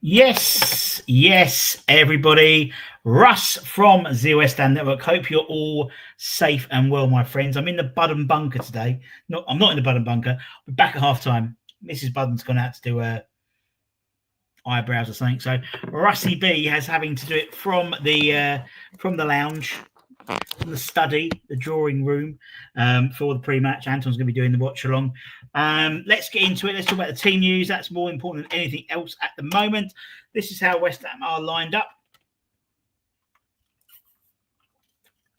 Yes, everybody. Russ from 𝗪𝗧 Network. Hope you're all safe and well, my friends. I'm in the Budden bunker today. No, I'm not in the Budden bunker. We're back at halftime. Mrs. Budden's gone out to do her eyebrows or something. So Russie B has having to do it from the lounge, from the study, the drawing room, for the pre-match. Anton's going to be doing the watch-along. Let's get into it. Let's talk about the team news. That's more important than anything else at the moment. This is how West Ham are lined up.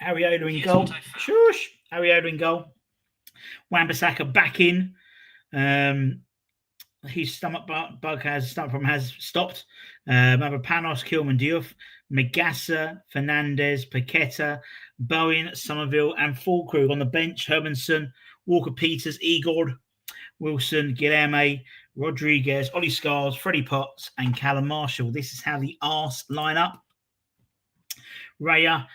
Areola in goal. Shush. Areola in goal. Wan-Bissaka back in. His stomach problem has stopped. Mavropanos, Kilman Diouf, Megassa, Fernandez, Paqueta, Bowen, Somerville, and Fulkrug on the bench. Hermanson, Walker-Peters, Igor, Wilson, Guilherme, Rodriguez, Ollie Scars, Freddie Potts, and Callum Marshall. This is how the Arse line up. Raya,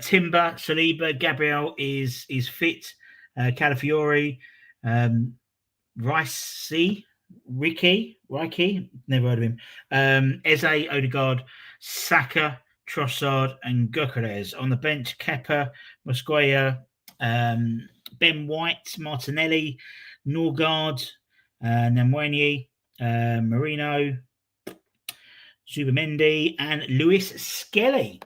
Timber, Saliba, Gabriel is fit. Calafiori, Ricky, never heard of him. Eze, Odegaard, Saka, Trossard, and Gyökeres on the bench. Kepa, Mosquera, Ben White, Martinelli, Norgard, Nemwenyi, Marino, Zubamendi, and Lewis Skelly.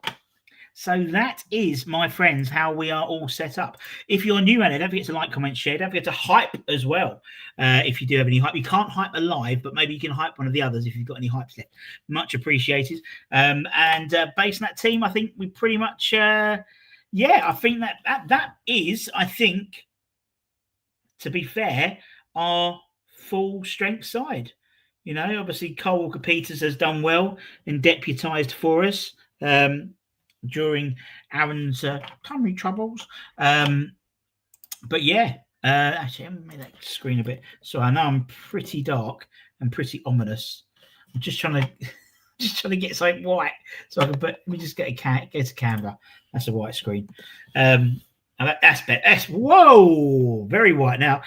So that is, my friends, how we are all set up. If you're new at it, don't forget to like, comment, share. Don't forget to hype as well. If you do have any hype, you can't hype a live, but maybe you can hype one of the others if you've got any hypes left. Much appreciated. And based on that team, I think we pretty much, I think that is, I think, to be fair, our full strength side. You know, obviously, Cole Walker-Peters has done well and deputised for us during Aaron's tummy troubles. But yeah, actually, I'm going to make that screen a bit. So I know I'm pretty dark and pretty ominous. I'm just trying to get something white so I can put. Let me just get a camera. That's a white screen. That's better. Whoa, very white now.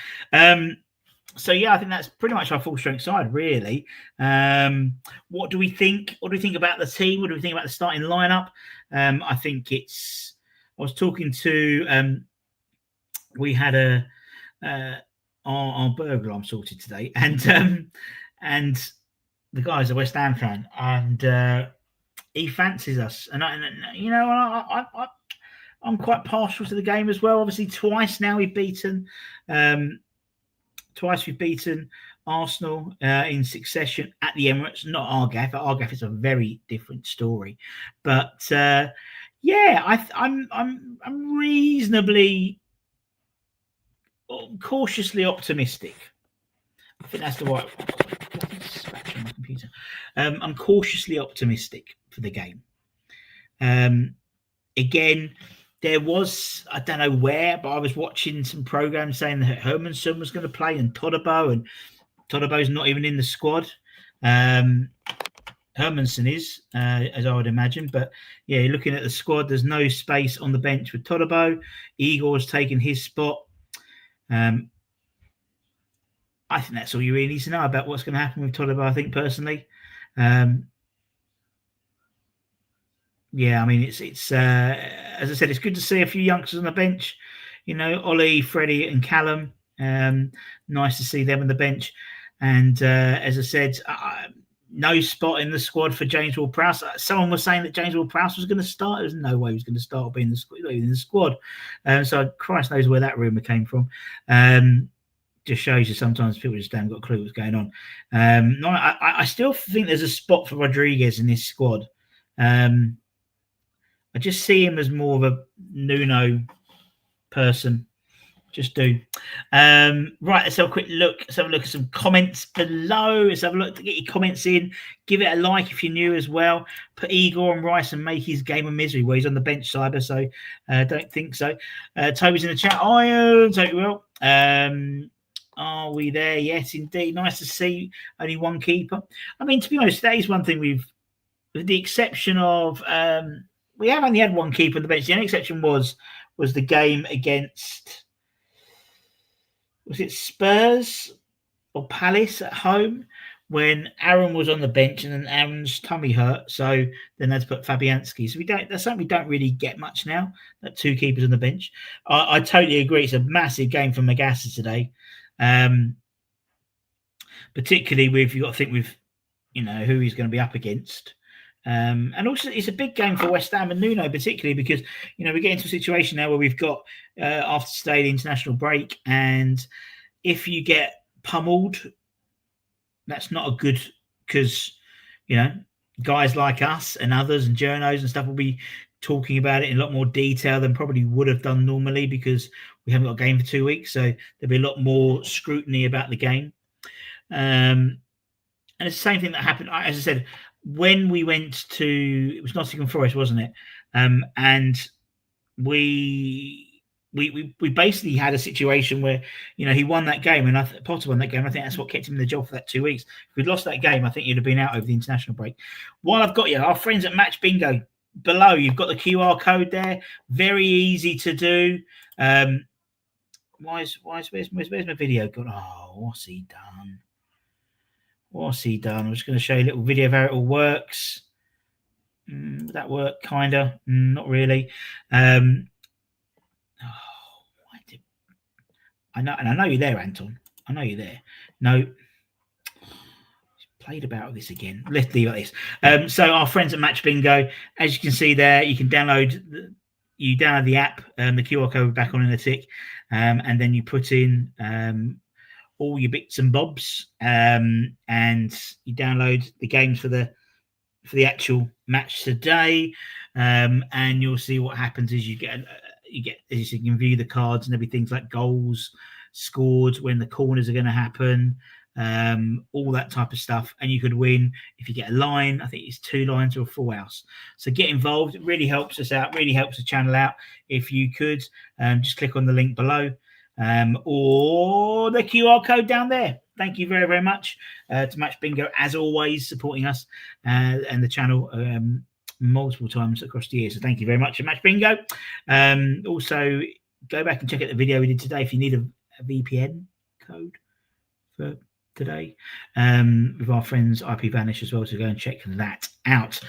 So yeah, I think that's pretty much our full strength side, really. What do we think? What do we think about the team? What do we think about the starting lineup? I think it's. I was talking to. We had our burger alarm sorted today, and the guy's a West Ham fan, and he fancies us, and I'm quite partial to the game as well. Obviously, twice now we've beaten. Twice we've beaten Arsenal in succession at the Emirates. Not Argaff. At Argaff, it's a very different story. But I'm reasonably, cautiously optimistic. I think that's the right. Scratch on my computer. I'm cautiously optimistic for the game. Again. There was, I don't know where, but I was watching some programs saying that Hermanson was going to play and Todibo's not even in the squad. Hermanson is, as I would imagine. But yeah, looking at the squad, there's no space on the bench with Todibo. Igor's taken his spot. I think that's all you really need to know about what's going to happen with Todibo, I think, personally. Yeah, I mean, it's as I said, it's good to see a few youngsters on the bench. You know, Ollie, Freddie, and Callum. Nice to see them on the bench. And as I said, no spot in the squad for James Ward-Prowse. Someone was saying that James Ward-Prowse was going to start. There's no way he was going to start or be in the squad. So Christ knows where that rumour came from. Just shows you sometimes people just haven't got a clue what's going on. I still think there's a spot for Rodriguez in this squad. I just see him as more of a Nuno person. Just do. Right, let's have a quick look. Let's have a look at some comments below. Let's have a look to get your comments in. Give it a like if you're new as well. Put Igor and Rice and make his game of misery where he's on the bench, Cyber. So don't think so. Toby's in the chat. I totally will. Are we there? Yes, indeed. Nice to see only one keeper. I mean, to be honest, that is one thing with the exception of we have only had one keeper on the bench. The only exception was the game against, was it Spurs or Palace at home, when Aaron was on the bench and then Aaron's tummy hurt, so then they had to put Fabianski. So that's something we don't really get much now, that 2 keepers on the bench. I totally agree. It's a massive game for 𝗪𝗂𝗧 today. Particularly you've got to think with, who he's going to be up against. And also it's a big game for West Ham and Nuno, particularly because, we get into a situation now where we've got, after today, the international break, and if you get pummeled, that's not a good, because, guys like us and others and journos and stuff will be talking about it in a lot more detail than probably would have done normally, because we haven't got a game for 2 weeks. So there'll be a lot more scrutiny about the game. And it's the same thing that happened, as I said, when we went to, it was Nottingham Forest, wasn't it? And we basically had a situation where, he won that game, and Potter won that game. I think that's what kept him in the job for that 2 weeks. If we'd lost that game, I think he'd have been out over the international break. While I've got you, our friends at Match Bingo, below, you've got the QR code there. Very easy to do. Where's my video gone? Oh, what's he done? I'm just going to show you a little video of how it all works. That work, kind of. Not really. I know you're there, Anton. I know you're there. No. Played about with this again. Let's leave it like this. So our friends at Match Bingo, as you can see there, you can download the app, the QR code back on in a tick, and then you put in all your bits and bobs, and you download the games for the actual match today, and you'll see what happens is you get as you can view the cards and everything like goals scored, when the corners are going to happen, all that type of stuff, and you could win if you get a line. I think it's 2 lines or a full house. So get involved. It really helps us out, really helps the channel out. If you could just click on the link below, or the QR code down there. Thank you very, very much to Match Bingo, as always, supporting us and the channel multiple times across the year. So thank you very much to Match Bingo. Also, go back and check out the video we did today if you need a VPN code for today, with our friends IP Vanish as well. So go and check that out.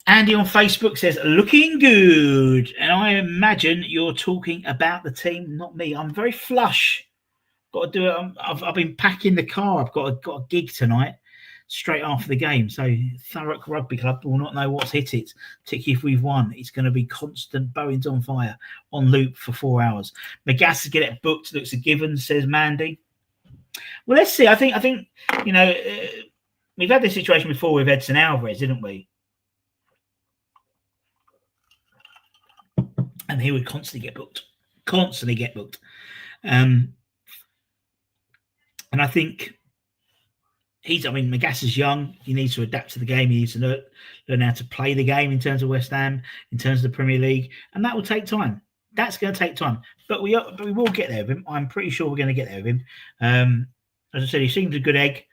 Andy on Facebook says, looking good. And I imagine you're talking about the team, not me. I'm very flush. Got to do it. I've been packing the car. I've got a gig tonight, straight after the game. So Thurrock Rugby Club will not know what's hit it, particularly if we've won. It's going to be constant Bowen's on fire on loop for 4 hours. 𝗪𝗂𝗧 get it booked. Looks a given, says Mandy. Well, let's see. I think we've had this situation before with Edson Alvarez, didn't we? And he would constantly get booked. And I think 𝗪𝗂𝗧's young. He needs to adapt to the game. He needs to learn how to play the game in terms of West Ham, in terms of the Premier League. And that will take time. That's going to take time. But we will get there with him. I'm pretty sure we're going to get there with him. As I said, he seems a good egg.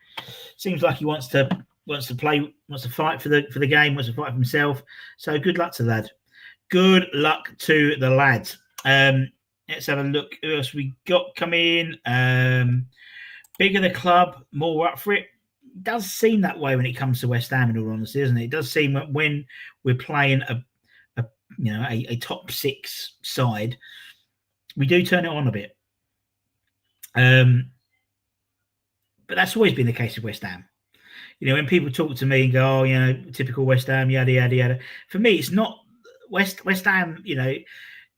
Seems like he wants to play, wants to fight for the game, wants to fight for himself. So good luck to the lad. Good luck to the lads. Let's have a look. Who else we got coming in? Bigger the club, more up for it. It does seem that way when it comes to West Ham, in all honesty, doesn't it? It does seem that when we're playing a top 6 side, we do turn it on a bit. But that's always been the case with West Ham. When people talk to me and go, "Oh, typical West Ham, yada yada yada." For me, it's not West Ham.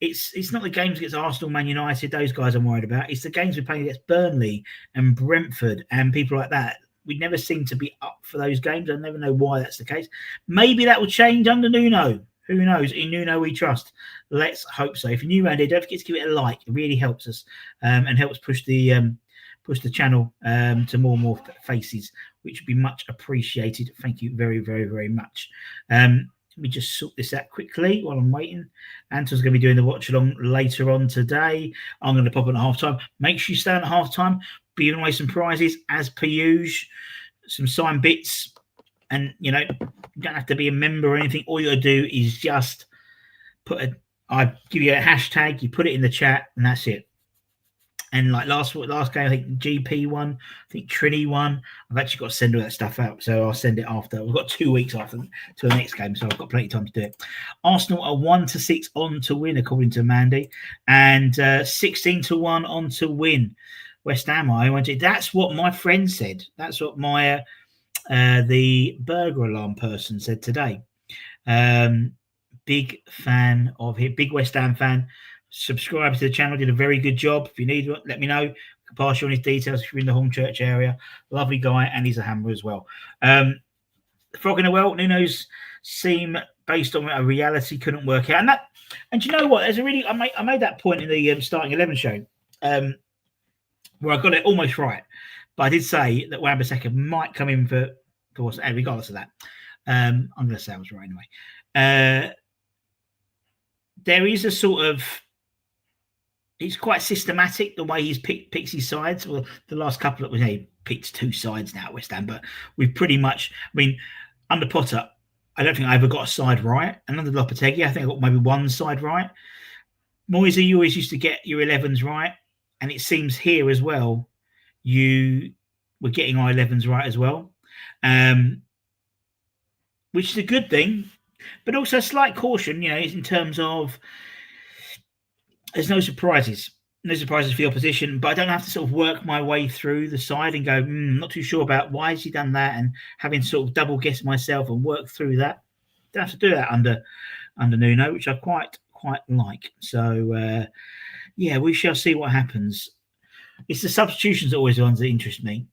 It's not the games against Arsenal, Man United, those guys I'm worried about. It's the games we're playing against Burnley and Brentford and people like that. We never seem to be up for those games. I never know why that's the case. Maybe that will change under Nuno. Who knows? In Nuno we trust. Let's hope so. If you're new around here, don't forget to give it a like. It really helps us and helps push the channel to more and more faces, which would be much appreciated. Thank you very, very, very much. Let me just sort this out quickly while I'm waiting. Anton's going to be doing the watch-along later on today. I'm going to pop on at half-time. Make sure you stay on at half-time. Be giving away some prizes, as per usual. Some signed bits. And, you don't have to be a member or anything. All you got to do is just I give you a hashtag, you put it in the chat, and that's it. And like last game, I think GP won, I think Trini won. I've actually got to send all that stuff out, so I'll send it after. We've got 2 weeks after to the next game, so I've got plenty of time to do it. Arsenal are 1-6 on to win, according to Mandy, and 16-1 on to win. West Ham, that's what my friend said. That's what my the burger alarm person said today. Big fan of him, big West Ham fan. Subscribe to the channel, did a very good job. If you need it, let me know. I can pass you on his details if you're in the Hornchurch area. Lovely guy, and he's a hammer as well. Frog in a well, Nuno's seem based on a reality couldn't work out. And you know what? There's a really I made that point in the starting 11 show, where I got it almost right. But I did say that Wan-Bissaka might come in for what's regardless of that. I'm going to say I was right anyway. There is a sort of, he's quite systematic the way he's picks his sides. Well, the last couple of, he picked 2 sides now at West Ham, but we've pretty much, under Potter, I don't think I ever got a side right. And under Lopetegui, I think I got maybe 1 side right. Moisey, you always used to get your 11s right. And it seems here as well, you were getting our 11s right as well. Which is a good thing. But also a slight caution, in terms of there's no surprises. No surprises for the opposition, but I don't have to sort of work my way through the side and go, not too sure about why has he done that, and having sort of double guessed myself and work through that. Don't have to do that under Nuno, which I quite like. So we shall see what happens. It's the substitutions that always the ones that interest me.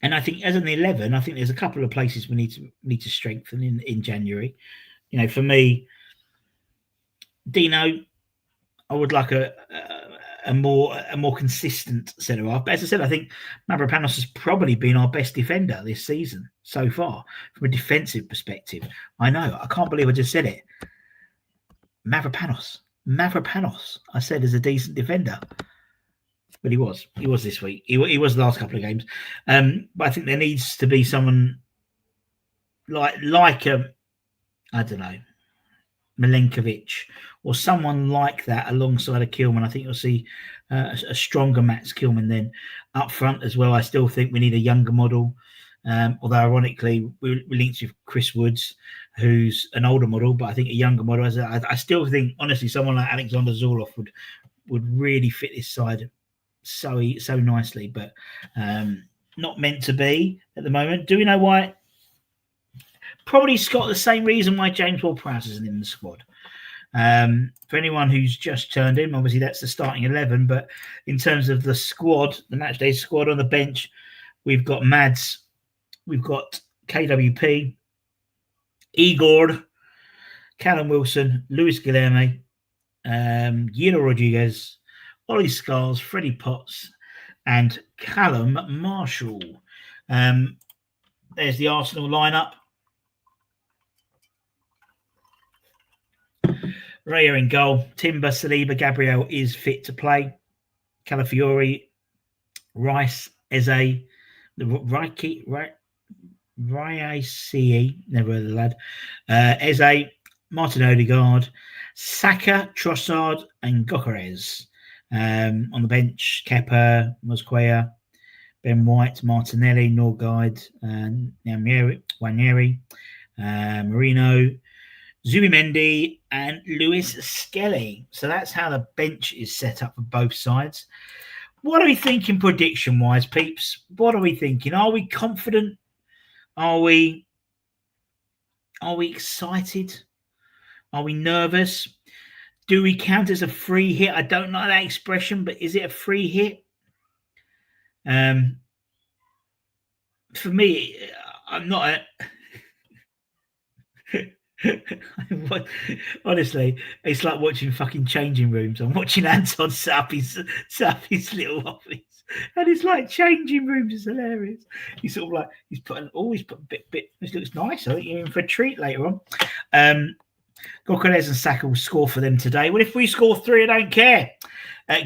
And I think as an 11, I think there's a couple of places we need to strengthen in January. For me, Dino, I would like a more consistent centre half. But as I said, I think Mavropanos has probably been our best defender this season so far from a defensive perspective. I know, I can't believe I just said it. Mavropanos, I said, is a decent defender. But he was this week. He was the last couple of games. But I think there needs to be someone like I don't know, Milenkovic or someone like that alongside a Kilman. I think you'll see a stronger Max Kilman then up front as well. I still think we need a younger model. Although ironically, we linked with Chris Woods, who's an older model, but I think a younger model. I still think, honestly, someone like Alexander Zorloff would really fit this side so nicely, but not meant to be at the moment. Do we know why? Probably Scott, the same reason why James Ward-Prowse isn't in the squad. For anyone who's just turned in, obviously that's the starting 11, but in terms of the squad, the matchday squad on the bench, we've got Mads, we've got KWP, Igor, Callum Wilson, Luis Guilherme, Guido Rodriguez, Ollie Scars, Freddie Potts, and Callum Marshall. There's the Arsenal lineup. Raya in goal. Timber, Saliba, Gabriel is fit to play. Calafiori, Rice, Eze, Rice, never heard of the lad. Eze, Martin Odegaard, Saka, Trossard, and Gyökeres. On the bench, Kepa, Mosquera, Ben White, Martinelli, Norgard, Wanyeri, Marino, Zubimendi, and Lewis Skelly. So that's how the bench is set up for both sides. What are we thinking prediction-wise, peeps? What are we thinking? Are we confident? Are we excited? Are we nervous? Do we count as a free hit? I don't know that expression, but is it a free hit? For me, I'm not honestly, it's like watching fucking changing rooms. I'm watching Anton set up his little office, and it's like changing rooms is hilarious. He's sort of like he's put a bit. This looks nice. I think you're in for a treat later on. Gyökeres and Saka will score for them today. Well, if we score 3, I don't care.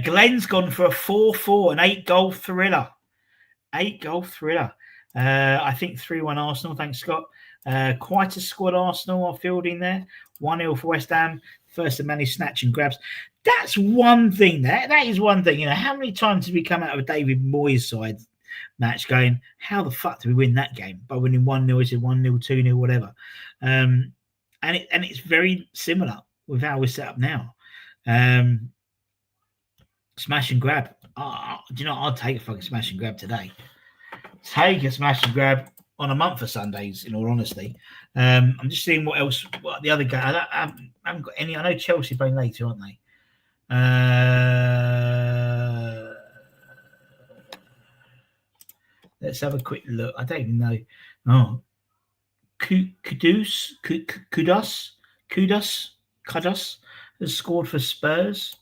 Glenn's gone for a 4-4, an 8-goal thriller. 8-goal thriller. I think 3-1 Arsenal. Thanks, Scott. Quite a squad Arsenal are fielding there. 1-0 for West Ham. First to manage snatch and grabs. That's one thing. That is one thing. You know, how many times did we come out of a David Moyes side match going, how the fuck did we win that game? By winning 1-0, is it 1-0, 2-0, whatever. And it's very similar with how we're set up now. Smash and grab. Do you know, I'll take a fucking smash and grab today. Take a smash and grab on a month of Sundays, in all honesty. I'm just seeing what the other game. I haven't got any. I know Chelsea playing later, aren't they? Let's have a quick look. I don't even know. Oh, Kudus has scored for Spurs.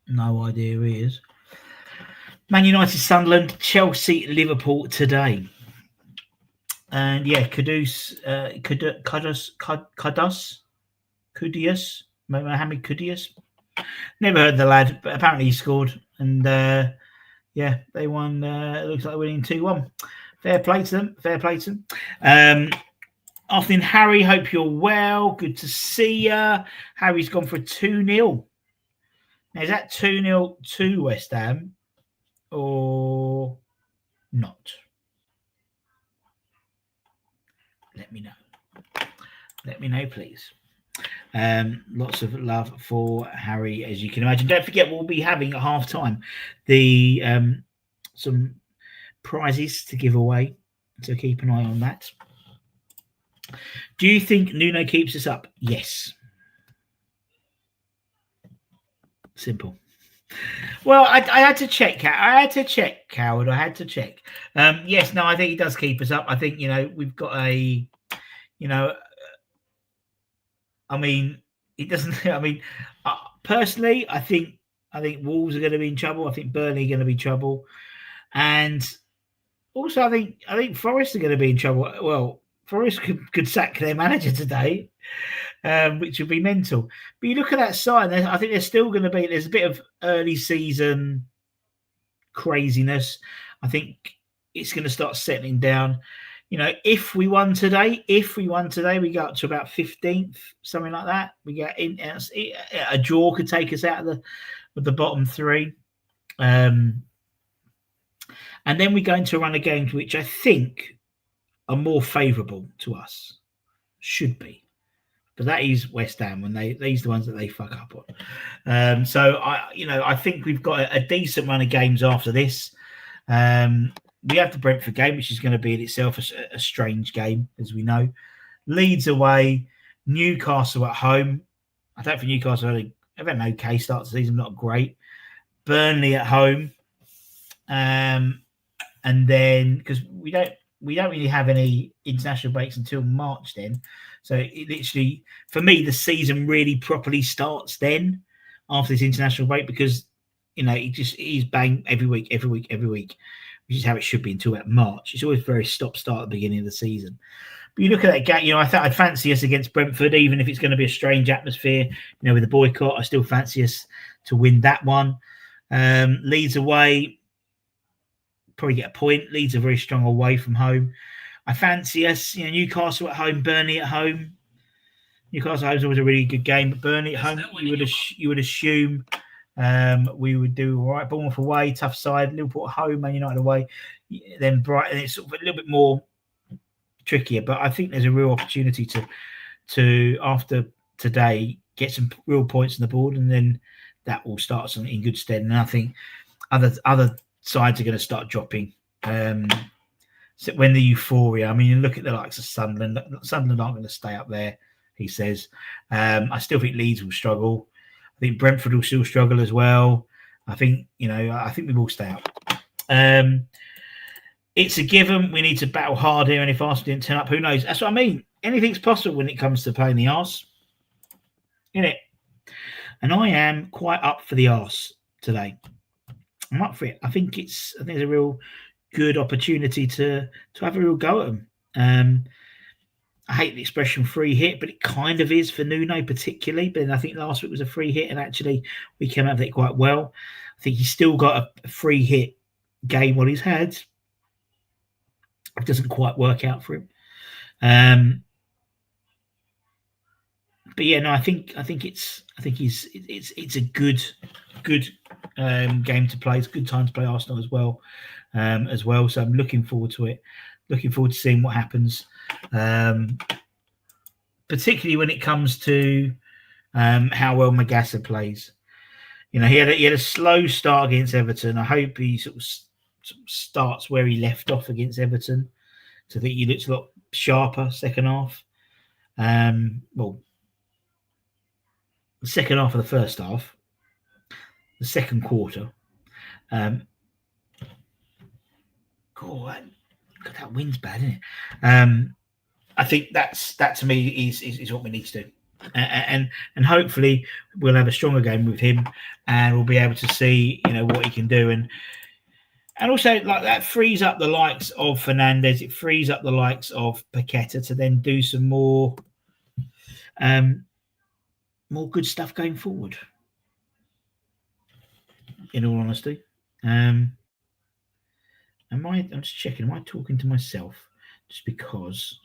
No idea who he is. Man United, Sunderland, Chelsea, Liverpool today. And yeah, Kudus, Mohamed Kudus. Never heard the lad, but apparently he scored. And yeah, they won. It looks like they're winning 2-1. Fair play to them. Afternoon, Harry. Hope you're well. Good to see you. Harry's gone for a 2-0. Now, is that 2-0 to West Ham or not? Let me know. Let me know, please. Lots of love for Harry, as you can imagine. Don't forget, we'll be having at half time some prizes to give away, so keep an eye on that. Do you think Nuno keeps us up? Yes. Simple. Well, I had to check. Coward. I had to check. Yes, no, I think he does keep us up. I think, we've got it doesn't. Personally, I think Wolves are going to be in trouble. I think Burnley are going to be in trouble, and also I think Forest are going to be in trouble. Well, Forest could sack their manager today, which would be mental. But you look at that side, I think there's still going to be. There's a bit of early season craziness. I think it's going to start settling down. If we won today, we go up to about 15th, something like that. We get in a draw could take us out of the bottom three, and then we go into a run of games which I think are more favourable to us. Should be, but that is West Ham when these are the ones that they fuck up on. So I think we've got a decent run of games after this. We have the Brentford game, which is going to be in itself a strange game, as we know. Leeds away, Newcastle at home. I don't think Newcastle have had an okay start to the season, not great. Burnley at home, and then because we don't really have any international breaks until March then. So it literally, for me, the season really properly starts then after this international break, because he's bang every week, which is how it should be until about March. It's always very stop-start at the beginning of the season. But you look at that game, I thought I'd fancy us against Brentford, even if it's going to be a strange atmosphere, with the boycott. I still fancy us to win that one. Leeds away, probably get a point. Leeds are very strong away from home. I fancy us, Newcastle at home, Burnley at home. Newcastle at home is always a really good game, but Burnley at home, you would assume we would do all right. Bournemouth away, tough side. Liverpool at home, Man United away. Then Brighton, it's sort of a little bit more trickier. But I think there's a real opportunity to after today get some real points on the board, and then that will start us in good stead. And I think other sides are going to start dropping. So when the euphoria, you look at the likes of Sunderland. Sunderland aren't going to stay up there, he says. I still think Leeds will struggle. I think Brentford will still struggle as well. I think we will stay up. It's a given. We need to battle hard here, and if Arsenal didn't turn up, who knows? That's what I mean. Anything's possible when it comes to playing the arse, isn't it? And I am quite up for the arse today. I'm up for it. I think it's a real good opportunity to have a real go at them. I hate the expression free hit, but it kind of is for Nuno particularly. But I think last week was a free hit, and actually we came out of it quite well. I think he's still got a free hit game what he's had It doesn't quite work out for him. But yeah, no, I think it's a good game to play. It's a good time to play Arsenal as well. So I'm looking forward to it. Looking forward to seeing what happens, particularly when it comes to how well Magassa plays. You know, he had a slow start against Everton. I hope he sort of starts where he left off against Everton. So I think he looks a lot sharper second half. Well, the second half of the first half, the second quarter. God, that wind's bad, isn't it? I think that to me is what we need to do. And hopefully we'll have a stronger game with him, and we'll be able to see, you know, what he can do, and also like that frees up the likes of Fernandes. It frees up the likes of Paqueta to then do some more good stuff going forward. In all honesty, I'm just checking. Am I talking to myself? Just because.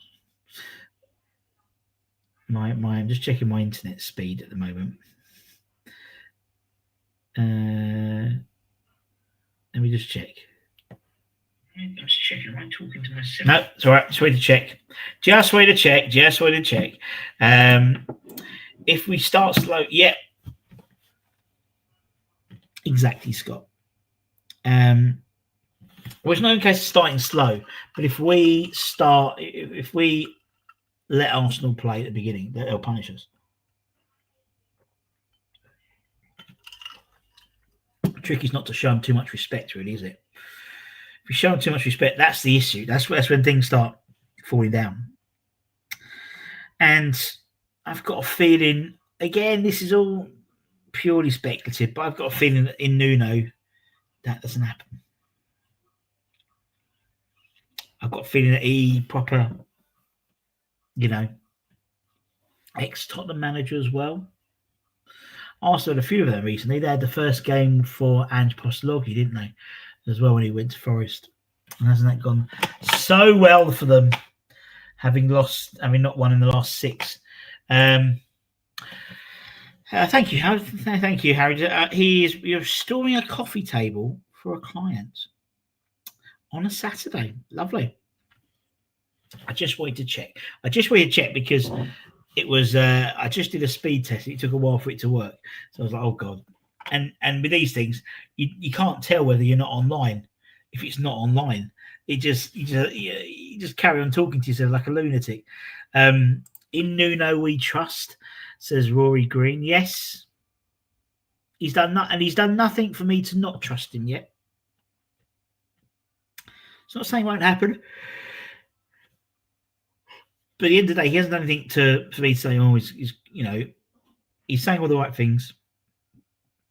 I'm just checking my internet speed at the moment. Let me just check. I'm just checking. Am I talking to myself? No, it's all right. Just wait to check. Just wait to check. If we start slow, yeah. Exactly, Scott. Well, it's not in case of starting slow, but if we let Arsenal play at the beginning, they'll punish us. The trick is not to show them too much respect, really, is it? If you show them too much respect, that's the issue. That's when things start falling down. And I've got a feeling, again, this is all purely speculative, but I've got a feeling that in Nuno, that doesn't happen. I've got a feeling that he proper, you know, ex-Tottenham manager as well. Arsenal had a few of them recently. They had the first game for Ange Postecoglou, didn't they? As well, when he went to Forest. And hasn't that gone so well for them, having not won in the last 6? Thank you, Harry. Thank you, Harry. You're restoring a coffee table for a client on a Saturday. Lovely. I just wanted to check. Because it was. I just did a speed test. It took a while for it to work, so I was like, "Oh God!" And with these things, you can't tell whether you're not online. If it's not online, you just carry on talking to yourself like a lunatic. In Nuno we trust, says Rory Green. Yes, he's done nothing for me to not trust him yet. It's not saying it won't happen. But at the end of the day, he hasn't done anything for me to say, oh, he's saying all the right things.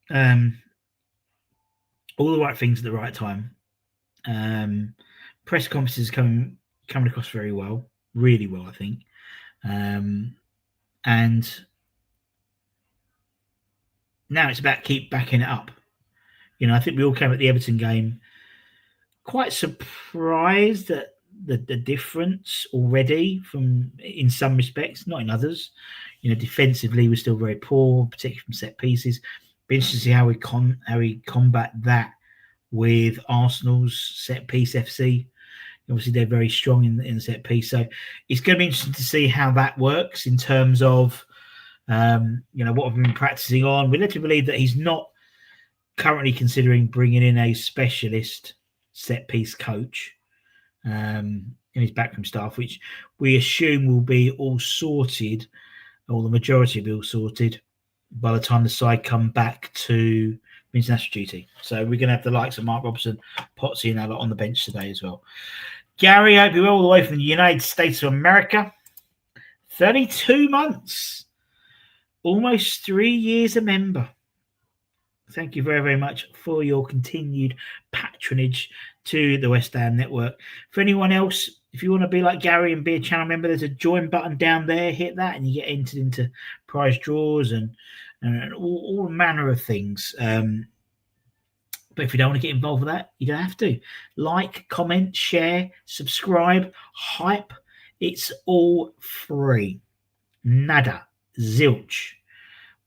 All the right things at the right time. Press conferences coming across very well, really well, I think. And now it's about keep backing it up. You know, I think we all came at the Everton game quite surprised at the difference already in some respects, not in others. You know, defensively we're still very poor, particularly from set pieces. Be interesting to see how we combat that with Arsenal's set piece FC. Obviously, they're very strong in the set piece, so it's going to be interesting to see how that works in terms of what we've been practicing on. We're led to believe that he's not currently considering bringing in a specialist set piece coach in his backroom staff, which we assume will be all sorted, or the majority will be all sorted by the time the side come back to international duty. So we're going to have the likes of Mark Robson, Potsy, and Ella on the bench today as well. Gary, I hope you're all the way from the United States of America. 32 months, almost 3 years a member. Thank you very, very much for your continued patronage to the West Ham Network. For anyone else, if you want to be like Gary and be a channel member, there's a join button down there. Hit that and you get entered into prize draws and all manner of things But if you don't want to get involved with that, you don't have to. Like, comment, share, subscribe, hype. It's all free. Nada. Zilch.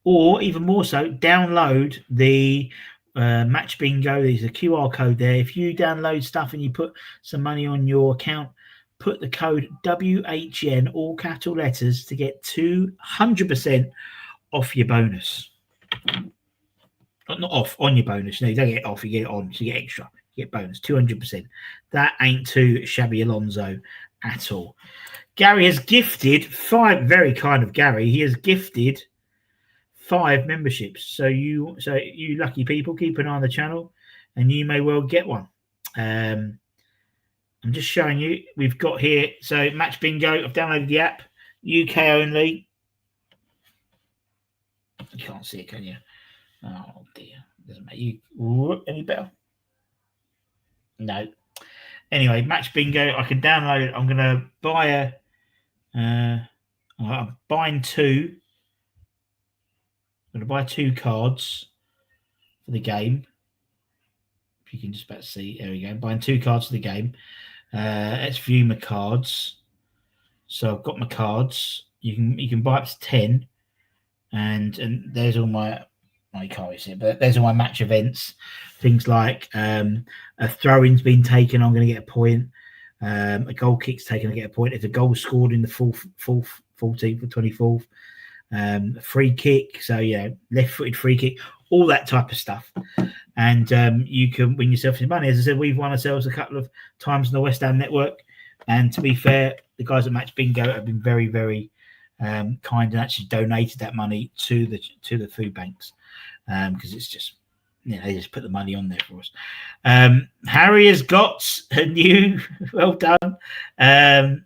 Or even more so, download the Match Bingo. There's a QR code there. If you download stuff and you put some money on your account, put the code WHN, all capital letters, to get 200% off your bonus. Not off, on your bonus. No, you don't get it off, you get it on, so you get extra. You get bonus, 200%. That ain't too shabby Alonso at all. Gary has gifted 5, very kind of Gary, he has gifted 5 memberships. So you lucky people, keep an eye on the channel and you may well get one. I'm just showing you, we've got here, so Match Bingo, I've downloaded the app, UK only. You can't see it, can you? Oh dear, doesn't make you any better. No. Anyway, Match Bingo, I can download it. I'm going to buy I'm buying 2. I'm going to buy 2 cards for the game. If you can just about see, there we go. I'm buying 2 cards for the game. Let's view my cards. So I've got my cards. You can buy up to 10, and there's all my. You can't really see it, but there's all my match events. Things like a throw-in's been taken, I'm going to get a point. A goal kick's taken, I get a point. If a goal's scored in the 14th or 24th, a free kick, so left-footed free kick, all that type of stuff. And you can win yourself some money. As I said, we've won ourselves a couple of times on the West Ham Network, and to be fair, the guys at Match Bingo have been very, very kind and actually donated that money to the food banks. Because it's just, they just put the money on there for us. Harry has got a new, well done. There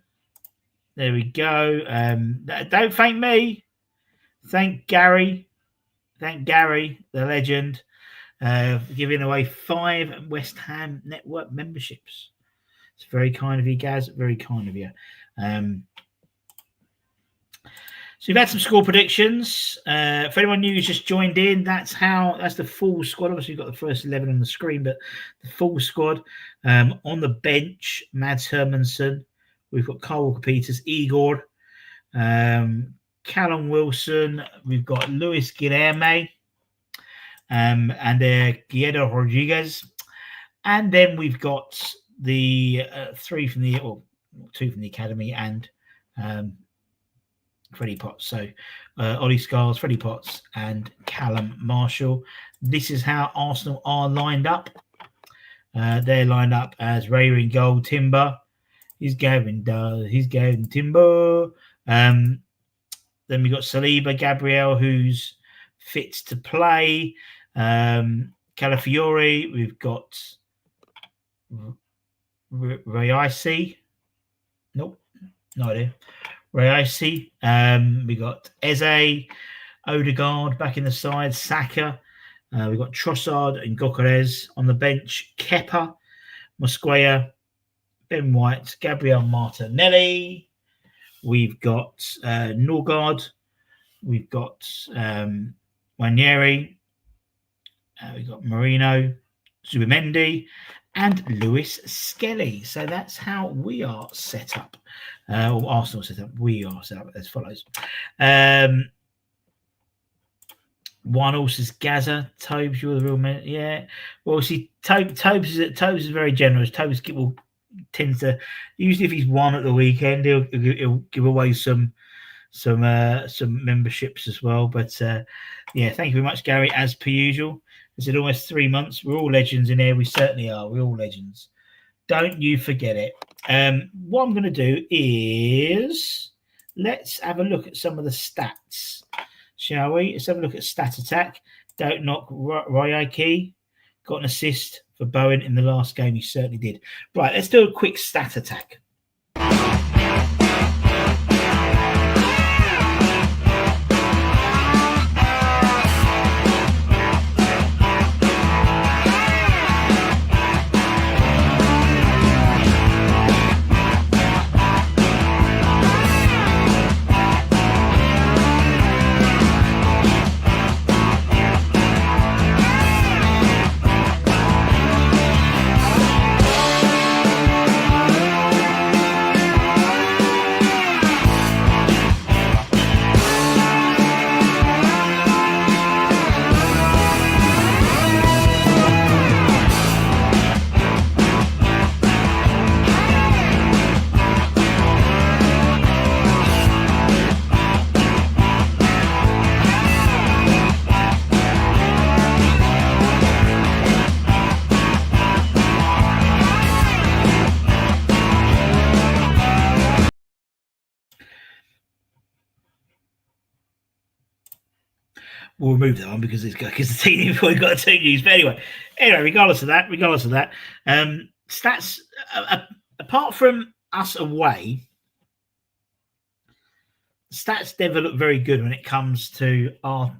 we go. Don't thank me. Thank Gary. Thank Gary, the legend, for giving away 5 West Ham Network memberships. It's very kind of you, Gaz. Very kind of you. So we've had some score predictions. For anyone new who's just joined in, that's the full squad. Obviously, we've got the first 11 on the screen, but the full squad. On the bench, Mads Hermansson. We've got Carl Walker-Peters, Igor, Callum Wilson. We've got Luis Guilherme, and Guido Rodriguez. And then we've got the 2 from the academy, and Freddie Potts. So Ollie Scars, Freddie Potts, and Callum Marshall. This is how Arsenal are lined up. They're lined up as Ray in goal, Timber. He's Gavin Timber. Then we've got Saliba, Gabriel, who's fit to play. Calafiore. We've got Raisi. Nope, no idea. Raisi. We got Eze, Odegaard back in the side, Saka. We've got Trossard and Gokares on the bench. Kepa, Mosquera, Ben White, Gabriel Martinelli. We've got Norgard. We've got Wanyeri. We've got Marino, Zubimendi, and Lewis Skelly. So that's how we are set up. Or Arsenal set up. We are set up as follows. One also is Gaza. Tobes, you're the real man. Yeah. Well, see, Tobes is very generous. Tobes tends to, usually if he's won at the weekend, he'll give away some memberships as well. But yeah, thank you very much, Gary, as per usual. It's in almost 3 months. We're all legends in here. We certainly are. We're all legends. Don't you forget it. What I'm going to do is let's have a look at some of the stats, shall we? Let's have a look at stat attack. Don't knock Ryaki. Got an assist for Bowen in the last game. He certainly did. Right, let's do a quick stat attack. we'll remove that one because the team we've got two news. But anyway, regardless of that, stats apart from us away, stats never look very good when it comes to our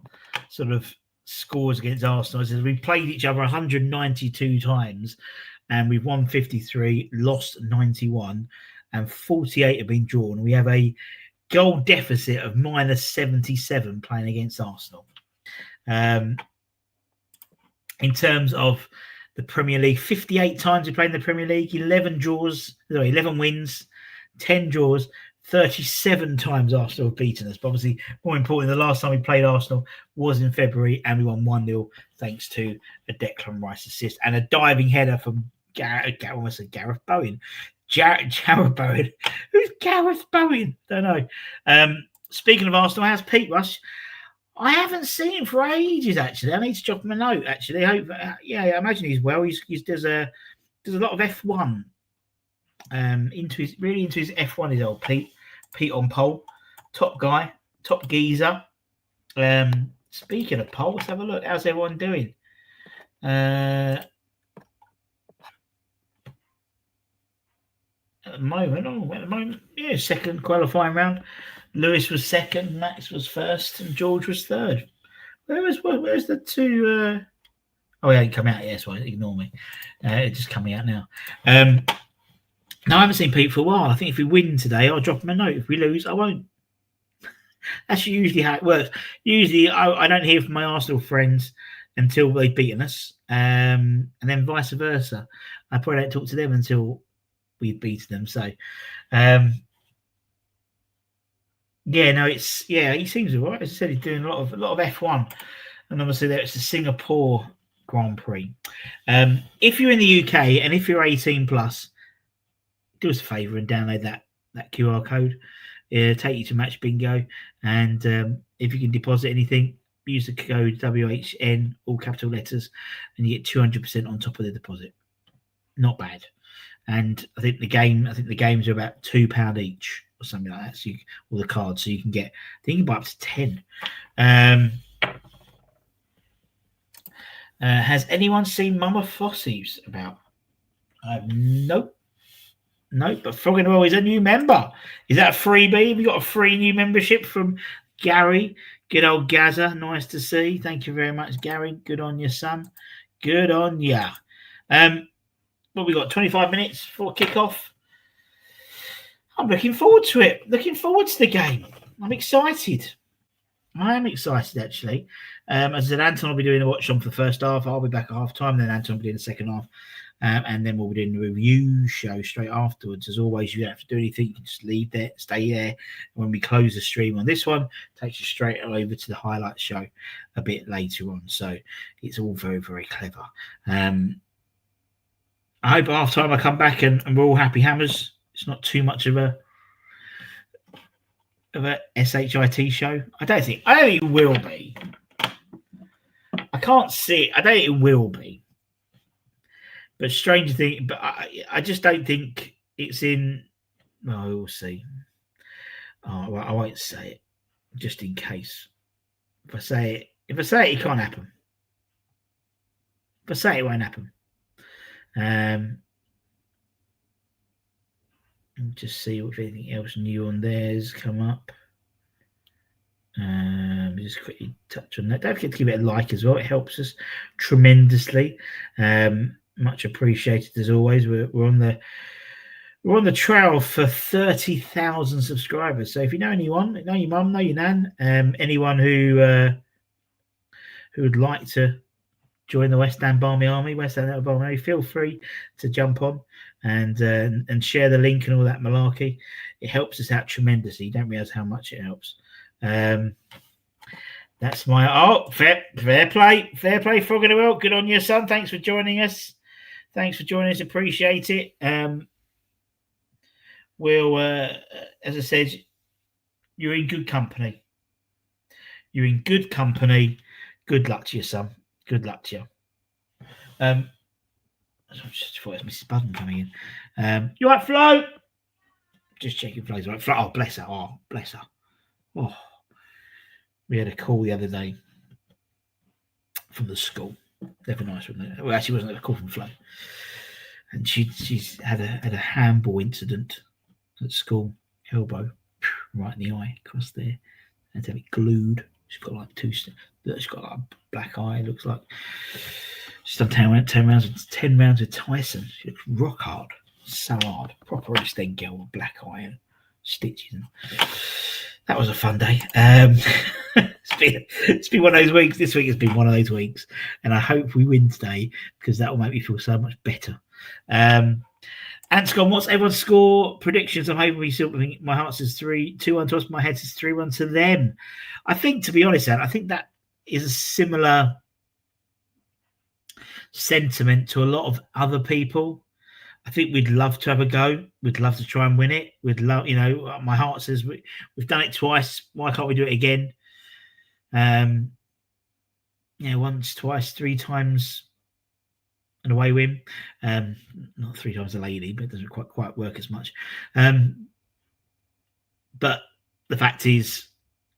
sort of scores against Arsenal. So we played each other 192 times, and we've won 53, lost 91, and 48 have been drawn. We have a goal deficit of -77 playing against Arsenal. In terms of the Premier League, 58 times we played in the Premier League, 11 wins, 10 draws, 37 times Arsenal have beaten us. But obviously, more importantly, the last time we played Arsenal was in February, and we won 1-0 thanks to a Declan Rice assist and a diving header from Gareth Bowen. Gareth Bowen. Who's Gareth Bowen? Don't know. Speaking of Arsenal, how's Pete Rush? I haven't seen him for ages, actually. I need to drop him a note, actually. I imagine he's well. He does a lot of F1. Into his F1 is old Pete on pole, top guy, top geezer. Speaking of pole, let's have a look. How's everyone doing? At the moment, yeah, second qualifying round. Lewis was second, Max was first, and George was third. Where's the two? Oh, it ain't come out yet, so ignore me. It's just coming out now. No, I haven't seen Pete for a while. I think if we win today, I'll drop him a note. If we lose, I won't. That's usually how it works. Usually, I don't hear from my Arsenal friends until they've beaten us, and then vice versa. I probably don't talk to them until we've beaten them. So, he seems all right. As I said, he's doing a lot of F1, and obviously there's the Singapore Grand Prix. If you're in the UK and if you're 18 plus, do us a favour and download that QR code. It'll take you to Match Bingo, and if you can deposit anything, use the code WHN, all capital letters, and you get 200% on top of the deposit. Not bad. And I think the games are about £2 each or something like that. So or the cards, so you can get. I think you can buy up to 10. Has anyone seen Mama Fossey's about? Nope. But Frog Well is a new member. Is that a freebie? We got a free new membership from Gary. Good old Gaza. Nice to see. Thank you very much, Gary. Good on you, son. Good on ya. What we got? 25 minutes for kickoff. I'm looking forward to it. Looking forward to the game. I'm excited. I am excited, actually. As I said, Anton will be doing the watch on for the first half. I'll be back at half time. Then Anton will be doing the second half. And then we'll be doing the review show straight afterwards. As always, you don't have to do anything. You can just leave there, stay there. And when we close the stream on this one, it takes you straight over to the highlight show a bit later on. So it's all very, very clever. I hope half time I come back and we're all happy hammers. It's not too much of a SHIT show. I don't think it will be. I can't see it. I don't think it will be. But stranger thing, but I just don't think it's in. No, we'll see. Oh, well, I won't say it, just in case. If I say it, it can't happen. If I say it won't happen. Just see if anything else new on theirs come up. Just quickly touch on that. Don't forget to give it a like as well. It helps us tremendously. Much appreciated as always. We're on the trail for 30,000 subscribers. So if you know anyone, know your mum, know your nan, anyone who would like to join the West Ham Barmy Army, feel free to jump on and share the link and all that malarkey. It helps us out tremendously. You don't realise how much it helps. That's my fair play, Frog Well. Good on you, son. Thanks for joining us. Appreciate it. We'll, as I said, you're in good company. Good luck to you, son. Good luck to you. I just thought it was Mrs. Budden coming in. You right, Flo? Just checking Flo's right. Flo, bless her. Oh, bless her. Oh, we had a call the other day. from the school. Never nice, wasn't it? Well, actually, wasn't a call from Flo. And she's had a handball incident at school, elbow right in the eye, across there, and to have it glued. She's got like she's got like a black eye. Looks like she's done 10 rounds with Tyson. She looks rock hard, so hard, proper East End girl with black eye and stitches. That was a fun day. It's been one of those weeks. This week has been one of those weeks, and I hope we win today because that will make me feel so much better. Anton, what's everyone's score predictions? I'm hoping we still. My heart says 2-1 to us. My head says 3-1 to them. I think, to be honest, I think that is a similar sentiment to a lot of other people. I think we'd love to have a go. We'd love to try and win it. We'd love, my heart says we've done it twice. Why can't we do it again? Once, twice, 3 times an away win. Not 3 times a lady, but it doesn't quite work as much. But the fact is,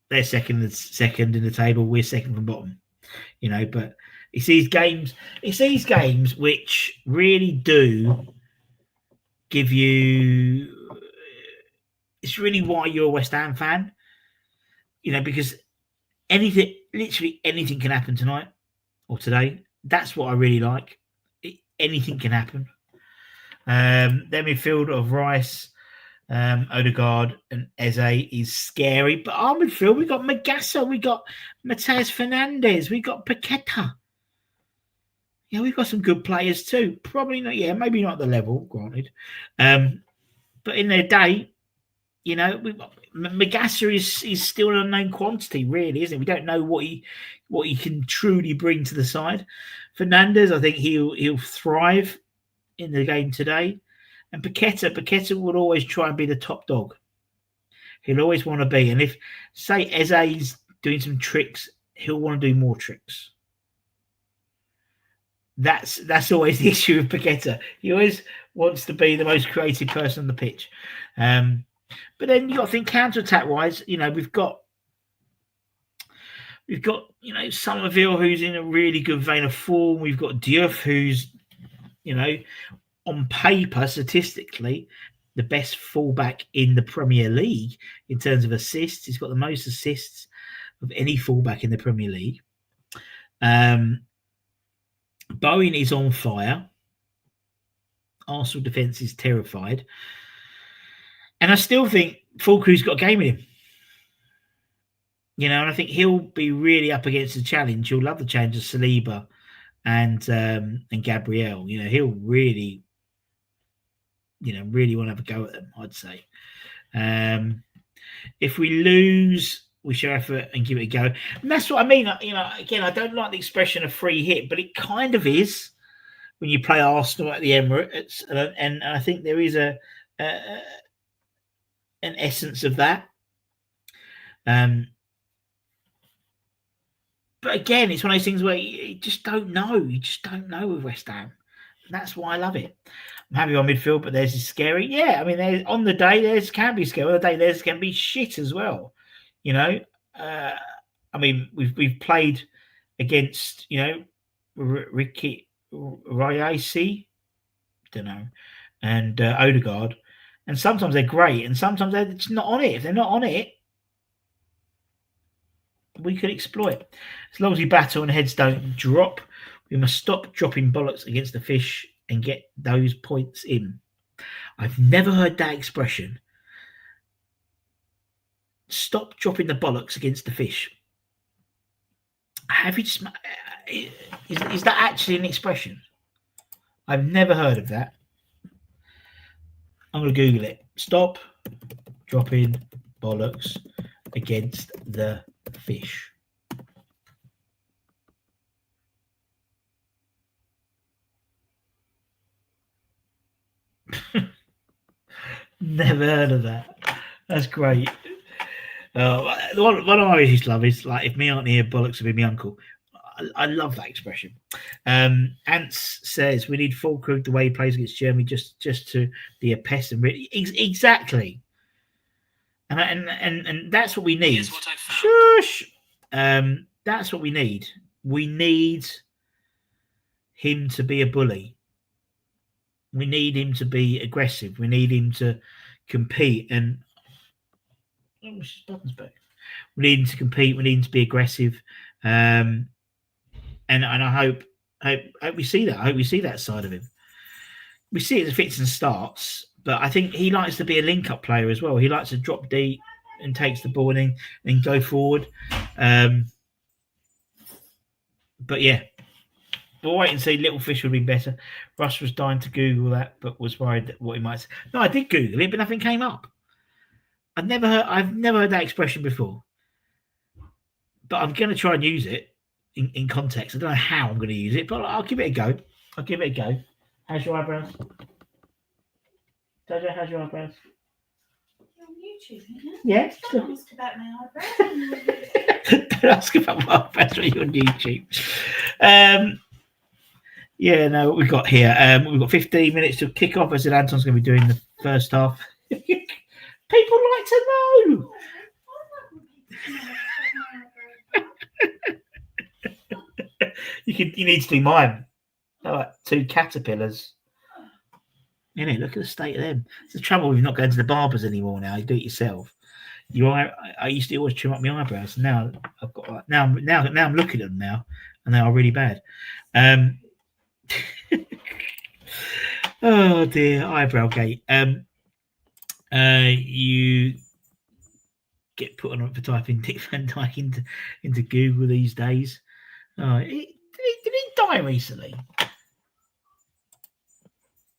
they're second in the table. We're second from bottom. But it's these games which really do give you. It's really why you're a West Ham fan. Because literally anything can happen tonight or today. That's what I really like. Anything can happen. Their midfield of Rice, Odegaard and Eze is scary. But our midfield, we got Magassa, we got Matheus Fernandes, we got Paqueta. Yeah, we've got some good players too. Probably not, maybe not the level, granted. But in their day, Magassa is still an unknown quantity, really, isn't it? We don't know what he can truly bring to the side. Fernandes, I think he'll thrive in the game today. And Paqueta will always try and be the top dog. He'll always want to be. And if, say, Eze's doing some tricks, he'll want to do more tricks. That's always the issue with Paqueta. He always wants to be the most creative person on the pitch. But then you got to think counter-attack wise. We've got Somerville, who's in a really good vein of form. We've got Diouf, who's on paper, statistically, the best fullback in the Premier League in terms of assists. He's got the most assists of any fullback in the Premier League. Bowen is on fire. Arsenal defence is terrified. And I still think Fulcrew's got a game in him. And I think he'll be really up against the challenge. He'll love the challenge of Saliba and Gabriel. He'll really, really want to have a go at them, I'd say. If we lose, we show effort and give it a go. And that's what I mean. Again, I don't like the expression of free hit, but it kind of is when you play Arsenal at the Emirates. And I think there is an essence of that. But again, it's one of those things where you just don't know. You just don't know with West Ham. And that's why I love it. I'm happy on midfield, but theirs is scary. Yeah, I mean, on the day, theirs can be scary. On the day, theirs can be shit as well. I mean, we've played against, Ricky Riaisi, don't know, and Odegaard. And sometimes they're great, and sometimes they're just not on it. If they're not on it, we could exploit. As long as we battle and heads don't drop, we must stop dropping bollocks against the fish and get those points in. I've never heard that expression. Stop dropping the bollocks against the fish. Have you just... Is that actually an expression? I've never heard of that. I'm going to Google it. Stop dropping bollocks against the fish. Never heard of that. That's great. One I always used to love is like, if me aren't here, bollocks will be my uncle. I love that expression. Ants says we need Fulkrug the way he plays against Germany just to be a pest and exactly. And that's what we need. Shush. That's what we need. we need him to be a bully. We need him to be aggressive. We need him to compete. And buttons back. We need him to compete. We need him to be aggressive. And I hope we see that. I hope we see that side of him. We see it as fits and starts, but I think he likes to be a link-up player as well. He likes to drop deep and takes the ball and go forward. But yeah, we'll wait and see. Little Fish would be better. Russ was dying to Google that, but was worried that what he might say. No, I did Google it, but nothing came up. I've never heard that expression before. But I'm going to try and use it in context. I don't know how I'm going to use it, but I'll give it a go. How's your eyebrows? Jojo, how's your eyebrows? You're on YouTube, isn't it? Yeah. Don't ask about my eyebrows. Don't ask about my eyebrows when you're on YouTube. Yeah, no, what we've got here. We've got 15 minutes to kick off. I said Anton's going to be doing the first half. People like to know. You need to do mine. Like 2 caterpillars. You know, look at the state of them. It's the trouble with not going to the barbers anymore now. You do it yourself. I used to always trim up my eyebrows. Now I've got like now I'm looking at them now, and they are really bad. Oh dear, eyebrow gate. You get put on for typing Dick Van Dyke into Google these days. Did he die recently?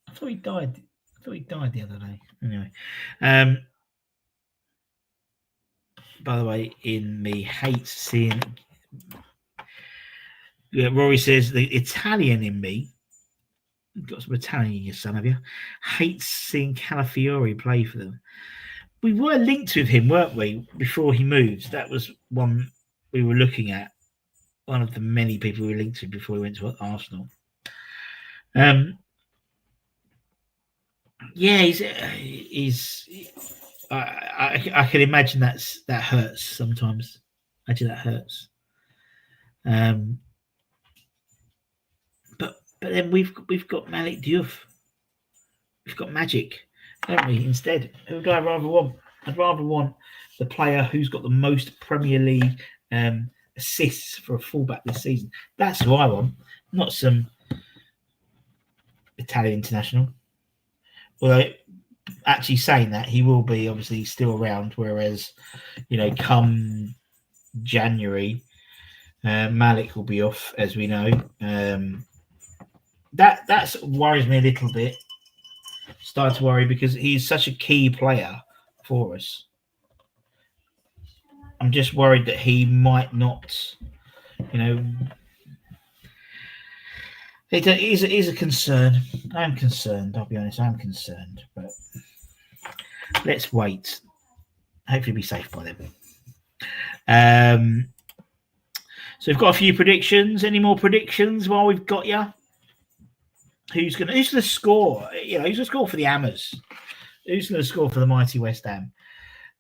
I thought he died the other day. Anyway, by the way, in me hates seeing. Yeah, Rory says the Italian in me. You've got some Italian in your son, have you? Hates seeing Calafiori play for them. We were linked with him, weren't we? Before he moved, that was one we were looking at. One of the many people we were linked to before he went to Arsenal. Yeah, he's. I can imagine that hurts sometimes. Imagine that hurts. But then we've got Malik Diouf. We've got Magic, don't we? Instead, who would I rather want? I'd rather want the player who's got the most Premier League assists for a fullback this season. That's who I want, not some Italian international. Although, actually saying that, he will be obviously still around. Whereas, come January, Malik will be off, as we know. That worries me a little bit. Started to worry because he's such a key player for us. I'm just worried that he might not, it is a concern. I'm concerned, I'll be honest, I'm concerned. But let's wait. Hopefully be safe by then. So we've got a few predictions. Any more predictions while we've got you? Who's going to score? Who's going to score for the Hammers? Who's going to score for the mighty West Ham?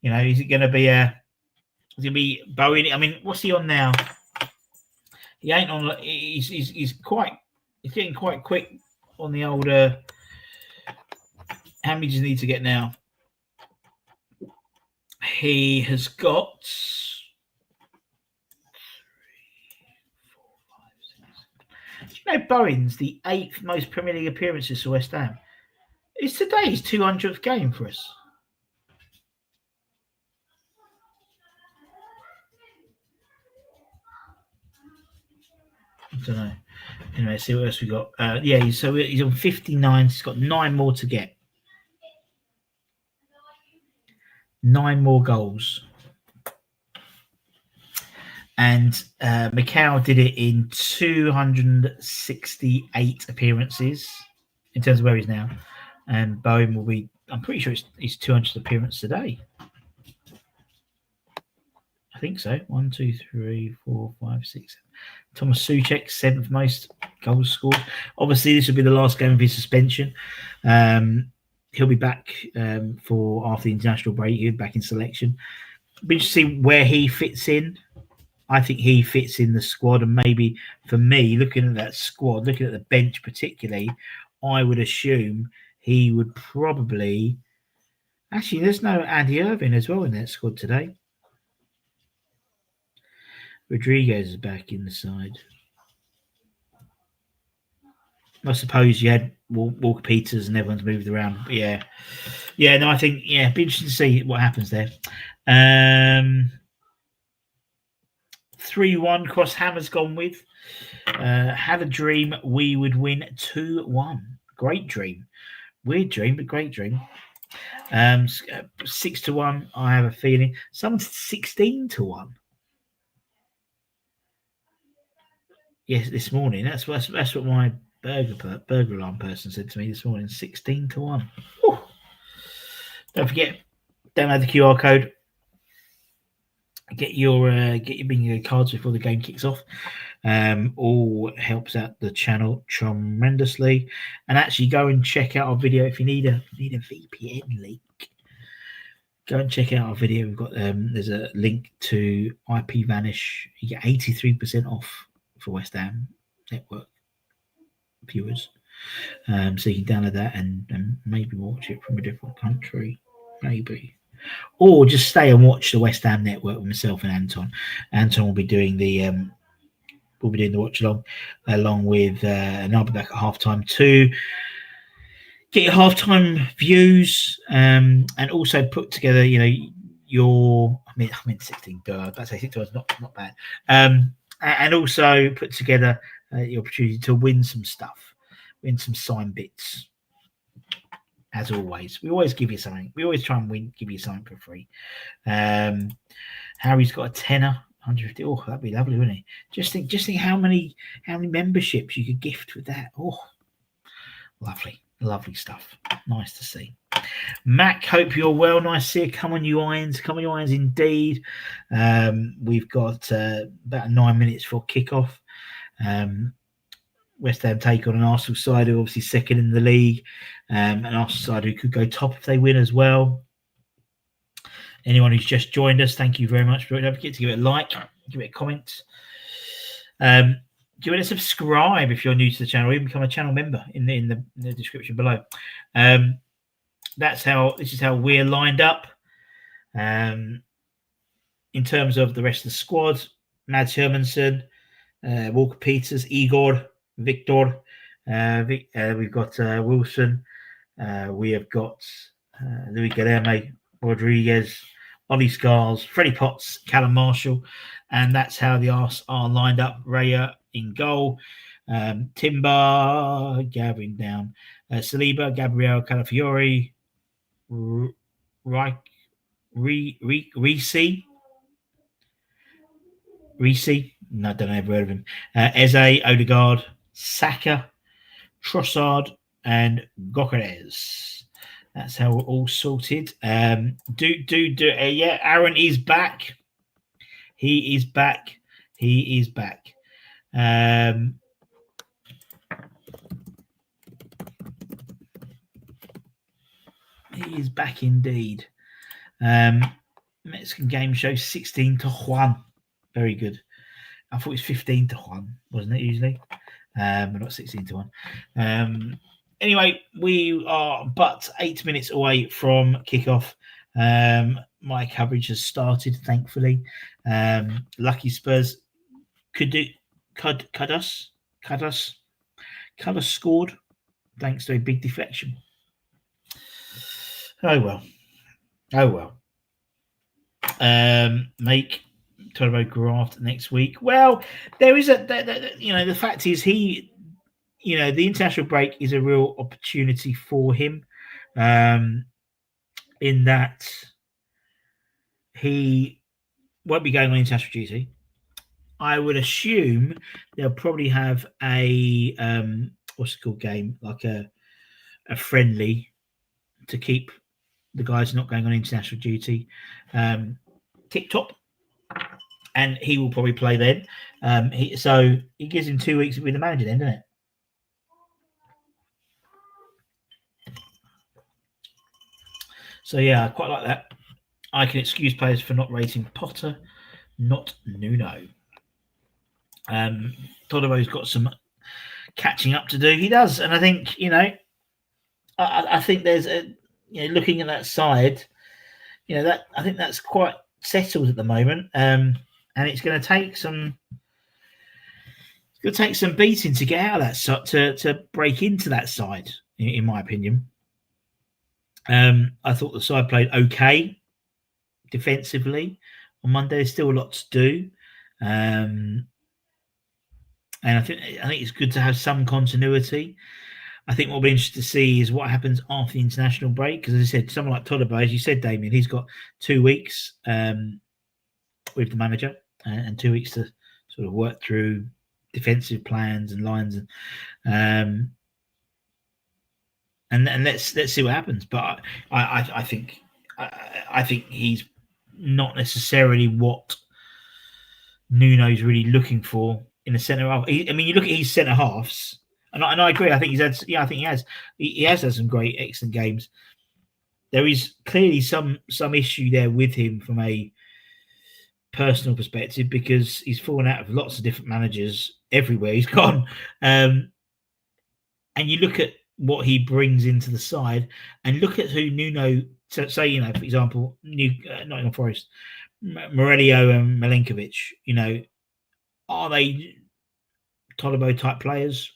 Is it going to be Bowen? I mean, what's he on now? He ain't on. He's getting quite quick on the older. How many does he need to get now? He has got 3, 4, 5, 6. Do you know Bowen's the 8th most Premier League appearances for West Ham? It's today's 200th game for us. I don't know. Anyway, see what else we got. He's on 59. He's got 9 more to get. 9 more goals. And Macau did it in 268 appearances in terms of where he's now. And Bowen will be, I'm pretty sure it's his 200th appearance today. I think so. 1, 2, 3, 4, 5, 6, 7. Thomas Souček, 7th most goals scored. Obviously, this will be the last game of his suspension. He'll be back for after the international break. He'll be back in selection. Be interesting to see where he fits in. I think he fits in the squad, and maybe for me, looking at that squad, looking at the bench particularly, I would assume he would probably. Actually, there's no Andy Irving as well in that squad today. Rodriguez is back in the side. I suppose you had Walker Peters and everyone's moved around. But yeah. No, I think it'd be interesting to see what happens there. 3-1 Cross Hammer's gone with. Had a dream we would win 2-1. Great dream. Weird dream, but great dream. 6-1. I have a feeling. Someone's 16-1. Yes, this morning. That's what my burger alarm person said to me this morning. 16-1. Whew. Don't forget, download the QR code. Get your bingo cards before the game kicks off. All helps out the channel tremendously. And actually, go and check out our video if you need a VPN link. Go and check out our video. We've got there's a link to IP Vanish. You get 83% off for West Ham Network viewers. So you can download that and maybe watch it from a different country, maybe. Or just stay and watch the West Ham Network with myself and Anton. Anton will be doing the watch along, along with and I'll be back at halftime too. Get your halftime views, and also put together, your. I mean, 16. I was about to say 16 is not bad. And also put together the opportunity to win some stuff, win some signed bits. As always, we always give you something. We always try and give you something for free. Harry's got a tenner, 150. Oh, that'd be lovely, wouldn't it? Just think how many memberships you could gift with that. Oh, lovely stuff. Nice to see. Mac, hope you're well. Nice to see you. Come on, you irons. Come on, you irons, indeed. We've got about 9 minutes for kickoff. West Ham take on an Arsenal side who are obviously second in the league. An Arsenal side who could go top if they win as well. Anyone who's just joined us, thank you very much. Don't forget to give it a like, give it a comment. Give it a subscribe if you're new to the channel, or even become a channel member in the description below. This is how we're lined up. In terms of the rest of the squad, Mads Hermansson, Walker Peters, Igor, Victor, we've got Wilson, we have got Louis Guilherme, Rodriguez, Ollie Scars, Freddie Potts, Callum Marshall, and that's how the Arse are lined up. Raya in goal, Timber, Gavin down, Saliba, Gabriel Calafiori, Reese, no, I don't know, ever heard of him. Eze, Odegaard, Saka, Trossard, and Gokeres. That's how we're all sorted. Aaron is back. He is back. He is back. He is back indeed. Mexican game show 16-1. Very good. I thought it was 15-1, wasn't it usually? But not 16-1. Anyway, we are but 8 minutes away from kickoff. My coverage has started, thankfully. Lucky Spurs could us scored thanks to a big deflection. Oh well. Make Turbo Graft next week. Well, there is the fact is the international break is a real opportunity for him, in that he won't be going on international duty. I would assume they'll probably have a game, like a friendly to keep the guys not going on international duty tip top, and he will probably play then. So it gives him 2 weeks to be the manager then, doesn't it? So yeah, I quite like that. I can excuse players for not rating Potter. not Nuno. Todibo's got some catching up to do. He does, and I think I think there's looking at that side, that I think that's quite settled at the moment, and it's going to take some. It's going to take some beating to get out of that side, to break into that side, in my opinion. I thought the side played okay defensively on Monday. There's still a lot to do, and I think it's good to have some continuity. I think what we'll be interested to see is what happens after the international break, because as I said, someone like Todibo, as you said, Damien, he's got 2 weeks with the manager and 2 weeks to sort of work through defensive plans and lines, and let's see what happens. But I think he's not necessarily what Nuno's really looking for in the centre half. I mean, you look at his centre halves, and I agree. I think he's had. Yeah, I think he has had some great, excellent games. There is clearly some issue there with him from a personal perspective, because he's fallen out of lots of different managers everywhere he's gone. And you look at what he brings into the side, and look at who Nuno. So say, for example, Nottingham Forest, Morello and Milenkovic. Are they Todibo type players?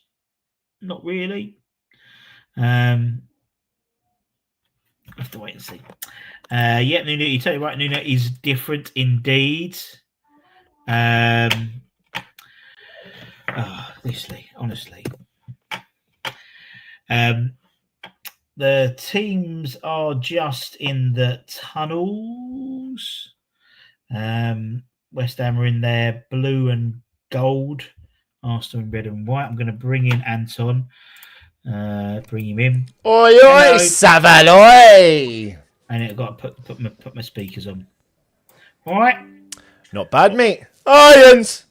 Not really. I have to wait and see. Nuno, you tell you right, Nuno is different indeed. Honestly. The teams are just in the tunnels. West Ham are in there, blue and gold. Arsenal in red and white. I'm going to bring in Anton. Bring him in. Oi, oi, Savaloy! And I've got to put my speakers on. All right. Not bad, mate. Irons!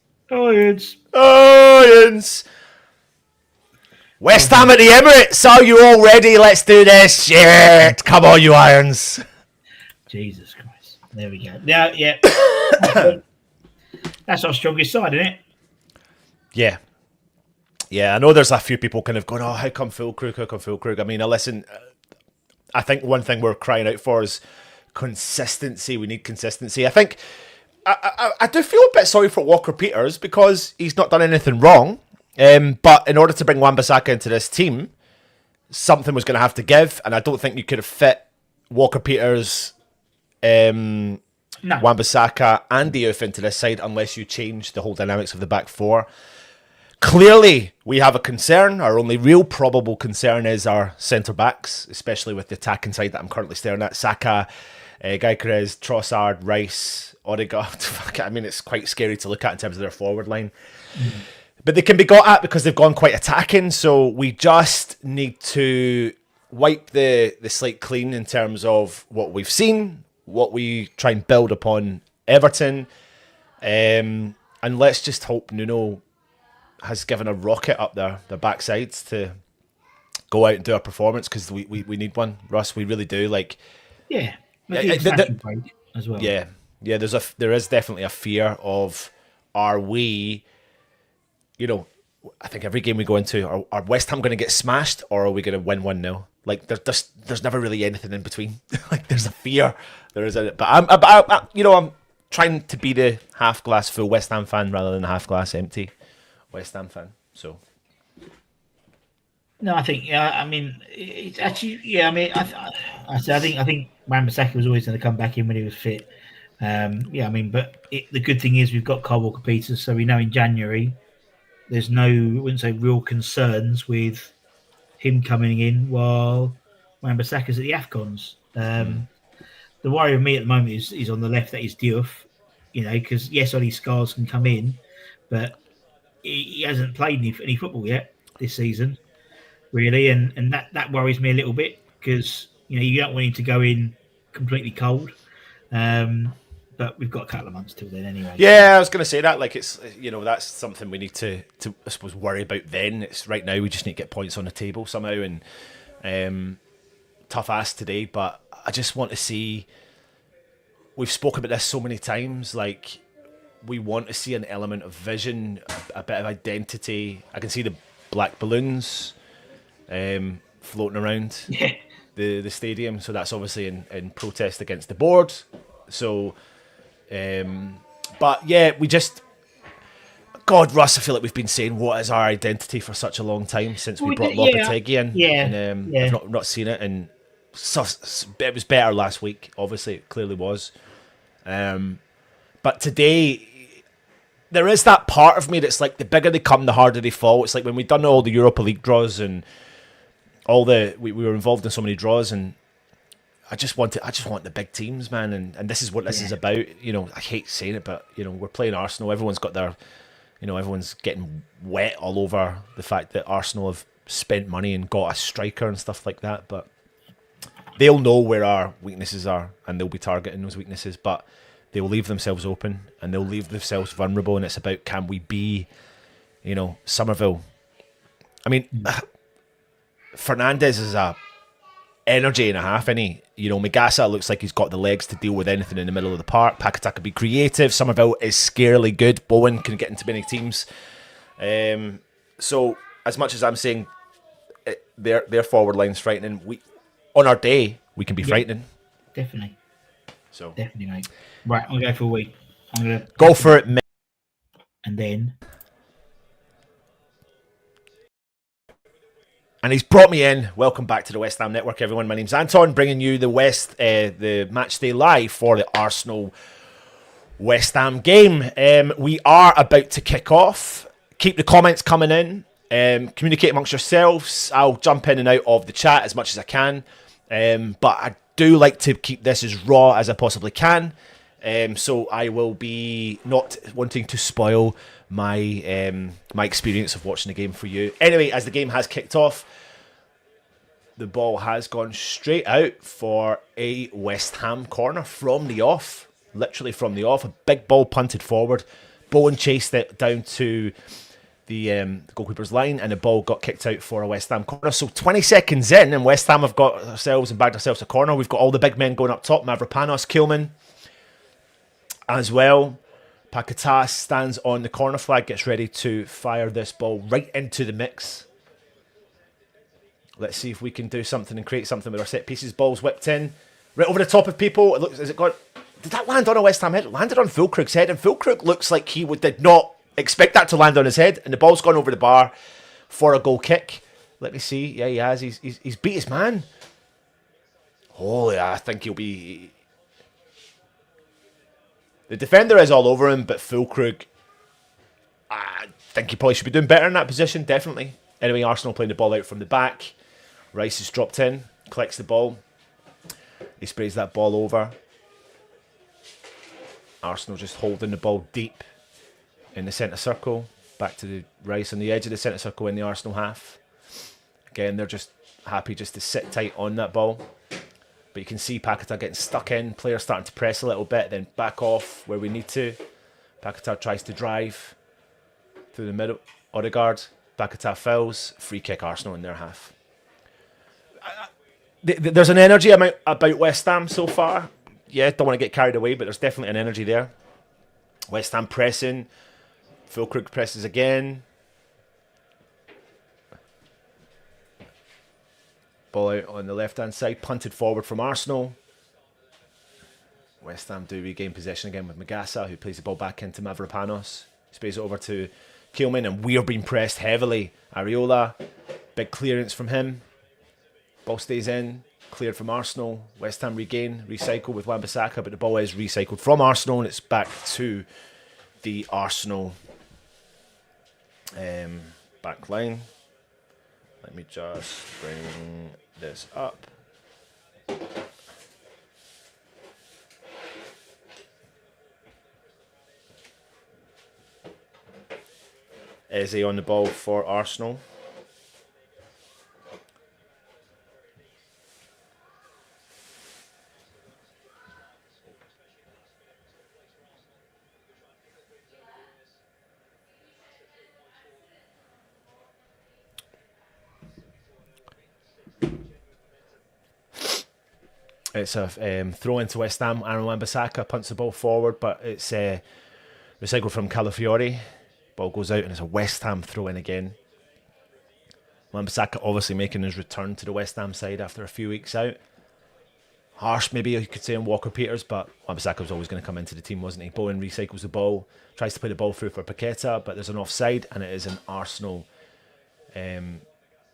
West Ham at the Emirates. Are you all ready? Let's do this shit. Come on, you Irons. Jesus Christ. There we go. Now, yeah. That's our strongest side, isn't it? Yeah. Yeah, I know there's a few people kind of going, how come Füllkrug? I mean, listen, I think one thing we're crying out for is consistency. We need consistency. I think I do feel a bit sorry for Walker-Peters, because he's not done anything wrong. But in order to bring Wan-Bissaka into this team, something was going to have to give, and I don't think you could have fit Walker-Peters, Wan-Bissaka and Diouf into this side unless you change the whole dynamics of the back four. Clearly, we have a concern. Our only real probable concern is our centre-backs, especially with the attacking side that I'm currently staring at. Saka, Gyökeres, Trossard, Rice, Odegaard. I mean, it's quite scary to look at in terms of their forward line. But they can be got at because they've gone quite attacking, so we just need to wipe the slate clean in terms of what we've seen, what we try and build upon Everton, and let's just hope Nuno has given a rocket up their backsides to go out and do a performance, because we need one, Russ. We really do. Like, yeah, break as well. Yeah. There is definitely a fear of, are we? I think every game we go into, are West Ham going to get smashed, or are we going to win 1-0? Like, there's never really anything in between. Like, there's a fear. But I'm trying to be the half glass full West Ham fan rather than the half glass empty West Ham fan. So. No, I think. I mean, it's actually. Yeah, I mean, I think Wan-Bissaka was always going to come back in when he was fit. I mean, but the good thing is we've got Kyle Walker-Peters, so we know in January there's no, I wouldn't say real concerns with him coming in while Wan-Bissaka's at the AFCONs. The worry of me at the moment is on the left, that is Diouf, because yes, Ollie Scars can come in, but he hasn't played any football yet this season, really, and that worries me a little bit, because you don't want him to go in completely cold. But we've got a couple of months till then anyway. Yeah, I was going to say that. Like, it's that's something we need to I suppose worry about then. It's right now we just need to get points on the table somehow, and tough ass today. But I just want to see. We've spoken about this so many times. Like, we want to see an element of vision, a bit of identity. I can see the black balloons floating around the stadium, so that's obviously in protest against the board. So, but yeah, we just, God, Russ, I feel like we've been saying what is our identity for such a long time since we brought Lopetegui in. And I've not seen it, and so, it was better last week. Obviously, it clearly was. But today, there is that part of me that's like, the bigger they come, the harder they fall. It's like when we've done all the Europa League draws and all we were involved in so many draws, and I just want the big teams, man. And this is what this is about. You know, I hate saying it, but you know, we're playing Arsenal. Everyone's got their, you know, everyone's getting wet all over the fact that Arsenal have spent money and got a striker and stuff like that. But they'll know where our weaknesses are, and they'll be targeting those weaknesses. But they'll leave themselves open, and they'll leave themselves vulnerable. And it's about, can we be, you know, Somerville? I mean, Fernandez is a energy and a half, innit? You know, Megasa looks like he's got the legs to deal with anything in the middle of the park. Paquetá can be creative. Somerville is scarily good. Bowen can get into many teams. So as much as I'm saying their forward line's frightening, on our day we can be frightening. Definitely. So definitely, mate. Right, I'm gonna go for a week. I'm gonna go for it, mate. And then. And he's brought me in. Welcome back to the West Ham Network, everyone. My name's Anton, bringing you the match day live for the Arsenal West Ham game. We are about to kick off. Keep the comments coming in. Communicate amongst yourselves. I'll jump in and out of the chat as much as I can. But I do like to keep this as raw as I possibly can. So I will be not wanting to spoil my my experience of watching the game for you. Anyway, as the game has kicked off, the ball has gone straight out for a West Ham corner from the off. Literally from the off. A big ball punted forward. Bowen chased it down to the goalkeeper's line, and the ball got kicked out for a West Ham corner. So 20 seconds in, and West Ham have got bagged ourselves a corner. We've got all the big men going up top. Mavropanos, Qiellman as well. Paquetá stands on the corner flag, gets ready to fire this ball right into the mix. Let's see if we can do something and create something with our set pieces. Ball's whipped in, right over the top of people. It looks, did that land on a West Ham head? It landed on Füllkrug's head, and Füllkrug looks like he did not expect that to land on his head, and the ball's gone over the bar for a goal kick. Let me see. Yeah, he has. He's beat his man. Oh, yeah, I think he'll be... The defender is all over him, but Füllkrug, I think he probably should be doing better in that position, definitely. Anyway, Arsenal playing the ball out from the back. Rice is dropped in, collects the ball. He sprays that ball over. Arsenal just holding the ball deep in the centre circle. Back to the Rice on the edge of the centre circle in the Arsenal half. Again, they're just happy just to sit tight on that ball. But you can see Paquetá getting stuck in. Players starting to press a little bit, then back off where we need to. Paquetá tries to drive through the middle. Odegaard. Paquetá fouls. Free kick Arsenal in their half. There's an energy about West Ham so far. Yeah, don't want to get carried away, but there's definitely an energy there. West Ham pressing. Füllkrug presses again. Ball out on the left-hand side, punted forward from Arsenal. West Ham do regain possession again with Megasa, who plays the ball back into Mavropanos. Sprays it over to Qiellman, and we are being pressed heavily. Areola, big clearance from him. Ball stays in, cleared from Arsenal. West Ham regain, recycle with Wan-Bissaka, but the ball is recycled from Arsenal, and it's back to the Arsenal back line. Let me just bring this up. Eze on the ball for Arsenal. It's a throw into West Ham. Aaron Wan-Bissaka punts the ball forward, but it's Recycle from 𝗪𝗪𝗧. Ball goes out and it's a West Ham throw in again. Wan-Bissaka obviously making his return to the West Ham side after a few weeks out. Harsh, maybe you could say, on Walker Peters, but Wan-Bissaka was always going to come into the team, wasn't he? Bowen recycles the ball, tries to play the ball through for Paqueta, but there's an offside, and it is an Arsenal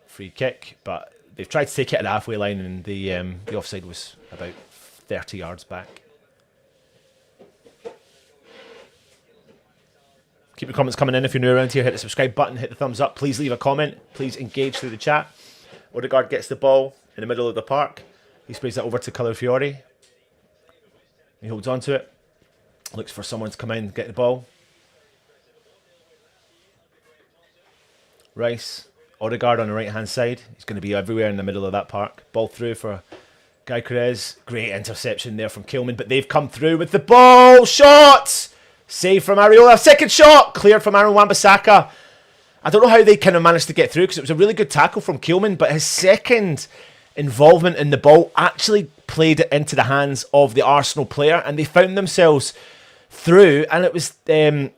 free kick. But they've tried to take it at the halfway line, and the offside was about 30 yards back. Keep your comments coming in. If you're new around here, hit the subscribe button, hit the thumbs up. Please leave a comment. Please engage through the chat. Odegaard gets the ball in the middle of the park. He sprays that over to 𝗪𝗪𝗧. He holds on to it. Looks for someone to come in and get the ball. Rice. Odegaard on the right-hand side. He's going to be everywhere in the middle of that park. Ball through for Gyökeres. Great interception there from Qiellman, but they've come through with the ball. Shot! Save from Areola. Second shot! Cleared from Aaron Wan-Bissaka. I don't know how they kind of managed to get through, because it was a really good tackle from Qiellman, but his second involvement in the ball actually played it into the hands of the Arsenal player, and they found themselves through, and it was it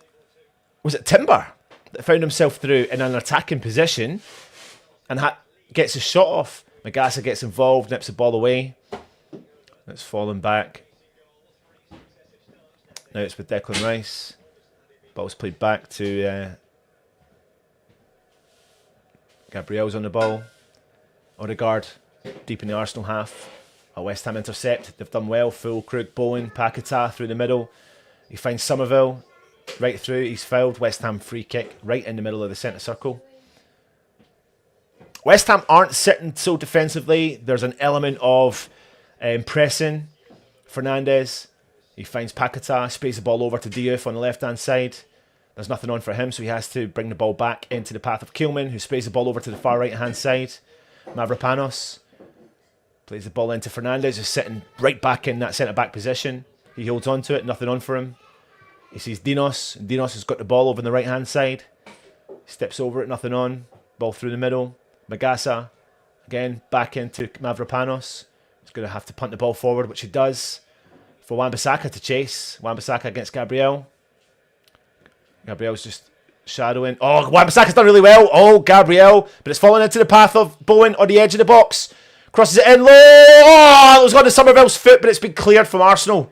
Timber that found himself through in an attacking position and gets a shot off. Magasa gets involved, nips the ball away. It's fallen back. Now it's with Declan Rice. Ball's played back to Gabriel's on the ball. Odegaard deep in the Arsenal half. A West Ham intercept. They've done well. Fulkrug, Bowen, Paqueta through the middle. He finds Somerville right through. He's fouled. West Ham free kick right in the middle of the centre circle. West Ham aren't sitting so defensively. There's an element of pressing. Fernandes. He finds Paqueta, sprays the ball over to Diouf on the left-hand side. There's nothing on for him, so he has to bring the ball back into the path of Qiellman, who sprays the ball over to the far right-hand side. Mavropanos plays the ball into Fernandes, who's sitting right back in that centre-back position. He holds on to it, nothing on for him. He sees Dinos, and Dinos has got the ball over on the right-hand side. He steps over it, nothing on. Ball through the middle. Magasa, again, back into Mavropanos. He's going to have to punt the ball forward, which he does. For Wan-Bissaka to chase. Wan-Bissaka against Gabriel. Gabriel's just shadowing. Oh, Wan-Bissaka's done really well. Oh, Gabriel. But it's fallen into the path of Bowen on the edge of the box. Crosses it in low. Oh, it was on to Somerville's foot, but it's been cleared from Arsenal.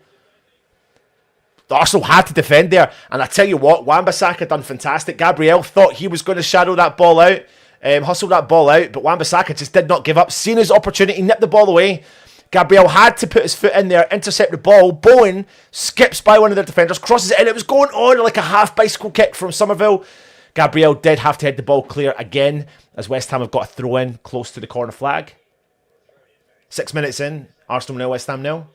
The Arsenal had to defend there. And I tell you what, Wan-Bissaka done fantastic. Gabriel thought he was going to shadow that ball out. Hustle that ball out. But Wan-Bissaka just did not give up. Seen his opportunity, nipped the ball away. Gabriel had to put his foot in there, intercept the ball. Bowen skips by one of their defenders, crosses it in. It was going on like a half bicycle kick from Somerville. Gabriel did have to head the ball clear again, as West Ham have got a throw in close to the corner flag. 6 minutes in, Arsenal 0, West Ham 0.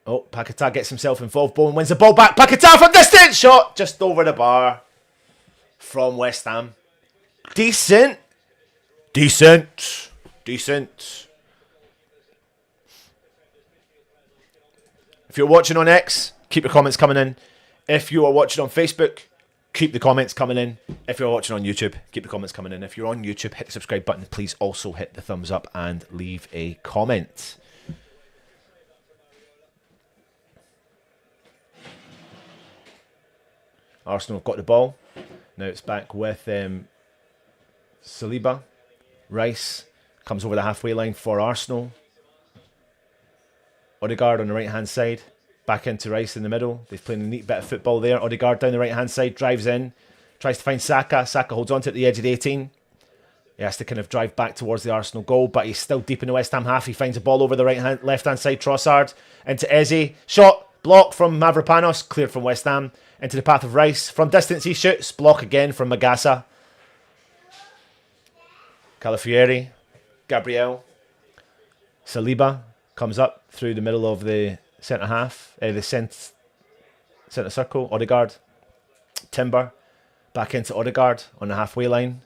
Oh, Paqueta gets himself involved. Bowen wins the ball back. Paqueta from distance! Shot just over the bar from West Ham. Decent. If you're watching on X, keep your comments coming in. If you are watching on Facebook, keep the comments coming in. If you're watching on YouTube, keep the comments coming in. If you're on YouTube, hit the subscribe button. Please also hit the thumbs up and leave a comment. Arsenal have got the ball. Now it's back with Saliba. Rice comes over the halfway line for Arsenal. Odegaard on the right-hand side. Back into Rice in the middle. They've played a neat bit of football there. Odegaard down the right-hand side. Drives in. Tries to find Saka. Saka holds on to it at the edge of the 18. He has to kind of drive back towards the Arsenal goal, but he's still deep in the West Ham half. He finds a ball over the left-hand side. Trossard into Eze. Shot. Block from Mavropanos. Cleared from West Ham. Into the path of Rice. From distance he shoots. Block again from Magasa. 𝗪𝗪𝗧. Gabriel. Saliba comes up through the middle of the centre half, the centre circle. Odegaard, Timber, back into Odegaard on the halfway line.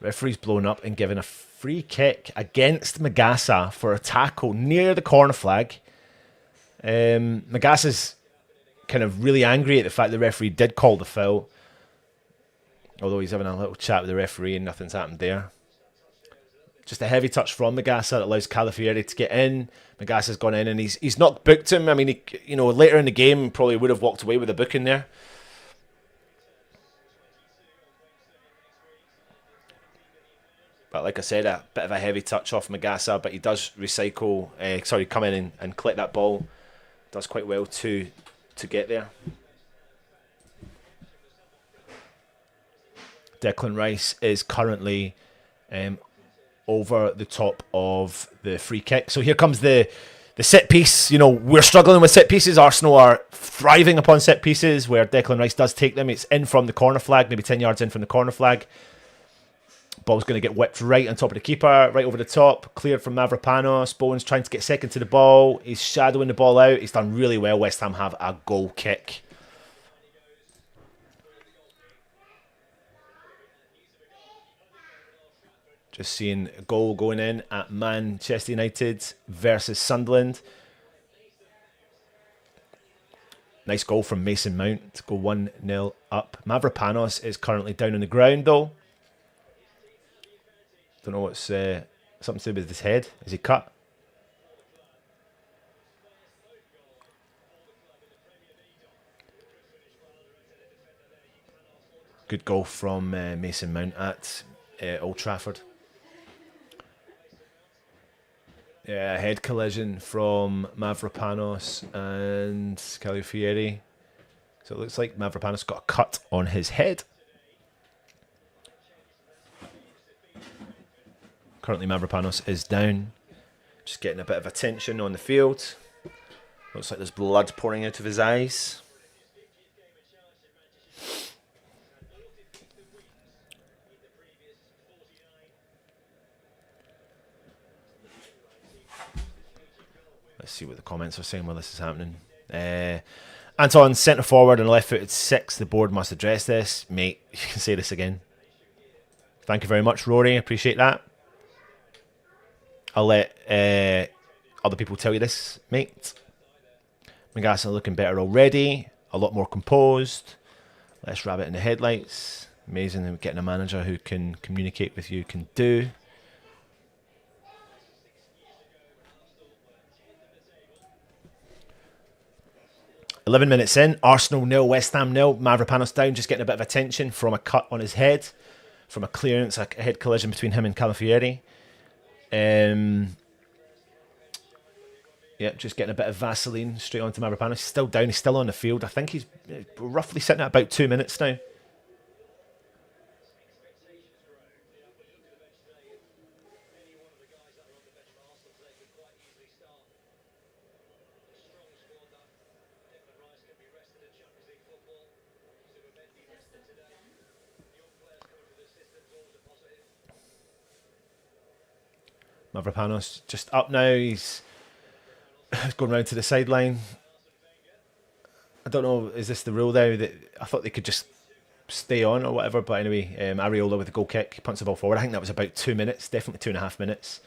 Referee's blown up and given a free kick against 𝗪𝗂𝗧 for a tackle near the corner flag. 𝗪𝗂𝗧's kind of really angry at the fact the referee did call the foul. Although he's having a little chat with the referee and nothing's happened there. Just a heavy touch from 𝗪𝗂𝗧 that allows 𝗪𝗪𝗧 to get in. 𝗪𝗂𝗧's gone in and he's not booked him. I mean, later in the game probably would have walked away with a booking there. But like I said, a bit of a heavy touch off 𝗪𝗂𝗧, but he does come in and collect that ball. Does quite well to get there. Declan Rice is currently over the top of the free kick. So here comes the set piece. We're struggling with set pieces. Arsenal are thriving upon set pieces where Declan Rice does take them. It's in from the corner flag, maybe 10 yards in from the corner flag. Ball's going to get whipped right on top of the keeper, right over the top. Cleared from 𝗪𝗧𝗧. Bowen's trying to get second to the ball. He's shadowing the ball out. He's done really well. West Ham have a goal kick. Just seeing a goal going in at Manchester United versus Sunderland. Nice goal from Mason Mount to go 1-0 up. 𝗪𝗧𝗧 is currently down on the ground though. Don't know what's something to do with his head. Is he cut? Good goal from Mason Mount at Old Trafford. Yeah, head collision from 𝗪𝗧𝗧 and 𝗪𝗪𝗧. So it looks like 𝗪𝗧𝗧's got a cut on his head. Currently 𝗪𝗧𝗧 is down. Just getting a bit of attention on the field. Looks like there's blood pouring out of his eyes. Let's see what the comments are saying while this is happening. Anton, centre forward and left-footed 6. The board must address this. Mate, you can say this again. Thank you very much, Rory. Appreciate that. I'll let other people tell you this, mate. 𝗪𝗂𝗧 looking better already. A lot more composed. Less rabbit in the headlights. Amazing that getting a manager who can communicate with you can do. $11 minutes in. Arsenal 0, West Ham 0. 𝗪𝗧𝗧 down, just getting a bit of attention from a cut on his head. From a clearance, a head collision between him and 𝗪𝗪𝗧. Yeah, just getting a bit of Vaseline straight onto 𝗪𝗧𝗧. He's still down, he's still on the field. I think he's roughly sitting at about 2 minutes now. 𝗪𝗧𝗧's just up now. He's going round to the sideline. I don't know, is this the rule now? That I thought they could just stay on or whatever. But anyway, Areola with the goal kick, punts the ball forward. I think that was about 2 minutes, definitely 2.5 minutes.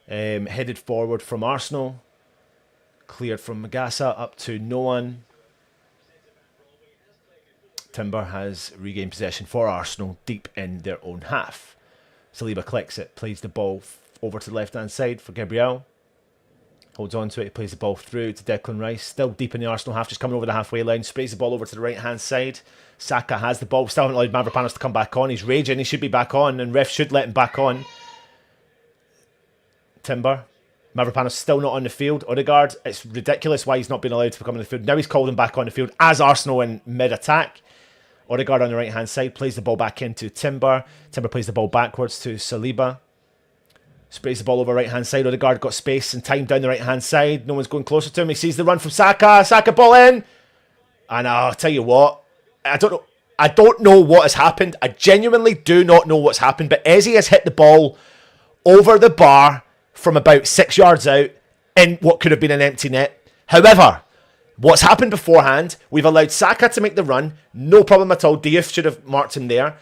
Headed forward from Arsenal. Cleared from 𝗪𝗂𝗧 up to no one. Timber has regained possession for Arsenal deep in their own half. Saliba collects it, plays the ball over to the left-hand side for Gabriel. Holds on to it, he plays the ball through to Declan Rice. Still deep in the Arsenal half, just coming over the halfway line. Sprays the ball over to the right-hand side. Saka has the ball. Still haven't allowed 𝗪𝗧𝗧 to come back on. He's raging, he should be back on, and ref should let him back on. Timber. 𝗪𝗧𝗧's still not on the field. Odegaard, it's ridiculous why he's not been allowed to come on the field. Now he's called him back on the field as Arsenal in mid-attack. Odegaard on the right-hand side, plays the ball back into Timber. Timber plays the ball backwards to Saliba. Sprays the ball over right-hand side. Odegaard got space and time down the right-hand side. No one's going closer to him. He sees the run from Saka. Saka ball in. And I'll tell you what, I don't know what has happened. I genuinely do not know what's happened. But Eze has hit the ball over the bar from about 6 yards out in what could have been an empty net. However, what's happened beforehand, we've allowed Saka to make the run. No problem at all. Diouf should have marked him there.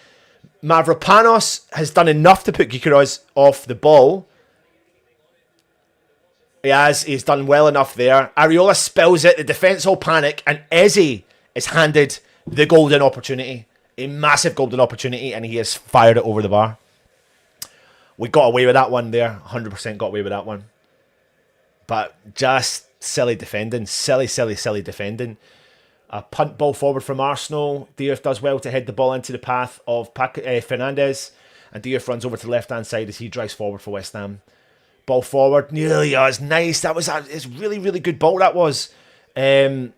Mavropanos has done enough to put 𝗪𝗪𝗧 off the ball. He's done well enough there. Areola spills it, the defence all panic, and Eze is handed the golden opportunity. A massive golden opportunity, and he has fired it over the bar. We got away with that one there. 100% got away with that one. But just silly defending. Silly defending. A punt ball forward from Arsenal. Diouf does well to head the ball into the path of Fernandes. And Diouf runs over to the left-hand side as he drives forward for West Ham. Ball forward. Nearly, it's nice. It's really good ball, that was. But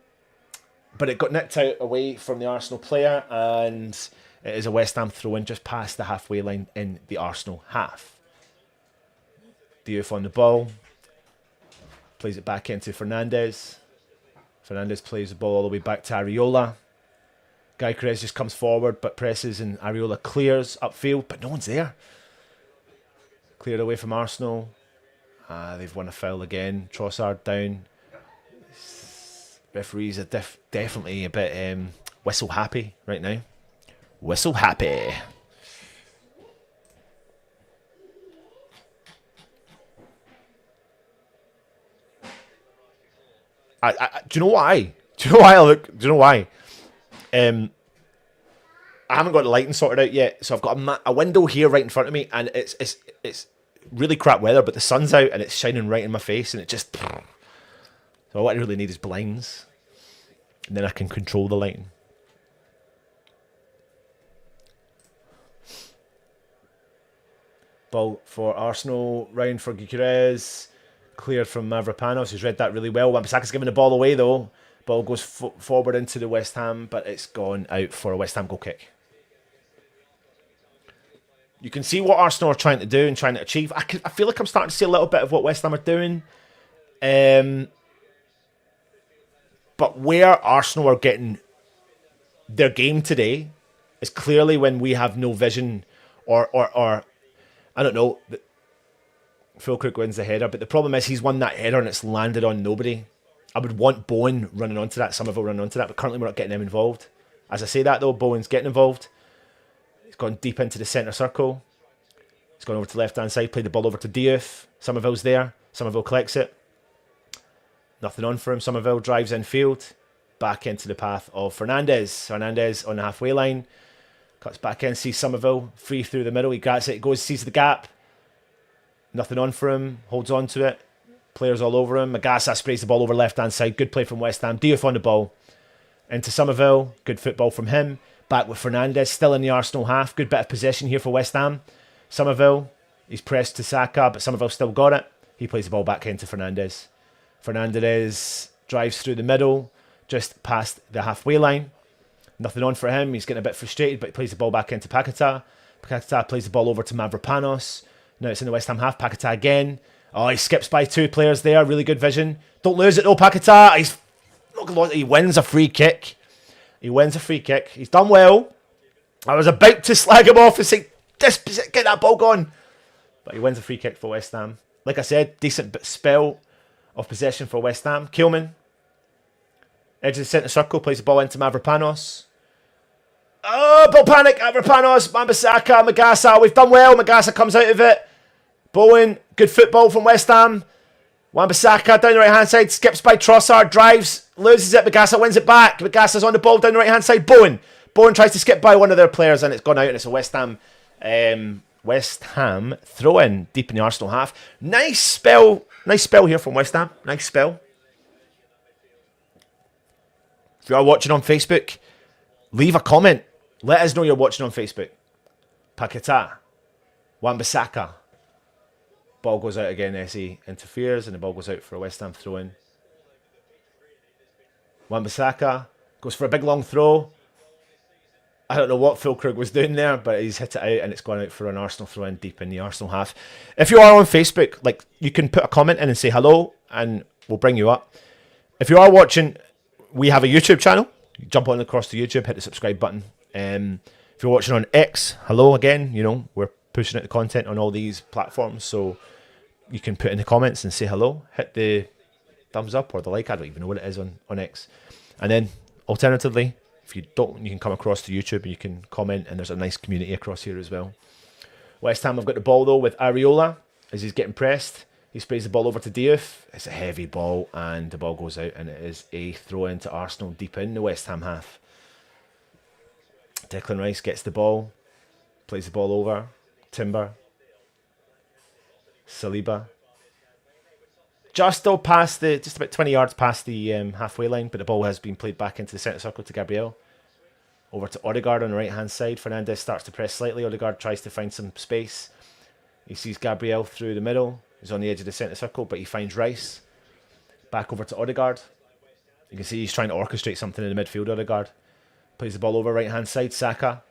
it got nicked out away from the Arsenal player. And it is a West Ham throw-in just past the halfway line in the Arsenal half. Diouf on the ball. Plays it back into Fernandes. Fernandes plays the ball all the way back to Areola. Gyökeres just comes forward but presses, and Areola clears upfield, but no one's there. Cleared away from Arsenal. They've won a foul again. Trossard down. Referees are definitely a bit whistle happy right now. Whistle happy. Do you know why? Do you know why? I haven't got the lighting sorted out yet, so I've got a window here right in front of me, and it's really crap weather, but the sun's out and it's shining right in my face, and it just. So what I really need is blinds, and then I can control the lighting. Ball for Arsenal, round for 𝗪𝗪𝗧. Cleared from Mavropanos, who's read that really well. Wan-Bissaka's giving the ball away though. Ball goes forward into the West Ham, but it's gone out for a West Ham goal kick. You can see what Arsenal are trying to do and trying to achieve. I feel like I'm starting to see a little bit of what West Ham are doing. But where Arsenal are getting their game today is clearly when we have no vision or I don't know. Füllkrug wins the header, but the problem is he's won that header and it's landed on nobody. I would want Bowen running onto that, Somerville running onto that, but currently we're not getting him involved. As I say that though, Bowen's getting involved. He's gone deep into the centre circle. He's gone over to the left-hand side, played the ball over to Diouf. Somerville's there. Somerville collects it. Nothing on for him. Somerville drives infield. Back into the path of Fernandes. Fernandes on the halfway line. Cuts back in, sees Somerville. Free through the middle. He gets it. He goes, sees the gap. Nothing on for him. Holds on to it. Players all over him. Magasa sprays the ball over left-hand side. Good play from West Ham. Diouf on the ball. Into Somerville. Good football from him. Back with Fernandes. Still in the Arsenal half. Good bit of possession here for West Ham. Somerville. He's pressed to Saka, but Somerville still got it. He plays the ball back into Fernandes. Fernandes drives through the middle. Just past the halfway line. Nothing on for him. He's getting a bit frustrated, but he plays the ball back into Paquetá. Paquetá plays the ball over to Mavropanos. Now it's in the West Ham half. Paquetá again. Oh, he skips by two players there. Really good vision. Don't lose it though, Paquetá. He wins a free kick. He wins a free kick. He's done well. I was about to slag him off and say, get that ball gone. But he wins a free kick for West Ham. Like I said, decent spell of possession for West Ham. Kilman. Edge of the centre circle. Plays the ball into Mavropanos. Oh, ball panic. Mavropanos. Wan-Bissaka. Magasa. We've done well. Magasa comes out of it. Bowen. Good football from West Ham. Wan-Bissaka down the right-hand side. Skips by Trossard. Drives. Loses it. Magasa wins it back. Magasa's on the ball down the right-hand side. Bowen tries to skip by one of their players and it's gone out and it's a West Ham throw-in deep in the Arsenal half. Nice spell here from West Ham. Nice spell. If you are watching on Facebook, leave a comment. Let us know you're watching on Facebook. Paquetá. Wan-Bissaka. Ball goes out again. Eze interferes and the ball goes out for a West Ham throw-in. Wan-Bissaka goes for a big long throw. I don't know what Füllkrug was doing there, but he's hit it out and it's gone out for an Arsenal throw-in deep in the Arsenal half. If you are on Facebook, you can put a comment in and say hello and we'll bring you up. If you are watching, we have a YouTube channel. You jump on across to YouTube, hit the subscribe button. If you're watching on X, hello again. You know, we're pushing out the content on all these platforms, so you can put in the comments and say hello. Hit the thumbs up or the like. I don't even know what it is on X. And then, alternatively, If you don't, you can come across to YouTube and you can comment, and there's a nice community across here as well. West Ham have got the ball though with Areola as he's getting pressed. He sprays the ball over to Diouf. It's a heavy ball and the ball goes out, and it is a throw in to Arsenal deep in the West Ham half. Declan Rice gets the ball, plays the ball over. Timber. Saliba. Just about 20 yards past the halfway line, but the ball has been played back into the centre circle to Gabriel. Over to Odegaard on the right hand side. Fernandes starts to press slightly. Odegaard tries to find some space. He sees Gabriel through the middle. He's on the edge of the centre circle, but he finds Rice. Back over to Odegaard. You can see he's trying to orchestrate something in the midfield. Odegaard plays the ball over right hand side. Saka.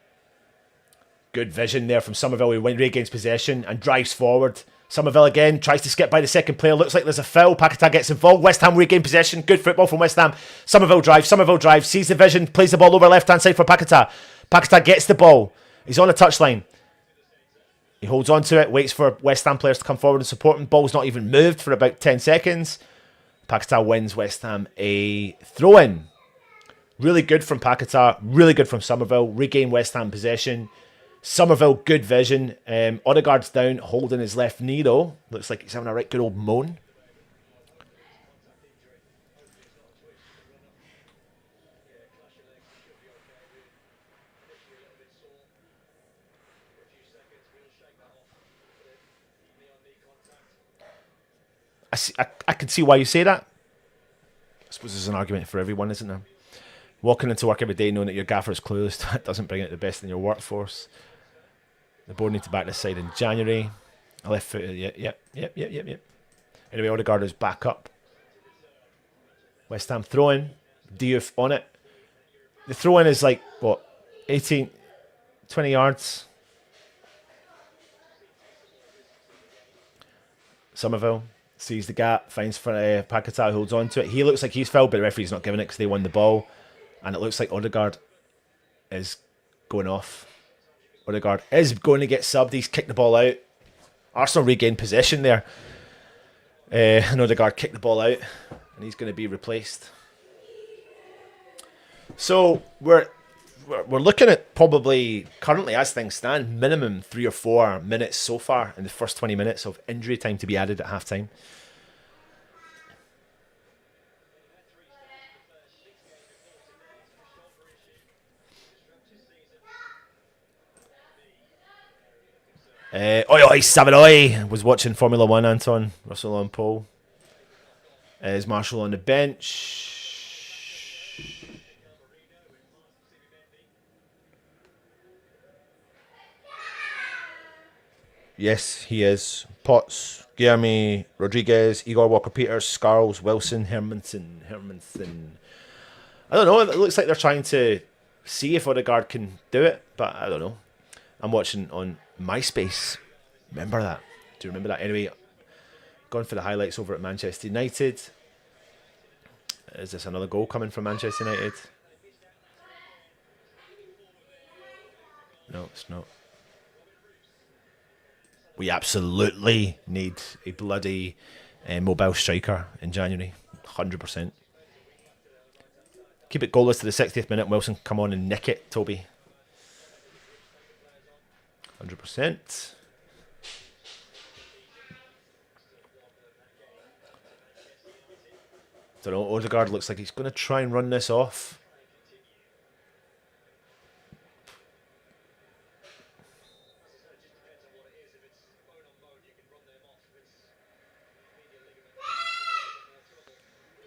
Good vision there from Somerville, who regains possession and drives forward. Somerville again tries to skip by the second player. Looks like there's a foul. Paquetá gets involved. West Ham regain possession. Good football from West Ham. Somerville drives. Sees the vision. Plays the ball over left hand side for Paquetá. Paquetá gets the ball. He's on the touchline. He holds on to it. Waits for West Ham players to come forward and support him. Ball's not even moved for about 10 seconds. Paquetá wins West Ham a throw-in. Really good from Paquetá. Really good from Somerville. Regain West Ham possession. Somerville, good vision. Odegaard's down, holding his left knee though. Looks like he's having a right good old moan. I can see why you say that. I suppose there's an argument for everyone, isn't there? Walking into work every day knowing that your gaffer is clueless, that doesn't bring out the best in your workforce. The board need to back this side in January. I left foot. Yep. Anyway, Odegaard is back up. West Ham throw-in. Diouf on it. The throw-in is like, what, 20 yards. Somerville sees the gap, finds for Paquetá, holds on to it. He looks like he's fouled, but the referee's not giving it because they won the ball. And it looks like Odegaard is going off. Odegaard is going to get subbed. He's kicked the ball out. Arsenal regained possession there. And Odegaard kicked the ball out. And he's going to be replaced. So we're looking at probably, currently as things stand, minimum 3 or 4 minutes so far in the first 20 minutes of injury time to be added at half-time. Savoy was watching Formula 1, Anton. Russell on pole. Is Marshall on the bench? Yes, he is. Potts, Guilherme, Rodriguez, Igor Walker-Peters, Scarles, Wilson, Hermanson. I don't know. It looks like they're trying to see if Odegaard can do it, but I don't know. I'm watching on MySpace. Remember that? Do you remember that? Anyway, gone for the highlights over at Manchester United. Is this another goal coming from Manchester United? No, it's not. We absolutely need a bloody mobile striker in January. 100%. Keep it goalless to the 60th minute. Wilson, come on and nick it, Toby. 100%. Don't know. Odegaard looks like he's going to try and run this off.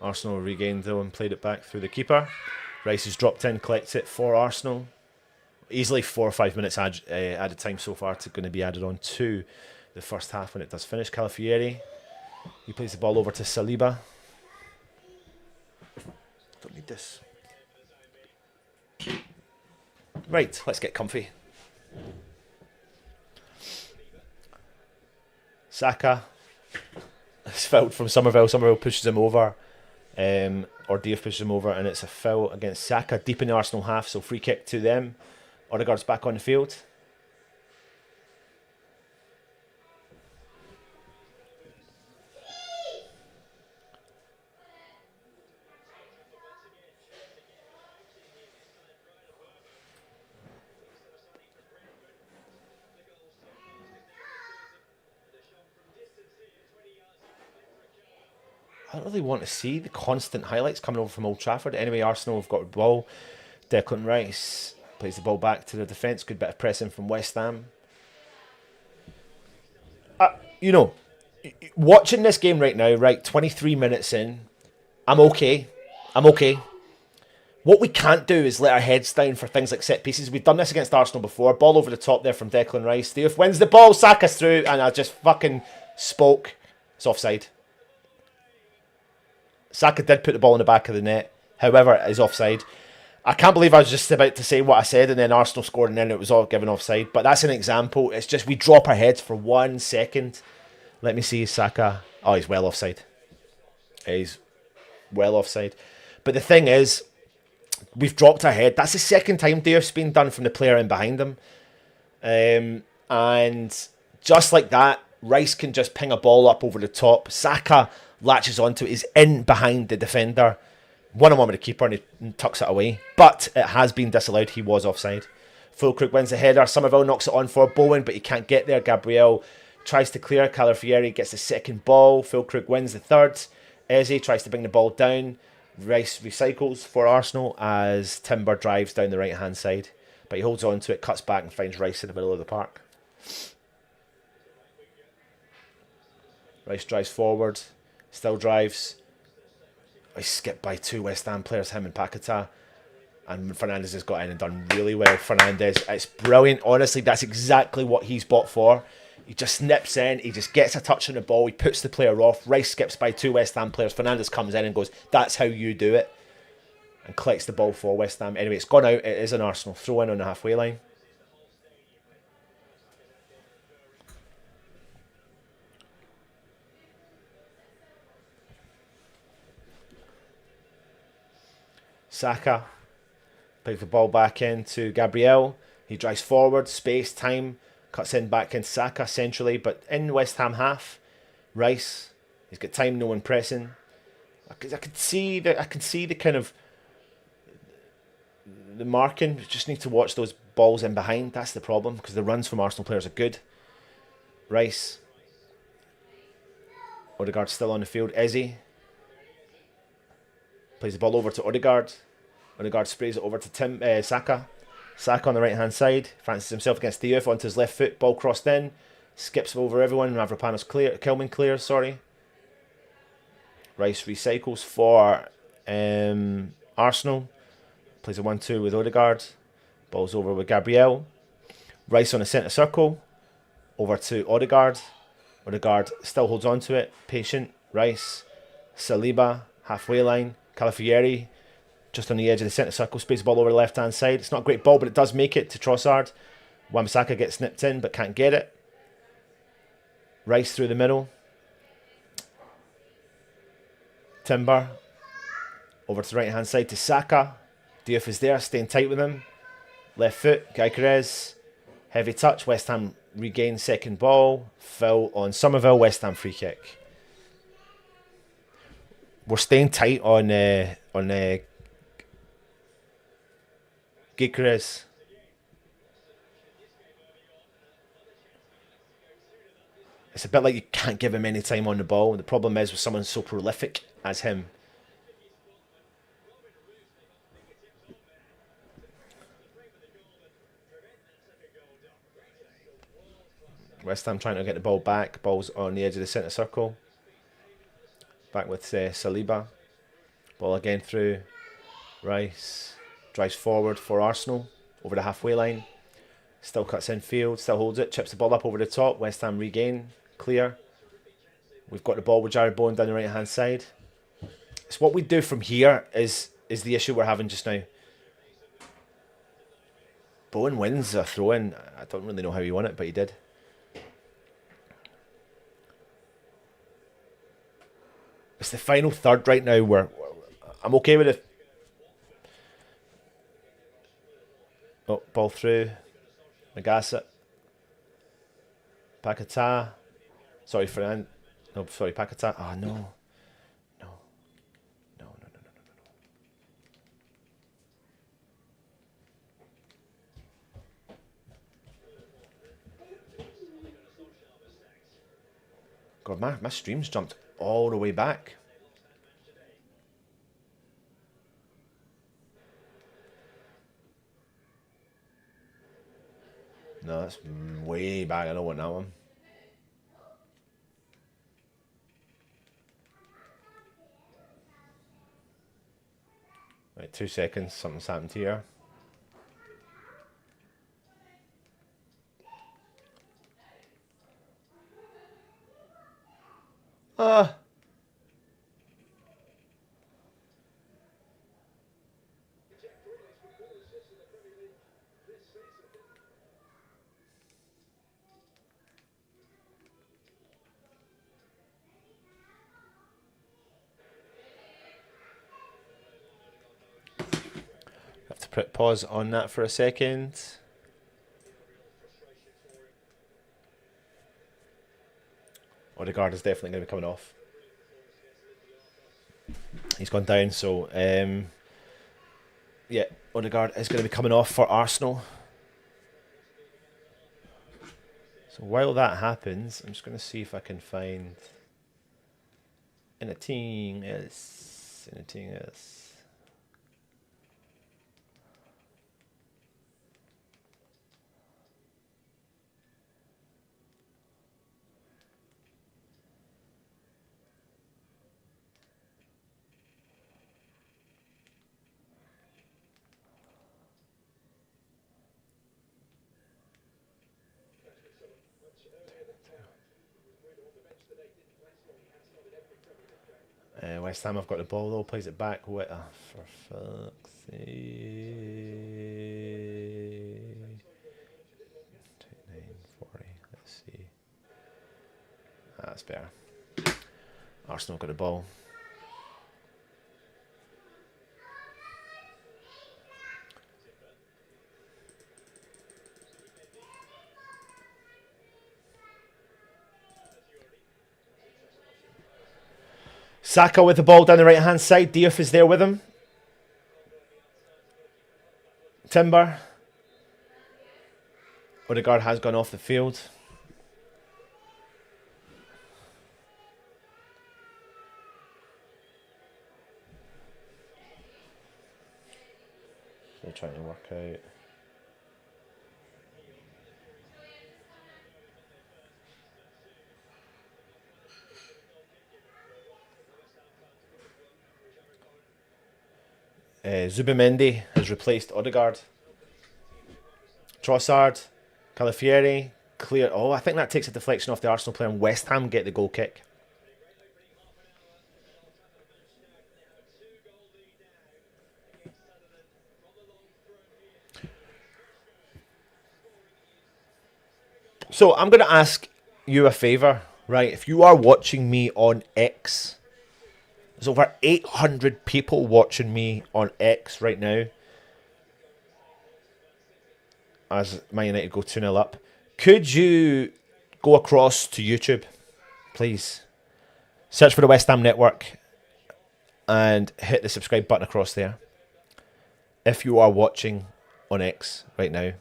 Arsenal regained though and played it back through the keeper. Rice has dropped in, collects it for Arsenal. Easily 4 or 5 minutes added time so far to going to be added on to the first half when it does finish. Calafieri, he plays the ball over to Saliba. Don't need this. Right, let's get comfy. Saka is fouled from Somerville. Somerville pushes him over. Or Diouf pushes him over, and it's a foul against Saka deep in the Arsenal half, so free kick to them. Odegaard's back on the field. I don't really want to see the constant highlights coming over from Old Trafford. Anyway, Arsenal have got the ball. Declan Rice plays the ball back to the defence. Good bit of pressing from West Ham. You know, watching this game right now, right, 23 minutes in, I'm okay. What we can't do is let our heads down for things like set pieces. We've done this against Arsenal before. Ball over the top there from Declan Rice. Diouf wins the ball, Saka's through, and I just fucking spoke. It's offside. Saka did put the ball in the back of the net. However, it is offside. I can't believe I was just about to say what I said and then Arsenal scored and then it was all given offside. But that's an example. It's just we drop our heads for 1 second. Let me see Saka. Oh, he's well offside. He's well offside. But the thing is, we've dropped our head. That's the second time Diouf's been done from the player in behind him. And just like that, Rice can just ping a ball up over the top. Saka latches onto it. He's in behind the defender. 1-on-1 with the keeper and he tucks it away. But it has been disallowed. He was offside. Fulkrug wins the header. Somerville knocks it on for Bowen, but he can't get there. Gabriel tries to clear. Calafieri gets the second ball. Fulkrug wins the third. Eze tries to bring the ball down. Rice recycles for Arsenal as Timber drives down the right-hand side. But he holds on to it, cuts back and finds Rice in the middle of the park. Rice drives forward. Still drives. He's skipped by 2 West Ham players, him and Paquetá. And Fernandes has got in and done really well. Fernandes, it's brilliant. Honestly, that's exactly what he's bought for. He just snips in. He just gets a touch on the ball. He puts the player off. Rice skips by 2 West Ham players. Fernandes comes in and goes, that's how you do it. And collects the ball for West Ham. Anyway, it's gone out. It is an Arsenal throw in on the halfway line. Saka plays the ball back into Gabriel. He drives forward, space, time, cuts in back into Saka centrally, but in West Ham half, Rice, he's got time, no one pressing. I can see the kind of the marking. You just need to watch those balls in behind. That's the problem because the runs from Arsenal players are good. Rice, Odegaard still on the field. Eze plays the ball over to Odegaard. Odegaard sprays it over to Saka. Saka on the right-hand side. Fancies himself against Diouf onto his left foot. Ball crossed in. Skips over everyone. Mavropanos clear. Kilman clears, sorry. Rice recycles for Arsenal. Plays a 1-2 with Odegaard. Ball's over with Gabriel. Rice on the centre circle. Over to Odegaard. Odegaard still holds on to it. Patient. Rice. Saliba. Halfway line. Calafieri just on the edge of the centre circle, space the ball over the left hand side. It's not a great ball, but it does make it to Trossard. Wan-Bissaka gets nipped in but can't get it. Rice through the middle. Timber over to the right hand side to Saka. Diouf is there, staying tight with him. Left foot, Gyökeres. Heavy touch, West Ham regain second ball. Foul on Somerville, West Ham free kick. We're staying tight on Gyökeres. It's a bit like you can't give him any time on the ball. The problem is with someone so prolific as him. West Ham trying to get the ball back. Ball's on the edge of the centre circle. Back with Saliba. Ball again through. Rice drives forward for Arsenal over the halfway line. Still cuts in field. Still holds it. Chips the ball up over the top. West Ham regain. Clear. We've got the ball with Jared Bowen down the right hand side. It's what we do from here is the issue we're having just now. Bowen wins a throw in. I don't really know how he won it, but he did. It's the final third right now where I'm okay with it. Oh, ball through. Magasa. Paquetá. Sorry, Fernand. No, sorry, Paquetá. Oh, no. No. No. God, my stream's jumped all the way back. No, that's way back. I don't want that one. Right, 2 seconds. Something's happened here. Have to put pause on that for a second. Odegaard is definitely going to be coming off. He's gone down, so yeah, Odegaard is going to be coming off for Arsenal. So while that happens, I'm just going to see if I can find anything else. West Ham have got the ball though, plays it back. For fuck's sake. 39-40, let's see. That's better. Arsenal got the ball. Saka with the ball down the right hand side. Diouf is there with him. Timber. Odegaard has gone off the field. They're trying to work out. Zubimendi has replaced Odegaard. Trossard, Calafieri, clear. Oh, I think that takes a deflection off the Arsenal player, and West Ham get the goal kick. So I'm going to ask you a favour, right? If you are watching me on X, there's over 800 people watching me on X right now as Man United go 2-0 up. Could you go across to YouTube, please? Search for the West Ham Network and hit the subscribe button across there. If you are watching on X right now,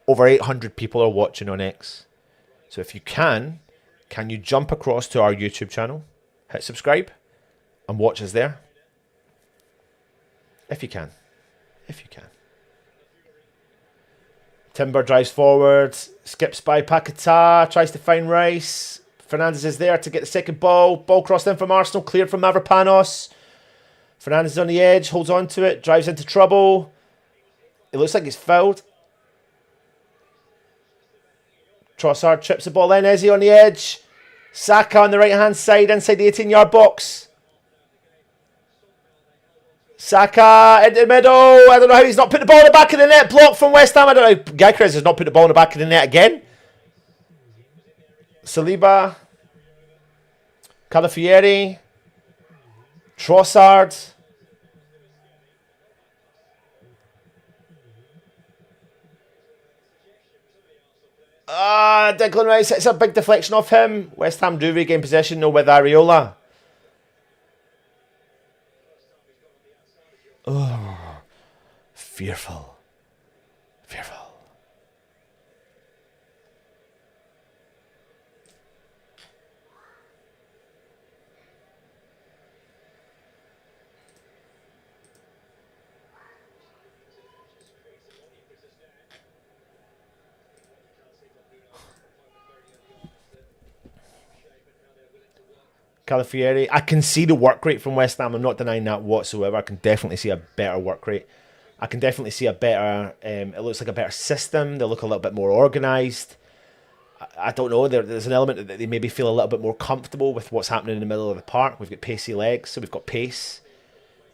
over 800 people are watching on X. So if you can you jump across to our YouTube channel, hit subscribe, and watch us there? If you can. Timber drives forward, skips by Paquetá, tries to find Rice. Fernandes is there to get the second ball. Ball crossed in from Arsenal, cleared from Mavropanos. Fernandes is on the edge, holds on to it, drives into trouble. It looks like he's fouled. Trossard chips the ball in. Eze on the edge. Saka on the right-hand side, inside the 18-yard box. Saka into the middle. I don't know how he's not put the ball in the back of the net. Blocked from West Ham. I don't know. Gyökeres has not put the ball in the back of the net again. Saliba. Calafieri. Trossard. Declan Rice. It's a big deflection off him. West Ham do regain possession though with Areola. Oh, fearful. Calafieri. I can see the work rate from West Ham. I'm not denying that whatsoever. I can definitely see a better work rate. I can definitely see a better, it looks like a better system. They look a little bit more organised. I don't know. There's an element that they maybe feel a little bit more comfortable with what's happening in the middle of the park. We've got pacey legs, so we've got pace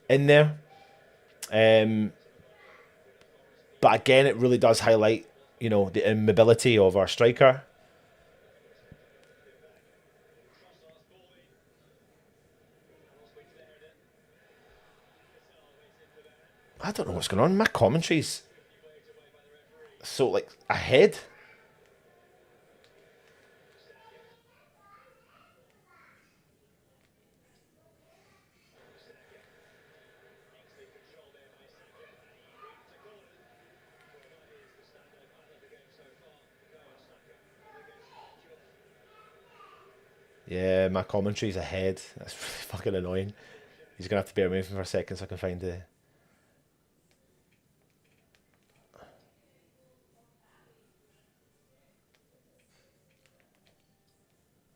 in there. But again, it really does highlight, you know, the immobility of our striker. I don't know what's going on. My commentary's so, like, ahead. Yeah, my commentary's ahead. That's really fucking annoying. He's going to have to bear with me for a second so I can find the...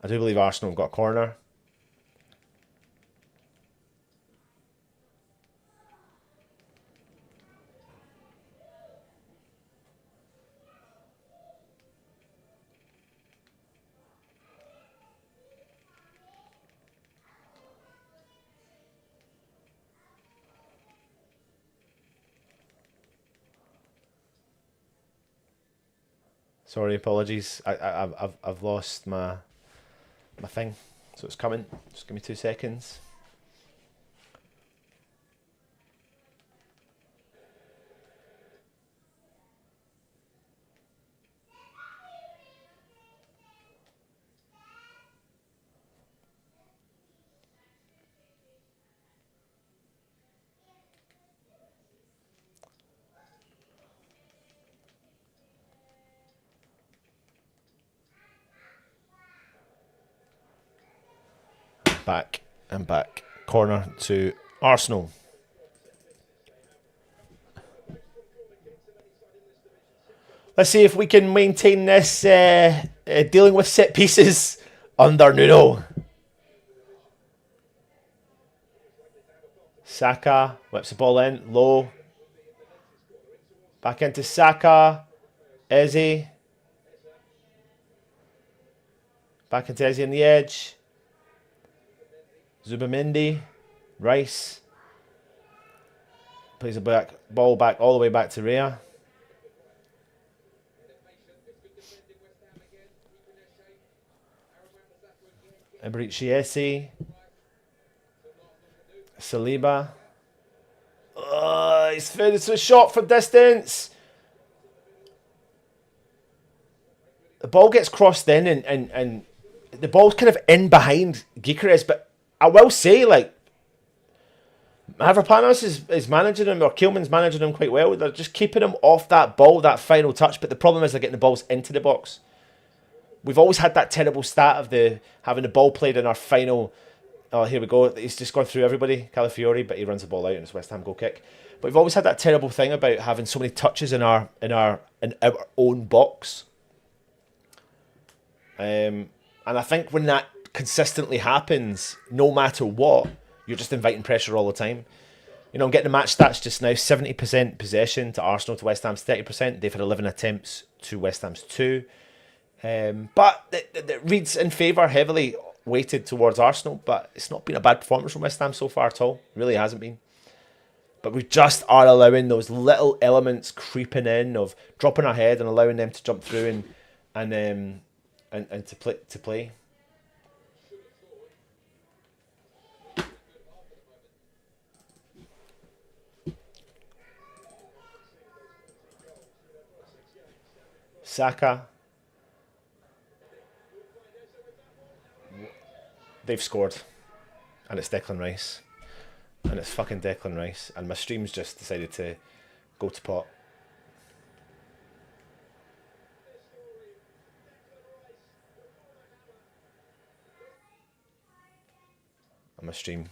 I do believe Arsenal have got a corner. Sorry, apologies. I've lost my thing, so it's coming. Just give me 2 seconds. Back and back. Corner to Arsenal. Let's see if we can maintain this dealing with set pieces under Nuno. Saka whips the ball in, low. Back into Saka. Eze. Back into Eze on the edge. Zubamendi, Rice, plays a ball back all the way back to Rhea. Eberechi, Saliba. He's finished a shot from distance. The ball gets crossed in and the ball's kind of in behind Gyökeres, but I will say, like, Mavropanos is managing him, or Keelman's managing him quite well. They're just keeping him off that ball, that final touch. But the problem is they're getting the balls into the box. We've always had that terrible stat of having the ball played in our final. Oh, here we go. He's just gone through everybody, Calafiori, but he runs the ball out and it's West Ham goal kick. But we've always had that terrible thing about having so many touches in our own box. And I think when that consistently happens, no matter what, you're just inviting pressure all the time. You know, I'm getting the match stats just now. 70% possession to Arsenal, to West Ham's 30%. They've had 11 attempts to West Ham's 2. But it reads in favour, heavily weighted towards Arsenal, but it's not been a bad performance from West Ham so far at all. It really hasn't been. But we just are allowing those little elements creeping in of dropping our head and allowing them to jump through and to play. Saka. They've scored. And it's Declan Rice. And it's fucking Declan Rice. And my stream's just decided to go to pot. And my stream.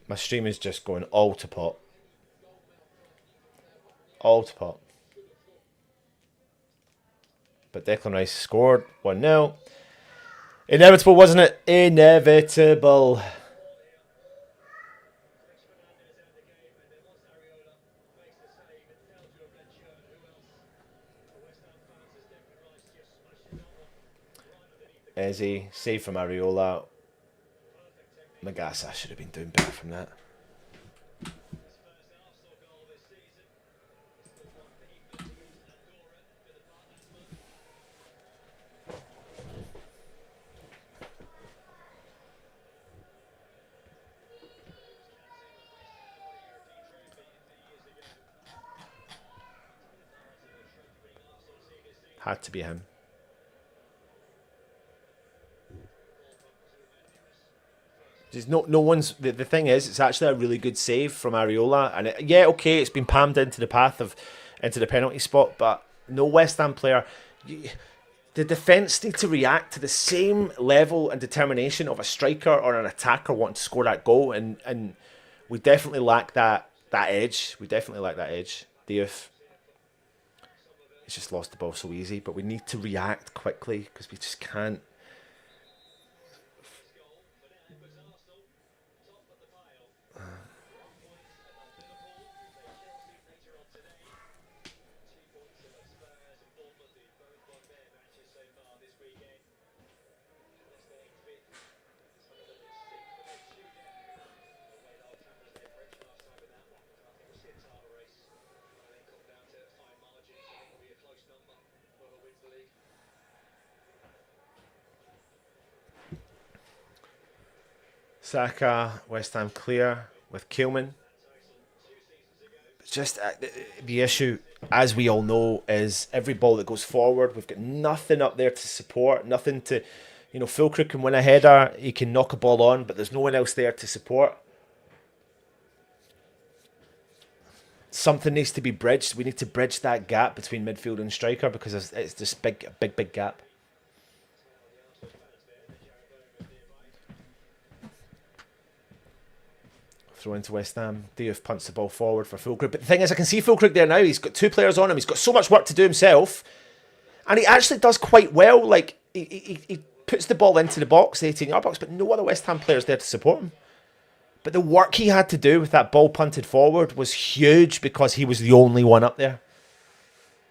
My stream is just going all to pot. All to pot. but Declan Rice scored 1-0. Inevitable, wasn't it? Inevitable. Eze, save from Areola. Magasa should have been doing better from that. Had to be him. There's no one's. The thing is, it's actually a really good save from Areola, and yeah, okay, it's been palmed into the path of into the penalty spot, but no West Ham player. The defence need to react to the same level and determination of a striker or an attacker wanting to score that goal, and we definitely lack that edge. We definitely lack that edge. Diouf. He's just lost the ball so easy, but we need to react quickly because we just can't. Saka, West Ham clear with Qiellman. Just the issue, as we all know, is every ball that goes forward, we've got nothing up there to support, nothing to, Füllkrug can win a header, he can knock a ball on, but there's no one else there to support. Something needs to be bridged. We need to bridge that gap between midfield and striker because it's this big gap. Throw into West Ham. Diouf punts the ball forward for Füllkrug. But the thing is, I can see Füllkrug there now. He's got two players on him. He's got so much work to do himself. And he actually does quite well. Like, he puts the ball into the box, the 18-yard box, but no other West Ham players there to support him. But the work he had to do with that ball punted forward was huge because he was the only one up there.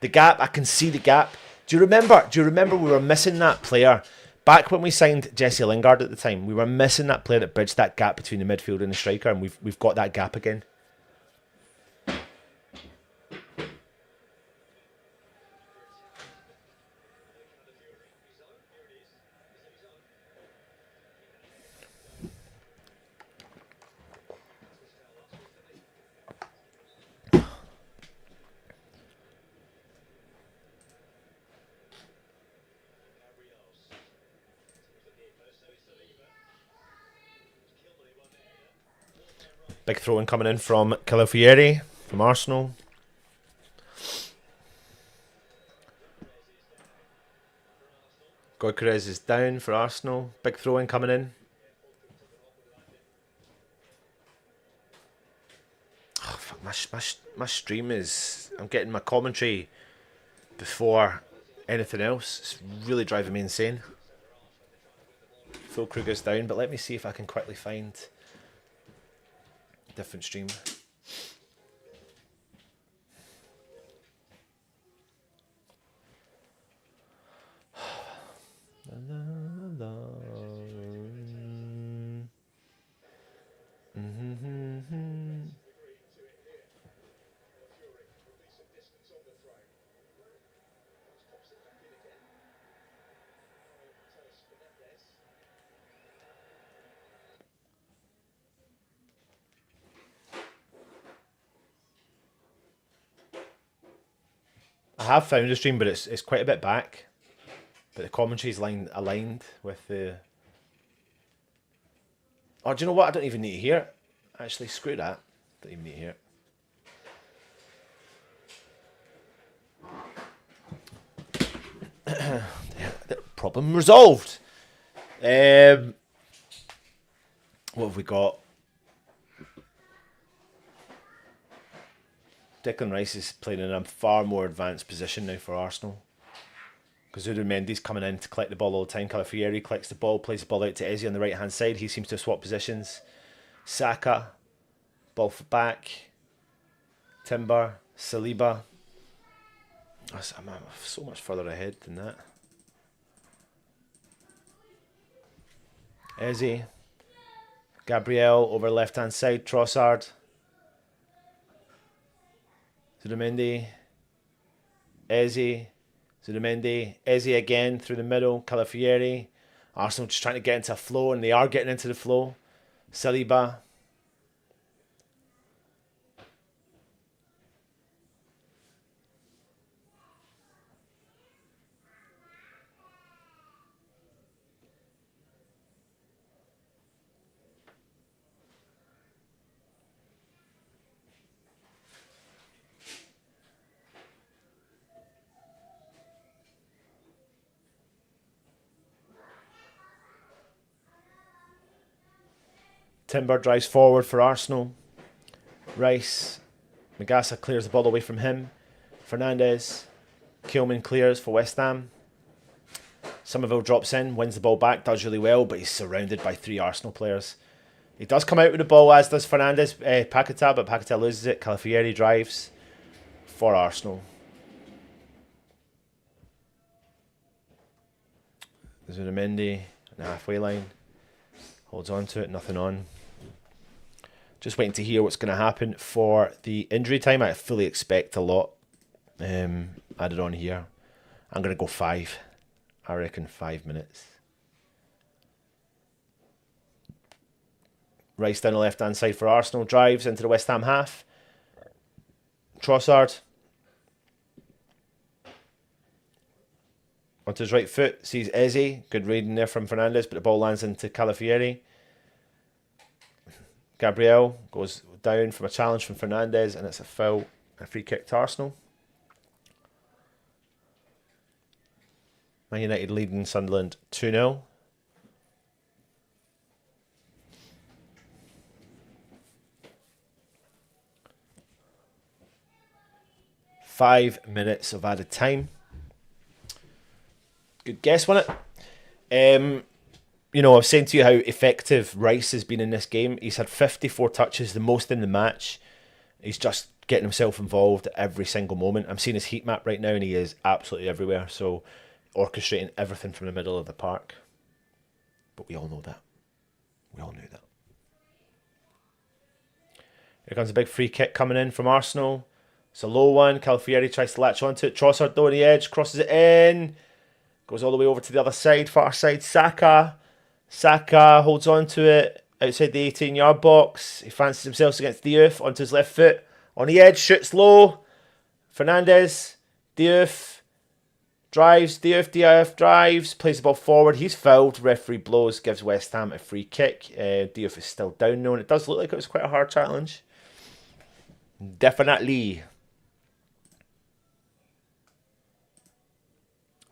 The gap, I can see the gap. Do you remember we were missing that player? Back when we signed Jesse Lingard at the time, we were missing that player that bridged that gap between the midfield and the striker, and we've got that gap again. Big throw-in coming in from Calafieri from Arsenal. Gyökeres is down for Arsenal. Big throw-in coming in. Oh, fuck, my stream is... I'm getting my commentary before anything else. It's really driving me insane. Füllkrug is down, but let me see if I can quickly find... different stream. I have found a stream, but it's quite a bit back. But the commentary's aligned with the... Oh, do you know what? I don't even need to hear it. Actually, screw that. Don't even need to hear it. Problem resolved. What have we got? Declan Rice is playing in a far more advanced position now for Arsenal. ฎ-Mendy's coming in to collect the ball all the time. 𝗪𝗪𝗧 collects the ball, plays the ball out to 𝗪𝗧 on the right hand side. He seems to have swapped positions. Saka, ball for back. Timber, Saliba. I'm so much further ahead than that. Eze, Gabriel over left hand side. Trossard, ฎ-Mendy, Eze, ฎ-Mendy, Eze again through the middle. 𝗪𝗪𝗧. Arsenal just trying to get into a flow, and they are getting into the flow. Saliba. Timber drives forward for Arsenal. Rice. Magasa clears the ball away from him. Fernandes. Keelman clears for West Ham. Somerville drops in, wins the ball back, does really well, but he's surrounded by 3 Arsenal players. He does come out with the ball, as does Fernandes, Paquetá, but Paquetá loses it. 𝗪𝗪𝗧 drives for Arsenal. ฎ-Mendy on the halfway line. Holds on to it, nothing on. Just waiting to hear what's going to happen for the injury time. I fully expect a lot added on here. I'm going to go 5. I reckon 5 minutes. Rice down the left-hand side for Arsenal. Drives into the West Ham half. Trossard. Onto his right foot. Sees Eze. Good reading there from Fernandes, but the ball lands into 𝗪𝗪𝗧. Gabriel goes down from a challenge from Fernandes, and it's a foul, a free kick to Arsenal. Man United leading Sunderland 2-0. Five minutes of added time. Good guess, wasn't it? You know, I was saying to you how effective Rice has been in this game. He's had 54 touches, the most in the match. He's just getting himself involved at every single moment. I'm seeing his heat map right now, and he is absolutely everywhere. So, orchestrating everything from the middle of the park. But we all know that. We all knew that. Here comes a big free kick coming in from Arsenal. It's a low one. 𝗪𝗪𝗧 tries to latch onto it. Trossard though on the edge, crosses it in. Goes all the way over to the other side, far side. Saka holds on to it outside the 18-yard box. He fancies himself against Diouf onto his left foot. On the edge, shoots low. Fernandes. Diouf drives. Diouf drives. Plays the ball forward. He's fouled. Referee blows. Gives West Ham a free kick. Diouf is still down though, and it does look like it was quite a hard challenge. Definitely.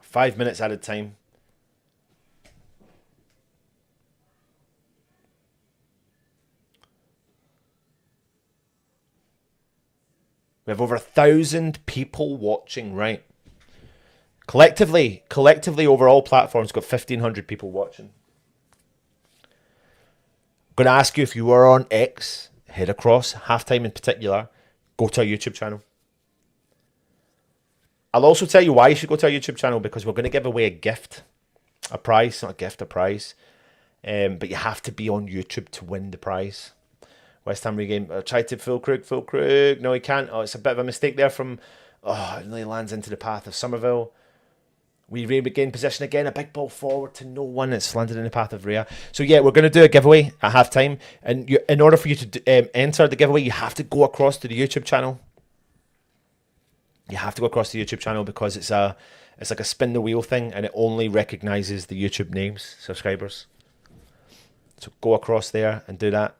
5 minutes added time. We have over 1,000 people watching, right? Collectively, over all platforms, got 1,500 people watching. I'm going to ask you, if you were on X, head across, halftime in particular, go to our YouTube channel. I'll also tell you why you should go to our YouTube channel, because we're going to give away a gift. A prize, not a gift, a prize. But you have to be on YouTube to win the prize. West Ham regain. Tried to Füllkrug. No, he can't. Oh, it's a bit of a mistake there from... Oh, it nearly lands into the path of Somerville. We regain possession again. A big ball forward to no one. It's landed in the path of Rhea. So yeah, we're going to do a giveaway at halftime. And in order for you to enter the giveaway, you have to go across to the YouTube channel. You have to go across the YouTube channel, because it's like a spin the wheel thing, and it only recognises the YouTube names, subscribers. So go across there and do that.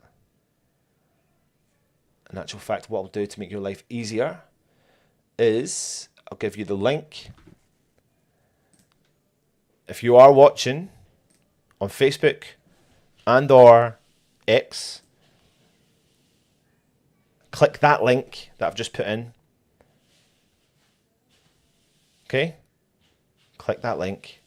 In actual fact, what I'll do to make your life easier is I'll give you the link. If you are watching on Facebook and or X, click that link that I've just put in. Okay? Click that link.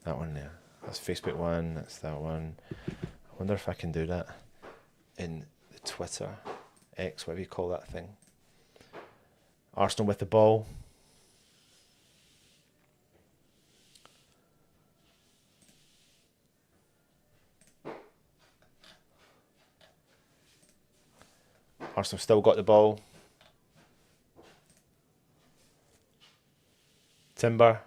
That one there. That's Facebook one. That's that one. I wonder if I can do that in the Twitter, X, whatever you call that thing. Arsenal with the ball. Arsenal still got the ball. Timber.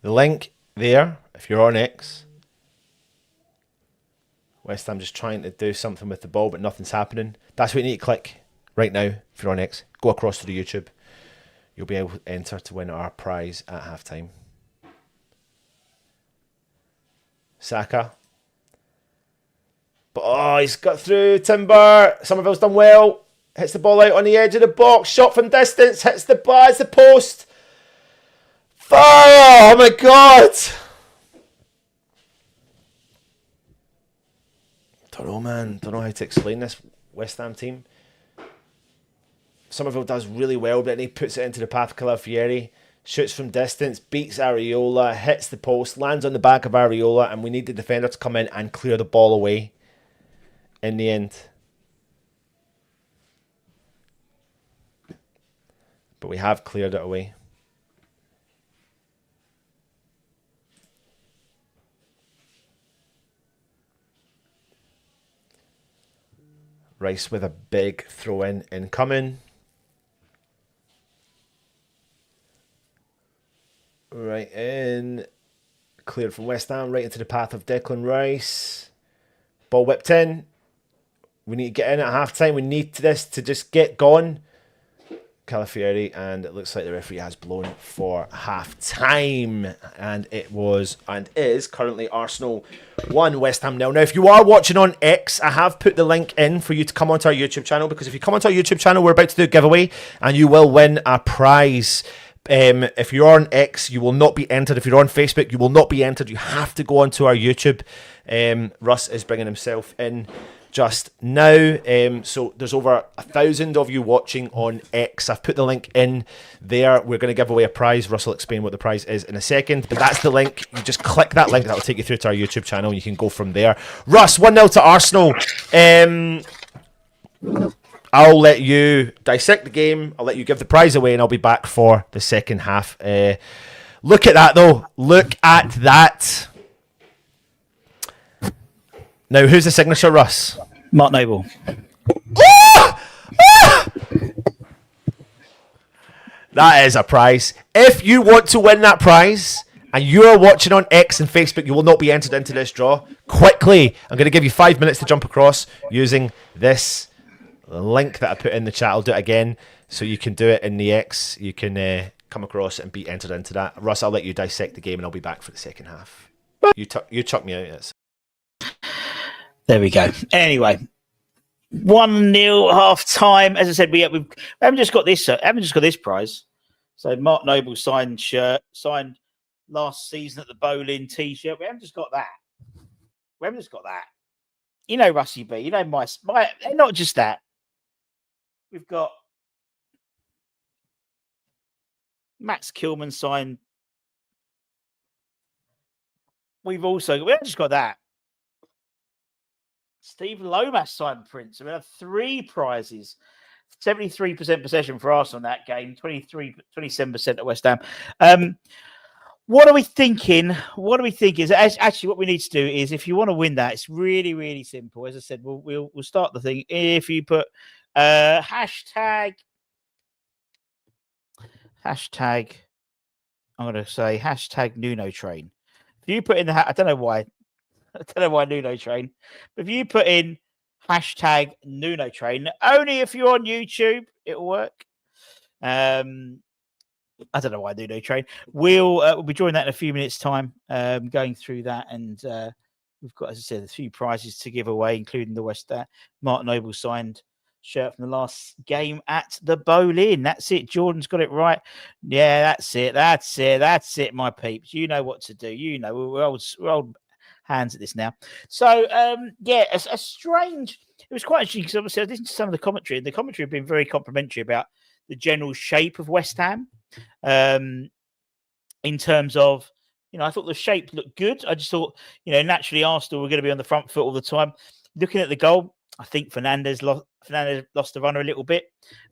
The link there, if you're on X. West Ham just trying to do something with the ball, but nothing's happening. That's what you need to click right now if you're on X. Go across to the YouTube. You'll be able to enter to win our prize at halftime. Saka. But oh, he's got through. Timber. Somerville's done well. Hits the ball out on the edge of the box. Shot from distance. Hits the bar. It's the post. Oh my God. Don't know, man. Don't know how to explain this West Ham team. Somerville does really well, but then he puts it into the path of Calafieri. Shoots from distance, beats Areola, hits the post, lands on the back of Areola, and we need the defender to come in and clear the ball away in the end. But we have cleared it away. Rice with a big throw-in incoming. Right in. Cleared from West Ham, right into the path of Declan Rice. Ball whipped in. We need to get in at half-time. We need this to just get going. Calafieri, and it looks like the referee has blown for half-time. And it was, and is, currently Arsenal 1, West Ham 0. Now, if you are watching on X, I have put the link in for you to come onto our YouTube channel, because if you come onto our YouTube channel, we're about to do a giveaway, and you will win a prize. If you're on X, you will not be entered. If you're on Facebook, you will not be entered. You have to go onto our YouTube. Russ is bringing himself in just now. So there's over 1,000 of you watching on X. I've put the link in there. We're going to give away a prize. Russ will explain what the prize is in a second. But that's the link. You just click that link. That will take you through to our YouTube channel. And you can go from there. Russ, 1-0 to Arsenal. I'll let you dissect the game. I'll let you give the prize away, and I'll be back for the second half. Look at that, though. Look at that. Now, who's the signature, Russ? Mark Noble. That is a prize. If you want to win that prize, and you're watching on X and Facebook, you will not be entered into this draw. Quickly, I'm going to give you 5 minutes to jump across using this link that I put in the chat. I'll do it again so you can do it in the X. You can come across and be entered into that. Russ, I'll let you dissect the game, and I'll be back for the second half. You chuck me out. Yes. There we go. Anyway, 1-0 half time. As I said, we haven't just got this. Haven't just got this prize. So Mark Noble signed shirt, signed last season at the Bowling T-shirt. We haven't just got that. We haven't just got that. You know, Rusty B. You know my not just that. We've got Max Kilman signed. We haven't just got that. Stephen Lomas signed prints. So we have 3 prizes. 73% possession for Arsenal in that game. 27% at West Ham. What are we thinking? Actually, what we need to do is, if you want to win that, it's really, really simple. As I said, we'll start the thing. If you put hashtag, I'm going to say hashtag Nuno Train. If you put in I don't know why Nuno Train, but if you put in hashtag Nuno Train, only if you're on YouTube, it'll work. I don't know why Nuno Train. We'll be joining that in a few minutes' time, going through that, and we've got, as I said, a few prizes to give away, including the Mark Noble signed shirt from the last game at the Bowling. That's it. Jordan's got it right. Yeah, that's it, my peeps. You know what to do. You know, we're old hands at this now. So, a strange. it was quite interesting because obviously I listened to some of the commentary, and the commentary had been very complimentary about the general shape of West Ham. In terms of, I thought the shape looked good. I just thought, naturally Arsenal were going to be on the front foot all the time. Looking at the goal, I think Fernandes lost the runner a little bit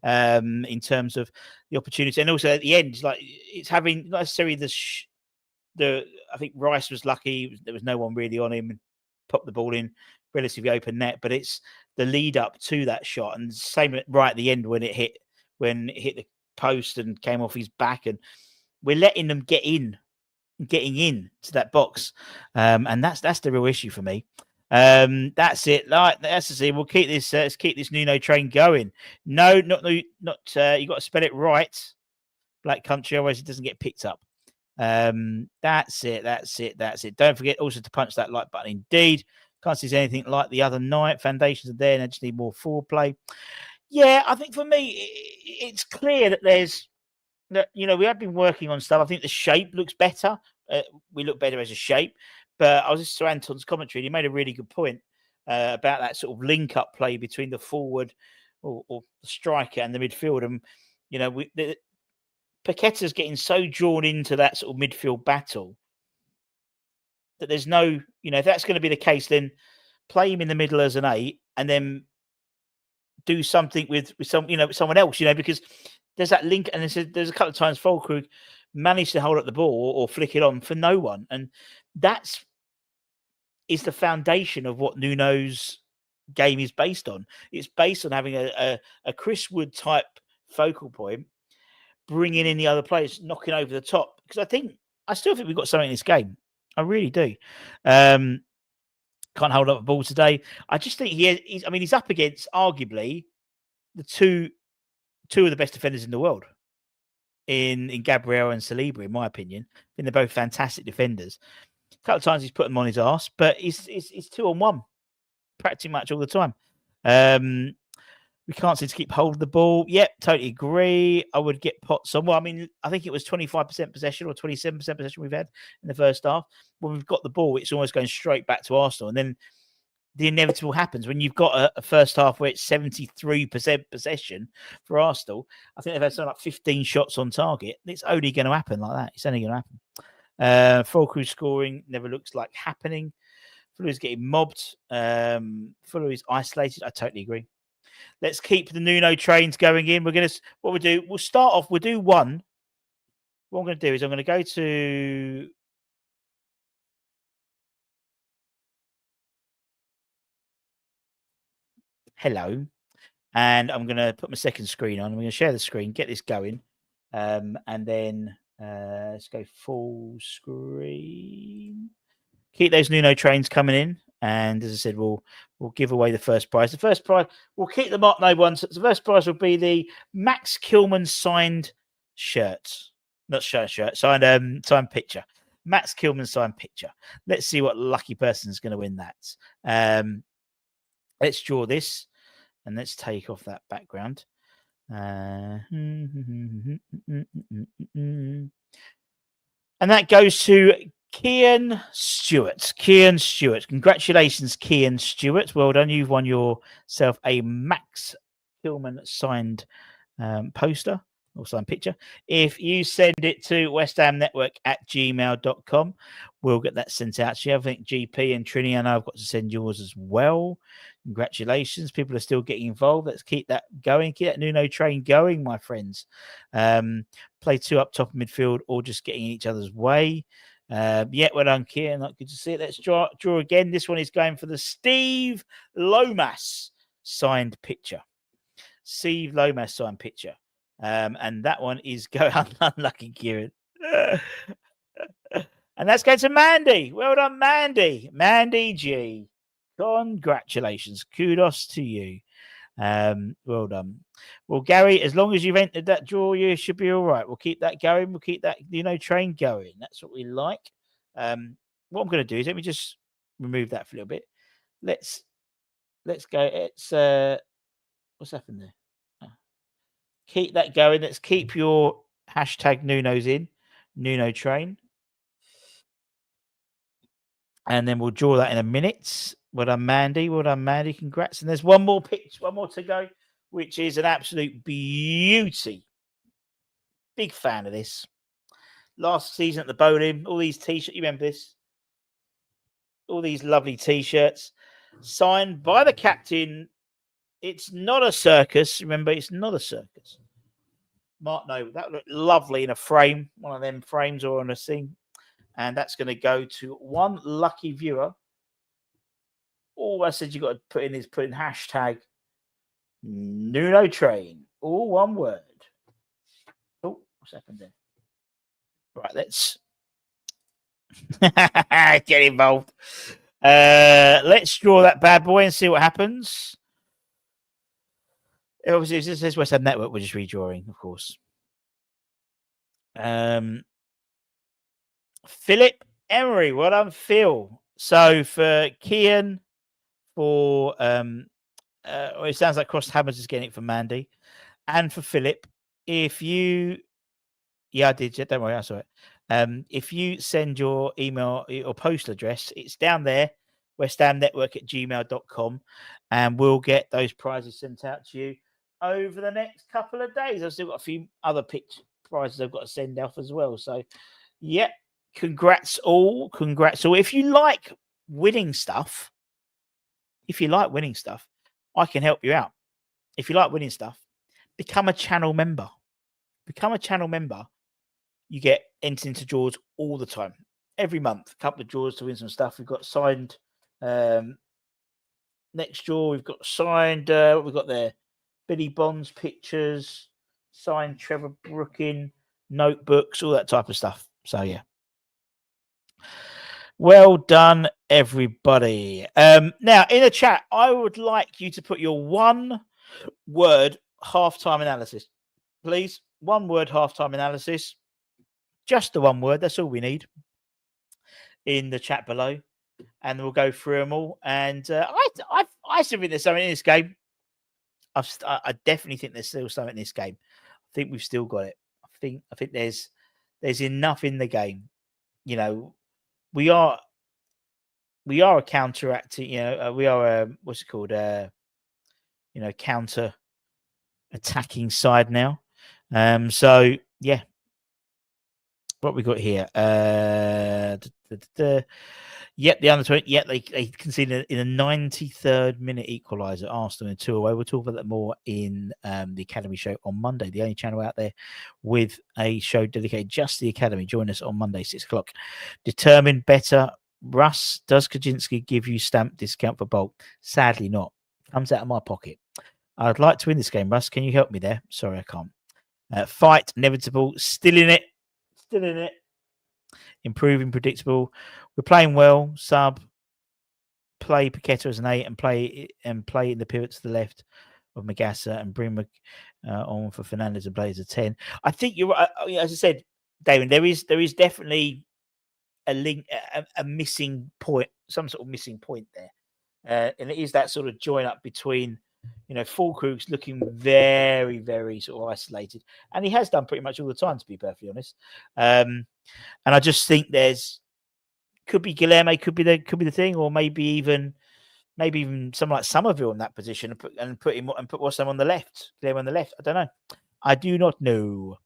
in terms of the opportunity, and also at the end, it's having not necessarily I think Rice was lucky; there was no one really on him, and popped the ball in relatively open net. But it's the lead up to that shot, and same right at the end when it hit the post and came off his back, and we're letting them getting in to that box, and that's the real issue for me. That's it. That's to say, we'll keep this. Let's keep this Nuno train going. No, not. You got to spell it right, Black Country, otherwise it doesn't get picked up. That's it. Don't forget also to punch that like button. Indeed, can't see anything like the other night. Foundations are there, and I just need more foreplay. Yeah, I think for me, it's clear that we have been working on stuff. I think the shape looks better. We look better as a shape. But I was listening to Anton's commentary, and he made a really good point about that sort of link-up play between the forward or the striker and the midfield. And, Paqueta's getting so drawn into that sort of midfield battle that there's no, if that's going to be the case, then play him in the middle as an 8 and then do something with someone else, because there's that link. And there's a couple of times Fulkrug managed to hold up the ball or flick it on for no one. And is the foundation of what Nuno's game is based on. It's based on having a Chris Wood type focal point, bringing in the other players, knocking over the top. Because I still think we've got something in this game. I really do. Can't hold up a ball today. I just think he's up against arguably the two of the best defenders in the world in Gabriel and Saliba, in my opinion. I think they're both fantastic defenders. A couple of times he's put them on his arse, but it's 2-on-1 practically much all the time. We can't seem to keep hold of the ball. Yep, totally agree. I would get Potts on. Well, I think it was 25% possession or 27% possession we've had in the first half. When we've got the ball, it's almost going straight back to Arsenal. And then the inevitable happens when you've got a first half where it's 73% possession for Arsenal. I think they've had something like 15 shots on target. It's only going to happen like that. It's only going to happen. Fulkrug scoring never looks like happening. Fuller's getting mobbed. Fuller is isolated. I totally agree. Let's keep the Nuno trains going in. We'll start off. We'll do one. What I'm going to do is I'm going to go to hello, and I'm going to put my second screen on. I'm going to share the screen, get this going, and then let's go full screen. Keep those Nuno trains coming in. And as I said, we'll give away the first prize. The first prize, we'll keep the Mark No ones. The first prize will be the Max Kilman signed shirt. Not shirt, signed picture. Max Kilman signed picture. Let's see what lucky person is going to win that. Let's draw this and let's take off that background. And that goes to Kian Stewart. Congratulations, Kian Stewart. Well done. You've won yourself a Max Kilman signed poster or signed picture. If you send it to westhamnetwork@gmail.com, we'll get that sent out to you. I think GP and Trini, I know I've got to send yours as well. Congratulations. People are still getting involved. Let's keep that going. Keep that Nuno train going, my friends. Play 2 up top of midfield or just getting in each other's way. Well done, Kian. Not good to see it. Let's draw again. This one is going for the Steve Lomas signed picture. And that one is going unlucky, Kieran. And that's going to Mandy. Well done, Mandy. Mandy G. Congratulations. Kudos to you. Well done. Well, Gary, as long as you've entered that draw, you should be all right. We'll keep that going. We'll keep that train going. That's what we like. What I'm going to do is let me just remove that for a little bit. Let's go. It's what's happened there? Keep that going. Let's keep your hashtag Nuno's in Nuno train, and then we'll draw that in a minute. Well done, Mandy. Well done, Mandy. Congrats. And there's one more pitch, one more to go, which is an absolute beauty. Big fan of this. Last season at the bowling, all these t-shirts. You remember this? All these lovely t-shirts signed by the captain. It's not a circus. Remember, it's not a circus. Mark, no, that looked lovely in a frame, one of them frames or on a thing. And that's going to go to one lucky viewer. All I said you got to put in is put in hashtag Nuno Train. All one word. Oh, what's happened there? Right, let's get involved. Let's draw that bad boy and see what happens. Obviously, if this says West Ham Network, we're just redrawing, of course. Philip Emery, well done, Phil. So for Kian, for it sounds like Cross Hammers is getting it for Mandy, and for Philip, if you, I did, don't worry, I saw it. If you send your email or postal address, it's down there, westhamnetwork@gmail.com, and we'll get those prizes sent out to you over the next couple of days. I've still got a few other pitch prizes I've got to send off as well. So, yeah, congrats all. If you like winning stuff, I can help you out. If you like winning stuff, become a channel member. You get entered into draws all the time. Every month, a couple of draws to win some stuff. We've got signed next draw. We've got signed. What we've got there? Billy Bonds pictures, signed Trevor Brooking, notebooks, all that type of stuff. So yeah. Well done, everybody. Now, in the chat, I would like you to put your one-word halftime analysis. Please, one-word halftime analysis. Just the one word. That's all we need in the chat below. And we'll go through them all. And I still think there's something in this game. I definitely think there's still something in this game. I think we've still got it. I think there's enough in the game. You know, we are a counteracting. You know, we are what's it called? Counter attacking side now. So yeah. What we got here? Yep, the under 20. Yep, they conceded in a 93rd minute equaliser. Arsenal in 2 away. We'll talk about that more in the Academy show on Monday. The only channel out there with a show dedicated just to the Academy. Join us on Monday, 6 o'clock. Determined better. Russ, does Kaczynski give you stamp discount for bulk? Sadly not. Comes out of my pocket. I'd like to win this game, Russ. Can you help me there? Sorry, I can't. Fight, inevitable. Still in it. Improving, predictable. We're playing well. Sub. Play Paqueta as an 8 and play in the pivot to the left of Magassa and bring on for Fernandez and play as a 10. I think you're right. As I said, Damon, there is definitely a link, a missing point, some sort of missing point there, and it is that sort of join up between. Fulkrug's looking very, very sort of isolated, and he has done pretty much all the time, to be perfectly honest. And I just think could be Guilherme, could be the thing, or maybe even someone like Somerville in that position and put Wassam on the left, Guilherme on the left. I don't know. I do not know.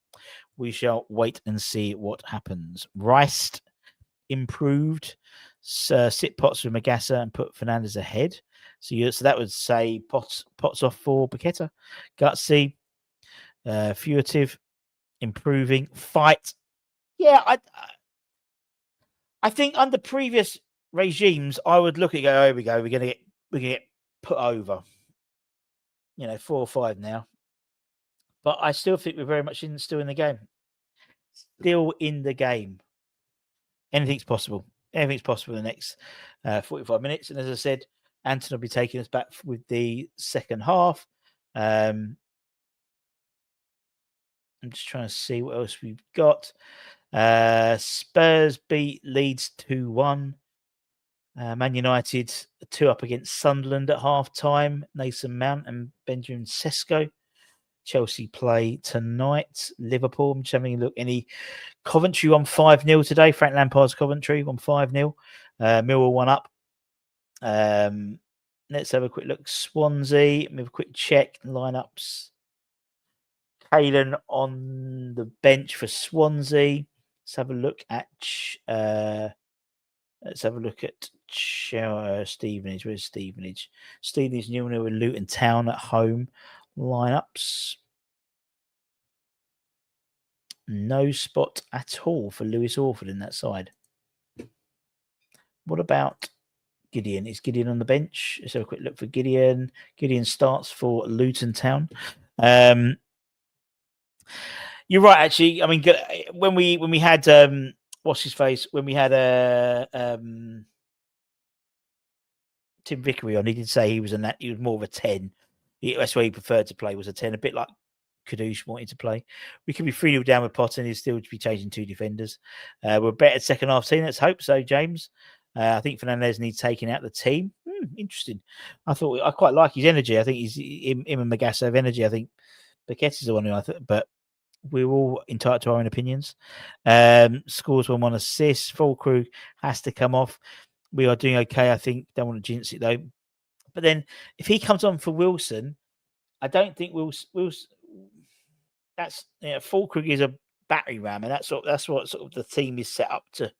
We shall wait and see what happens. Rice improved. Sit Potts with Magassa and put Fernandez ahead. So that would say Potts off for Paqueta. Gutsy, Furtive, improving. Fight. Yeah, I think under previous regimes, I would look at it and go, here we go, we're gonna get put over. 4 or 5 now. But I still think we're very much still in the game. Still in the game. Anything's possible. Everything's possible in the next 45 minutes. And as I said, Anton will be taking us back with the second half. I'm just trying to see what else we've got. Spurs beat Leeds 2-1. Man United 2 up against Sunderland at half time. Nathan Mount and Benjamin Sesko. Chelsea play tonight. Liverpool. I'm just having a look. Coventry won 5-0 today. Frank Lampard's Coventry won 5-0. Millwall 1 up. Let's have a quick look. Swansea. Let me have a quick check lineups. Kalen on the bench for Swansea. Let's have a look at Stevenage. Where's Stevenage? Stevenage 0-0 with Luton Town at home. Lineups. No spot at all for Lewis Orford in that side. What about Gideon? Is Gideon on the bench? Let's have a quick look for Gideon. Gideon starts for Luton Town. You're right, actually. I mean, when we had what's his face? When we had Tim Vickery on, he did say he was more of a 10. That's where he preferred to play, was a 10, a bit like Kadoosh wanted to play. We could be 3-0 down with Potter and he'd still be changing 2 defenders. We're a better second half team. Let's hope so, James. I think Fernandez needs taking out the team. Interesting. I quite like his energy. I think him and Magassa have energy. I think Paqueta's the one who but we're all entitled to our own opinions. Scores 1-1 assists. Fulkrug has to come off. We are doing okay, I think. Don't want to jinx it though. But then if he comes on for Wilson, I don't think Wilson that's Fulkrug is a battery ram, and that's what sort of the team is set up to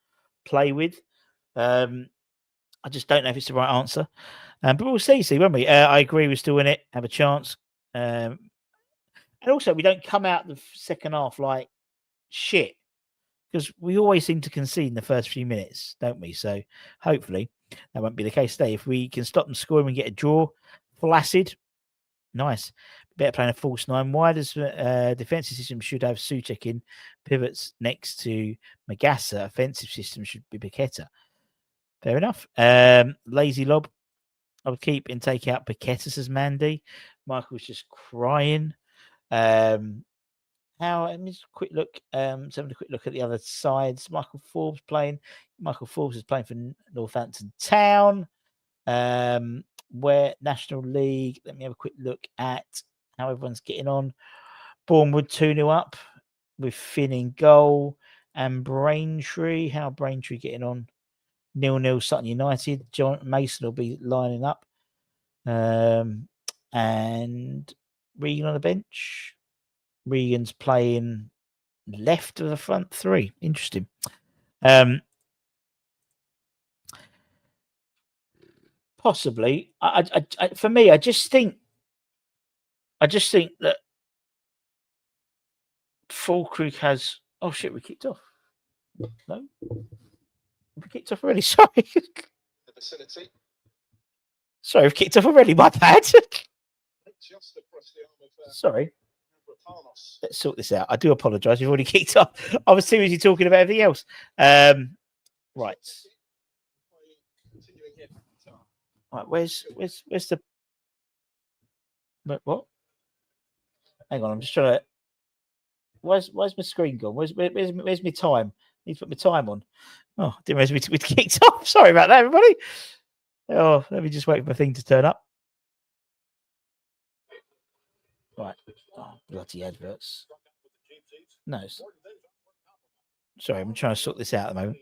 play with. I just don't know if it's the right answer. But we'll see, won't we? I agree, we're still in it, have a chance. And also we don't come out the second half like shit, because we always seem to concede in the first few minutes, don't we? So hopefully that won't be the case today. If we can stop them scoring and get a draw, flaccid, nice. Better playing a false 9 wide, as defensive system should have Souček in. Pivots next to Magassa. Offensive system should be Paqueta. Fair enough. Lazy lob. I would keep and take out Paqueta, says Mandy. Michael's just crying. Let me just quick look. Having a quick look at the other sides. Michael Forbes is playing for Northampton Town. Where National League. Let me have a quick look at how everyone's getting on. Bournemouth 2-0 up with Finn in goal. And Braintree. How Braintree getting on? 0-0 Sutton United. John Mason will be lining up. And Regan on the bench. Regan's playing left of the front three. Interesting. Possibly. For me, I just think that Fulkrug has. Oh shit! We kicked off. No, we kicked off already. Sorry. The vicinity. Sorry, we've kicked off already. My bad. Sorry. Let's sort this out. I do apologise. We've already kicked off. I was too busy talking about everything else. Right. Right, where's the what? Hang on, I'm just trying to. Where's my screen gone? Where's my time? I need to put my time on. Oh, I didn't realize we kicked off. Sorry about that, everybody. Oh, let me just wait for my thing to turn up. Right. Oh, bloody adverts. No. Sorry, I'm trying to sort this out at the moment.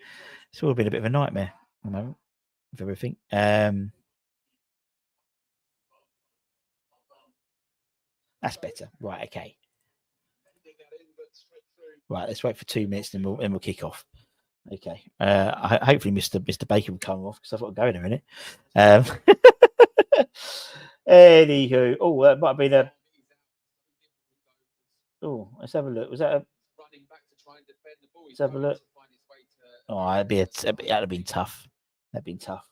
It's all been a bit of a nightmare at the moment with everything. That's better. Right, okay. Right, let's wait for 2 minutes, then we'll kick off. Okay. Hopefully Mr. Baker will come off, because I've got to go in a minute. Anywho, that might have been a. Oh, let's have a look. Was that a? Let's have a look. Oh, that'd have been tough. That'd been tough.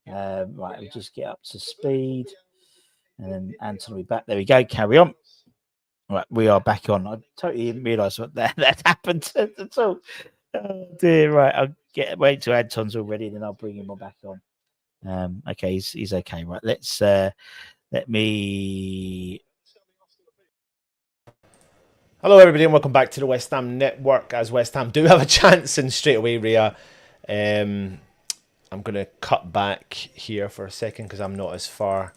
Right, we'll just get up to speed, and then Anton will be back. There we go. Carry on. Right, we are back on. I totally didn't realise what that happened at all. Oh dear. Right, I'll wait till Anton's all ready, and then I'll bring him back on. Okay, he's okay. Right, let me. Hello, everybody, and welcome back to the West Ham Network. As West Ham do have a chance, and straight away, Rhea, I'm going to cut back here for a second because I'm not as far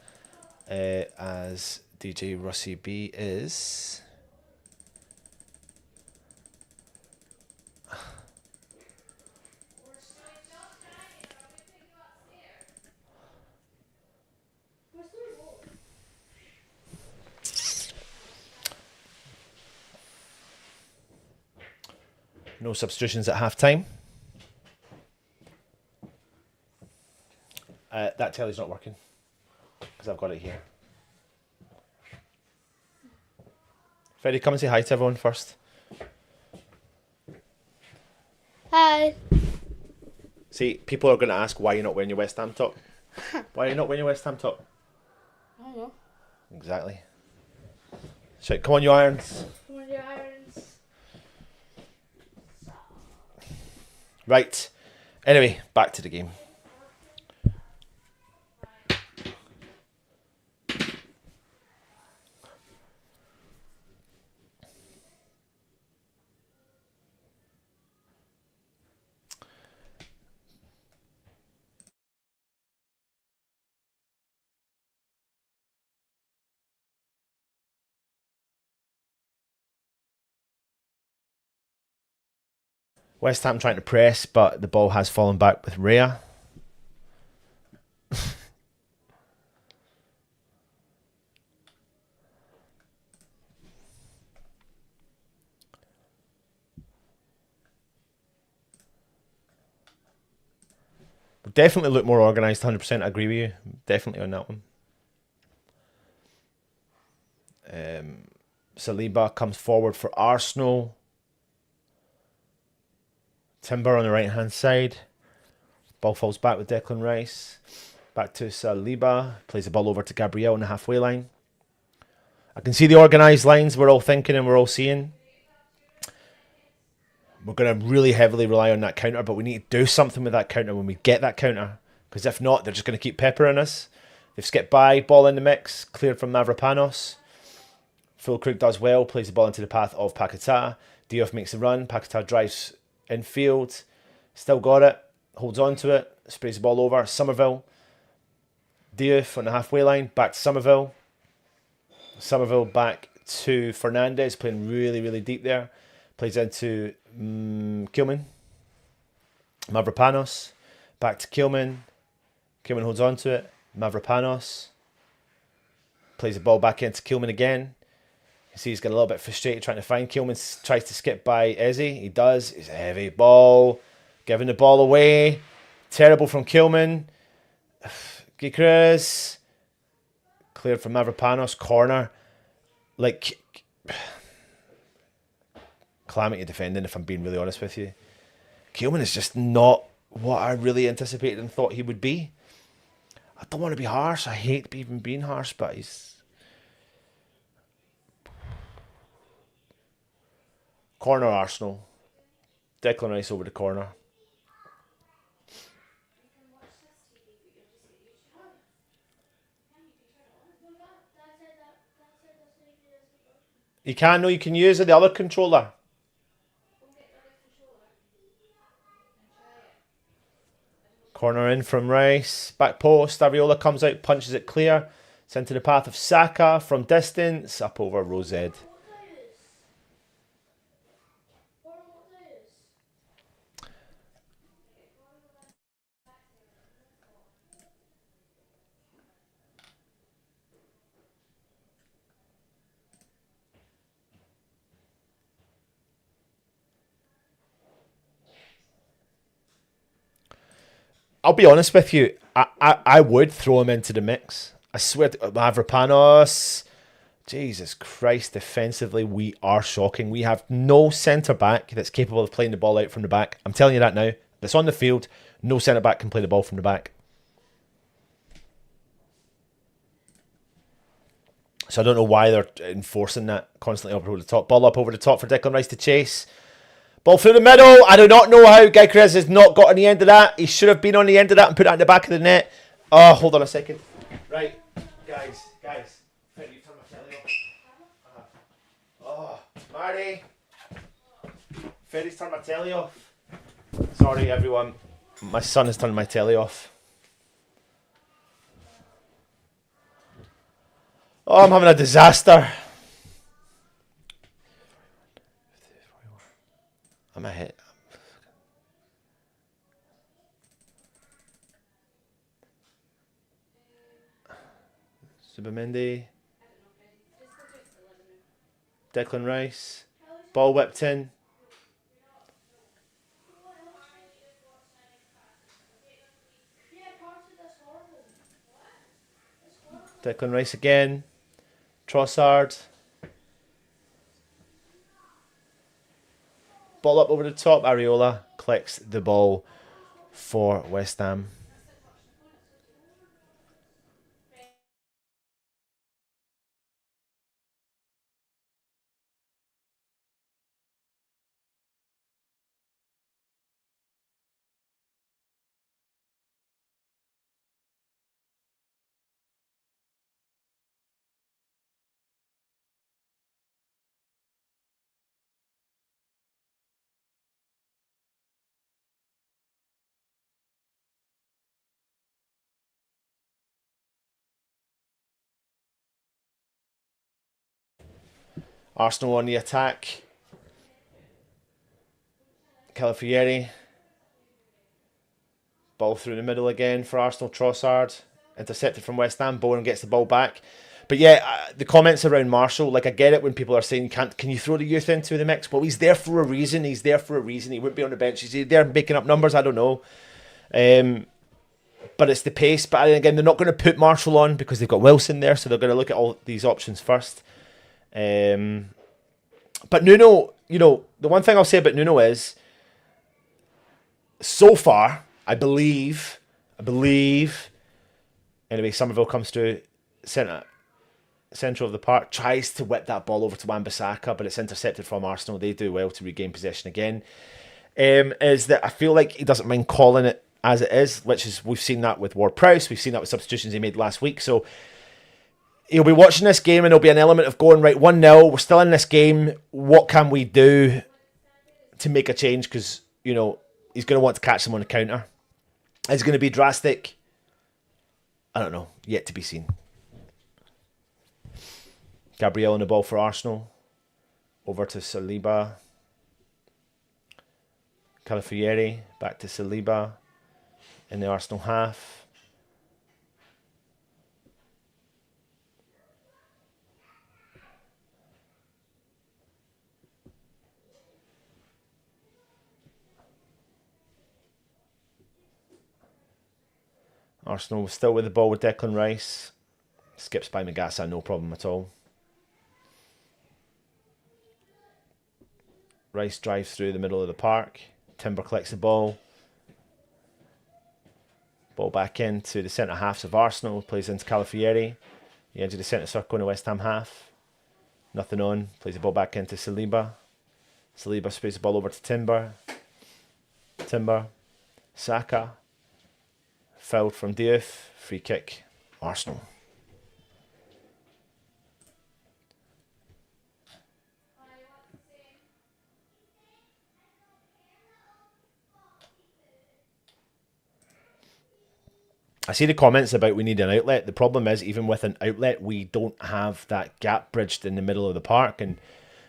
as DJ Russie B is. No substitutions at half time. That telly's not working because I've got it here. Freddie, come and say hi to everyone first. Hi. See, people are going to ask why you're not wearing your West Ham top. Why are you not wearing your West Ham top? I don't know. Exactly. Shit, come on, you irons. Come on, your irons. Right. Anyway, back to the game. West Ham trying to press, but the ball has fallen back with Rhea. Definitely look more organised, 100%. I agree with you. Definitely on that one. Saliba comes forward for Arsenal. Timber on the right hand side. Ball falls back with Declan Rice. Back to Saliba. Plays the ball over to Gabriel on the halfway line. I can see the organised lines we're all thinking and we're all seeing. We're going to really heavily rely on that counter, but we need to do something with that counter when we get that counter. Because if not, they're just going to keep peppering us. They've skipped by. Ball in the mix. Cleared from 𝗪𝗪𝗧. Fulkrug does well. Plays the ball into the path of 𝗪𝗪𝗧. Diouf makes the run. 𝗪𝗪𝗧 drives infield. Still got it. Holds on to it. Sprays the ball over. Somerville. Diouf on the halfway line. Back to Somerville. Somerville back to Fernandez. Playing really, really deep there. Plays into 𝗪𝗪𝗧. 𝗪𝗪𝗧. Back to 𝗪𝗪𝗧. 𝗪𝗪𝗧 holds on to it. 𝗪𝗪𝗧. Plays the ball back into 𝗪𝗪𝗧 again. You see he's got a little bit frustrated trying to find 𝗪𝗪𝗧. Tries to skip by Eze. He does. It's a heavy ball. Giving the ball away. Terrible from 𝗪𝗪𝗧. Gyökeres. Cleared from 𝗪𝗪𝗧. Corner. Like... calamity defending, if I'm being really honest with you. 𝗪𝗪𝗧 is just not what I really anticipated and thought he would be. I don't want to be harsh. I hate even being harsh, but he's... corner Arsenal. Declan Rice over the corner. You can, no, you can use the other controller. Corner in from Rice. Back post. Ariola comes out, punches it clear. Sent to the path of Saka from distance. Up over Rosed. I'll be honest with you. I would throw him into the mix. I swear to 𝗪𝗪𝗧. Jesus Christ, defensively we are shocking. We have no centre-back that's capable of playing the ball out from the back. I'm telling you that now. That's on the field. No centre-back can play the ball from the back. So I don't know why they're enforcing that constantly up over the top. Ball up over the top for Declan Rice to chase. Ball through the middle. I do not know how Gyökeres has not got on the end of that. He should have been on the end of that and put that in the back of the net. Oh, hold on a second. Right, guys. Can you turn my telly off? Oh, Marty. Ferry's turned my telly off. Sorry, everyone. My son has turned my telly off. Oh, I'm having a disaster. I'm a hit. Subamendi. Declan Rice. Ball whipped in. Declan Rice again. Trossard. Ball up over the top. Areola collects the ball for West Ham. Arsenal on the attack. Calafieri. Ball through the middle again for Arsenal. Trossard. Intercepted from West Ham. Bowen gets the ball back. But yeah, the comments around Marshall, like I get it when people are saying, can you throw the youth into the mix? Well, he's there for a reason. He's there for a reason. He wouldn't be on the bench. Is he there making up numbers? I don't know. But it's the pace. But again, they're not going to put Marshall on because they've got Wilson there. So they're going to look at all these options first. But Nuno, you know, the one thing I'll say about Nuno is, so far, I believe, anyway, Somerville comes through centre of the park, tries to whip that ball over to Wan-Bissaka, but it's intercepted from Arsenal. They do well to regain possession again. Is that I feel like he doesn't mind calling it as it is, which is, we've seen that with Ward-Prowse, we've seen that with substitutions he made last week, so he'll be watching this game and there'll be an element of going, right, 1-0, we're still in this game, what can we do to make a change? Because, you know, he's going to want to catch them on the counter. Is it going to be drastic? I don't know, yet to be seen. Gabriel on the ball for Arsenal. Over to Saliba. Calafieri, back to Saliba in the Arsenal half. Arsenal still with the ball with Declan Rice. Skips by Magassa, no problem at all. Rice drives through the middle of the park. Timber collects the ball. Ball back into the centre halves of Arsenal. Plays into Calafieri. The edge of the centre circle in the West Ham half. Nothing on. Plays the ball back into Saliba. Saliba sprays the ball over to Timber. Saka. Fouled from Diouf. Free kick. Arsenal. I see the comments about we need an outlet. The problem is, even with an outlet, we don't have that gap bridged in the middle of the park. And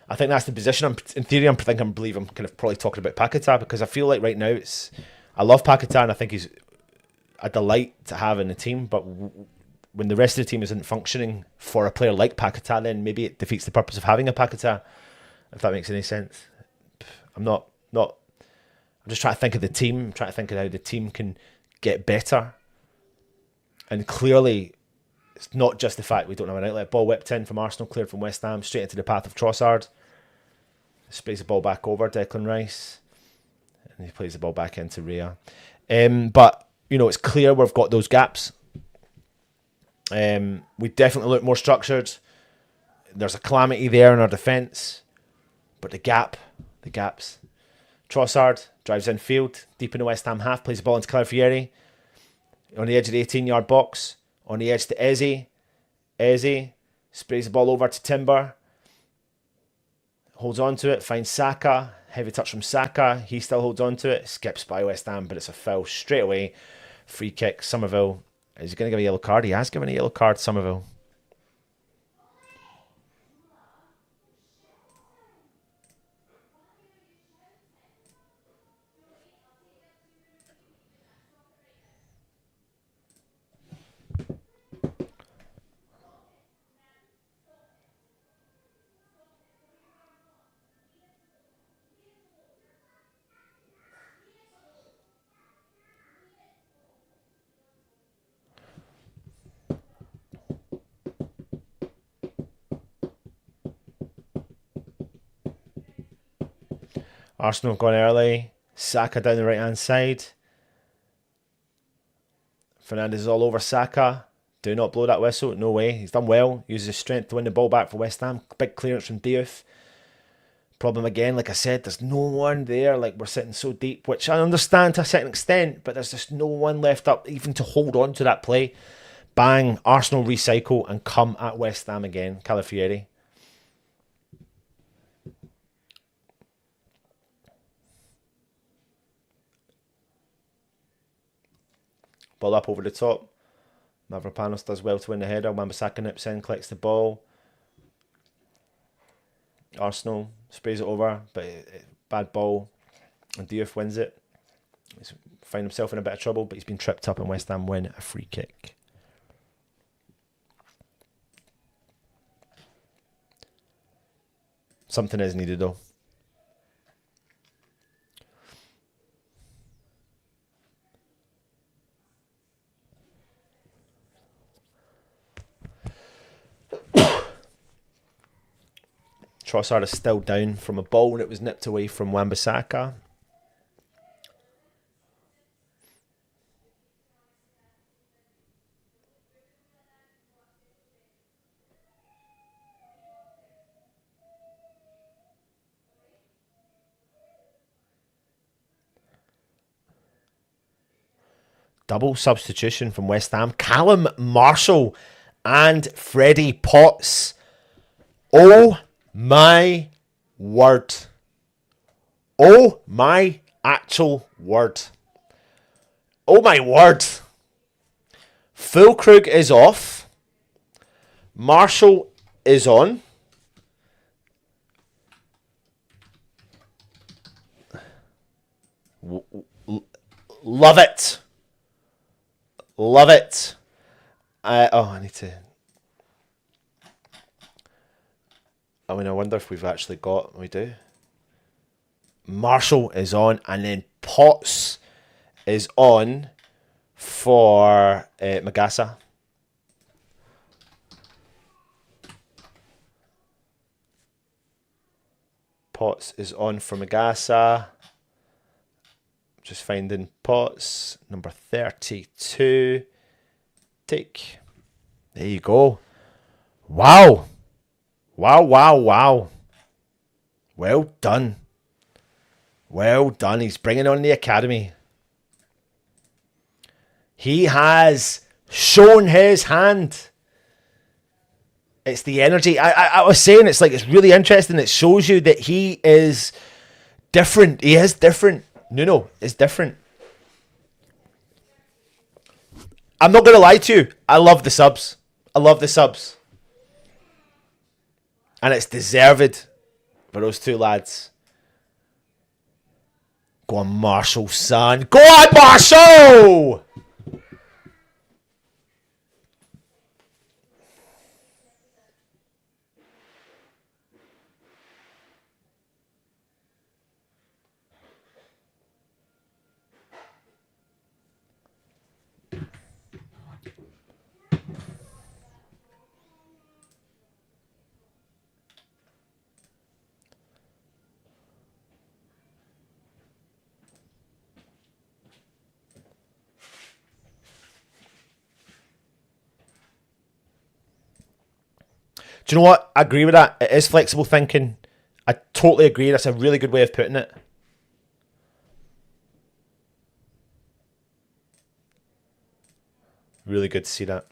I think that's the position. In theory, I believe I'm kind of probably talking about Paquetá, because I feel like right now I love Paquetá and I think he's a delight to have in the team. But when the rest of the team isn't functioning for a player like Paquetá, then maybe it defeats the purpose of having a Paquetá, if that makes any sense. I'm just trying to think of the team. I'm trying to think of how the team can get better. And clearly, it's not just the fact we don't have an outlet. Ball whipped in from Arsenal, cleared from West Ham, straight into the path of Trossard. Sprays the ball back over Declan Rice. And he plays the ball back into Rhea. But, you know, it's clear we've got those gaps. We definitely look more structured. There's a calamity there in our defence. But the gaps. Trossard drives infield, deep in the West Ham half, plays the ball into Calafieri. On the edge of the 18-yard box. On the edge to Eze. Eze sprays the ball over to Timber. Holds on to it. Finds Saka. Heavy touch from Saka. He still holds on to it. Skips by West Ham, but it's a foul straight away. Free kick. Somerville. Is he going to give a yellow card? He has given a yellow card, Somerville. Arsenal gone early. Saka down the right-hand side. Fernandes is all over Saka. Do not blow that whistle. No way. He's done well. Uses his strength to win the ball back for West Ham. Big clearance from Diouf. Problem again, like I said, there's no one there. Like, we're sitting so deep, which I understand to a certain extent, but there's just no one left up even to hold on to that play. Bang. Arsenal recycle and come at West Ham again. Calafieri. Ball up over the top. Mavropanos does well to win the header. Wan-Bissaka nips in, collects the ball. Arsenal sprays it over, but bad ball. And Diouf wins it. He's found himself in a bit of trouble, but he's been tripped up and West Ham win a free kick. Something is needed though. Trossard is still down from a ball and it was nipped away from Wan-Bissaka. Double substitution from West Ham. Callum Marshall and Freddie Potts. Oh my word. Oh my actual word. Oh my word. Füllkrug is off. Marshall is on. Love it. Love it. I need to... I mean, I wonder if we've actually got... We do. Marshall is on, and then Potts is on for Magasa. Potts is on for Magasa. Just finding Potts, number 32. Take. There you go. Wow. Wow, wow, wow. Well done. Well done. He's bringing on the academy. He has shown his hand. It's the energy. I was saying it's like, it's really interesting. It shows you that he is different. He is different. Nuno is different. I'm not going to lie to you. I love the subs. I love the subs. And it's deserved for those two lads. Go on, Marshall, son. Go on, Marshall! Do you know what? I agree with that. It is flexible thinking. I totally agree. That's a really good way of putting it. Really good to see that.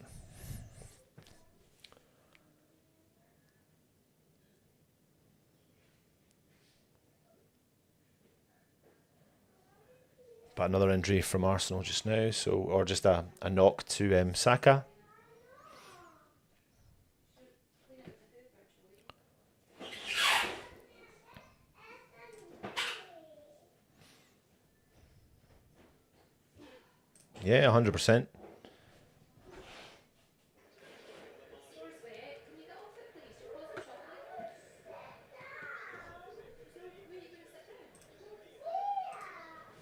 But another injury from Arsenal just now, so or just a knock to Saka. Yeah, 100%.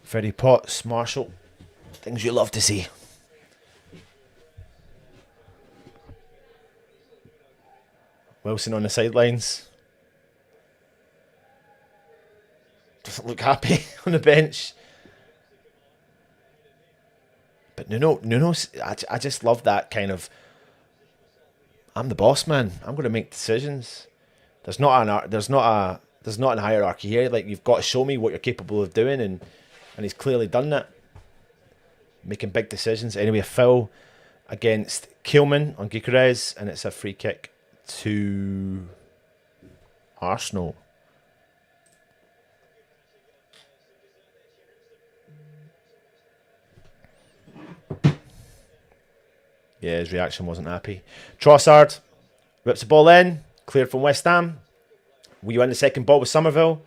Freddie Potts, Marshall. Things you love to see. Wilson on the sidelines. look happy on the bench. But Nuno's, I just love that kind of, I'm the boss man. I'm going to make decisions. There's not an hierarchy here. Like, you've got to show me what you're capable of doing, and he's clearly done that. Making big decisions. Anyway, a foul against 𝗪𝗏 on 𝗪𝗏, and it's a free kick to Arsenal. Yeah, his reaction wasn't happy. Trossard rips the ball in, cleared from West Ham. We win the second ball with 𝗪𝗏.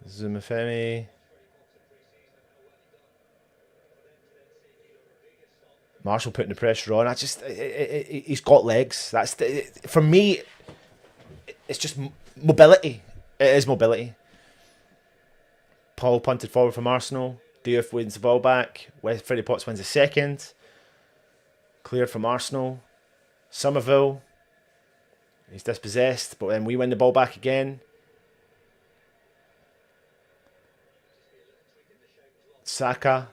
Zumafemi. Marshall putting the pressure on. He's got legs. For me, it's just mobility. It is mobility. Paul punted forward from Arsenal. Diouf wins the ball back. Freddie Potts wins the second. Cleared from Arsenal. 𝗪𝗏. He's dispossessed, but then we win the ball back again. Saka.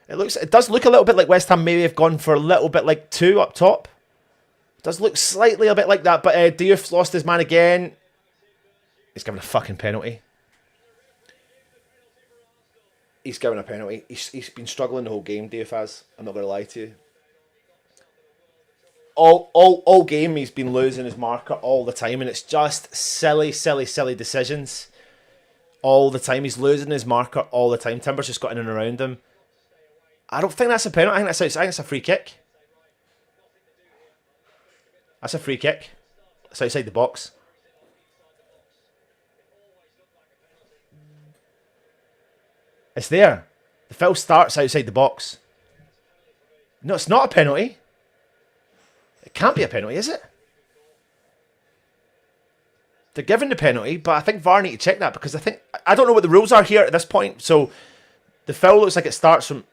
It does look a little bit like West Ham maybe have gone for a little bit like 2 up top. It does look slightly a bit like that, but Diouf lost his man again. He's given a fucking penalty. He's given a penalty. He's been struggling the whole game, Diouf has. I'm not going to lie to you. All game he's been losing his marker all the time, and it's just silly decisions. All the time. He's losing his marker all the time. Timber's just got in and around him. I don't think that's a penalty. I think that's a free kick. That's a free kick. It's outside the box. It's there. The foul starts outside the box. No, it's not a penalty. It can't be a penalty, is it? They're giving the penalty, but I think VAR need to check that, because I don't know what the rules are here at this point. So the foul looks like it starts from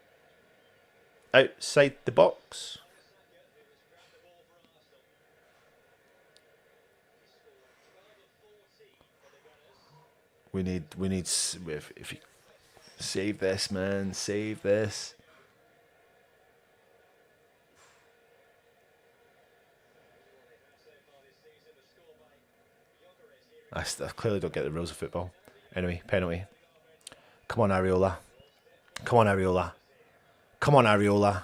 outside the box. We need if you save this, man, save this. I clearly don't get the rules of football. Anyway, penalty. Come on, Areola. Come on, Areola. Come on, Areola.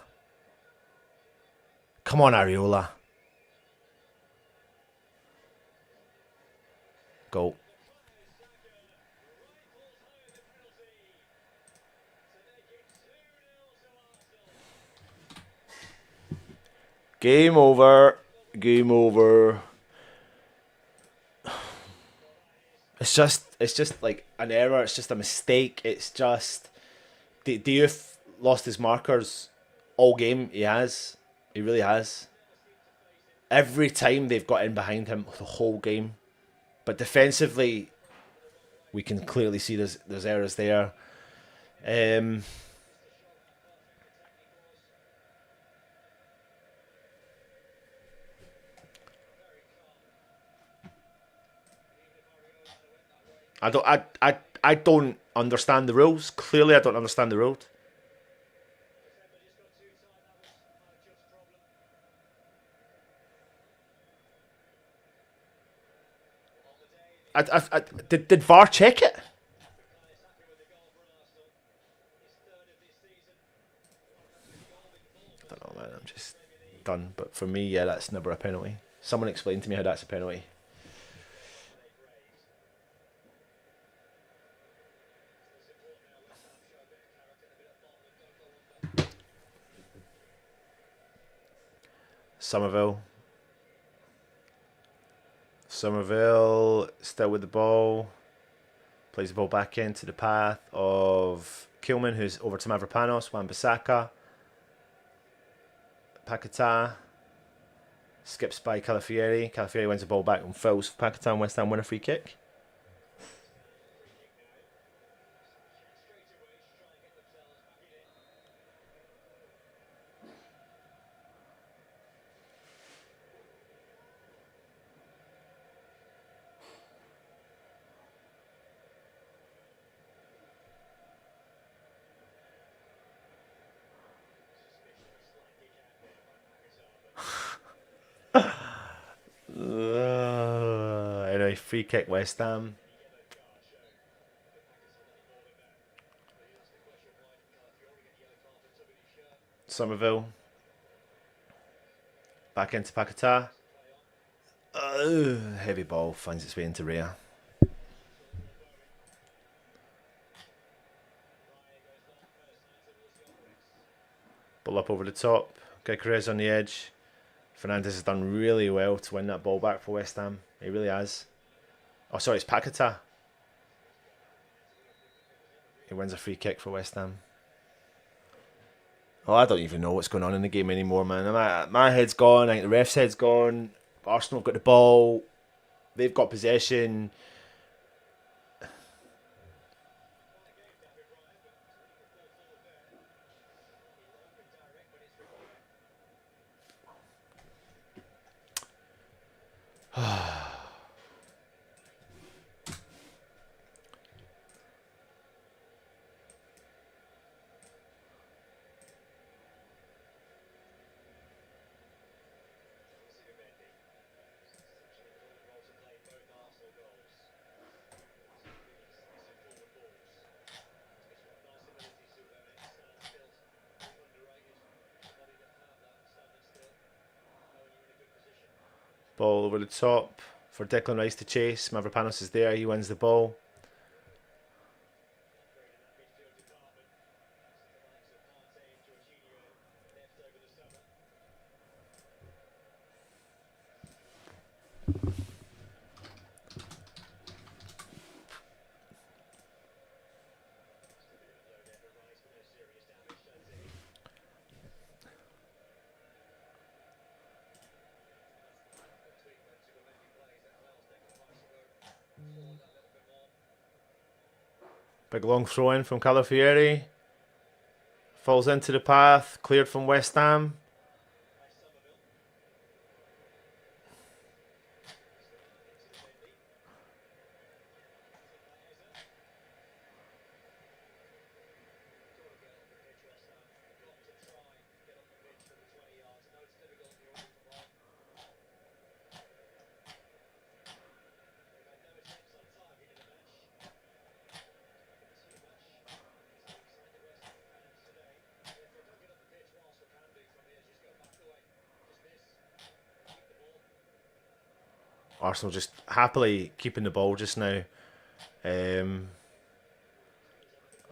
Come on, Areola. Goal. Game over. Game over. It's just like an error. It's just a mistake. It's just Diouf lost his markers all game. He has. He really has. Every time they've got in behind him the whole game. But defensively, we can clearly see there's errors there. I don't understand the rules. Clearly, I don't understand the rules. Did VAR check it? I don't know, man. I'm just done. But for me, yeah, that's never a penalty. Someone explain to me how that's a penalty. 𝗪𝗏 still with the ball. Plays the ball back into the path of 𝗪𝗏, who's over to Mavropanos. Wan-Bissaka. Paquetá. Skips by Calafieri. Calafieri wins the ball back and fouls Paquetá, and West Ham win a free kick. Nice free kick, West Ham. Somerville. Back into Paquetá. Heavy ball finds its way into Rhea. Ball up over the top. Gyökeres on the edge. Fernandes has done really well to win that ball back for West Ham. He really has. Oh, sorry, it's Paquetá. He wins a free kick for West Ham. Oh, I don't even know what's going on in the game anymore, man. My head's gone. I think the ref's head's gone. Arsenal have got the ball. They've got possession. Ball over the top for Declan Rice to chase. Mavropanos is there. He wins the ball. Big long throw in from Calafieri. Falls into the path. Cleared from West Ham. Arsenal just happily keeping the ball just now. And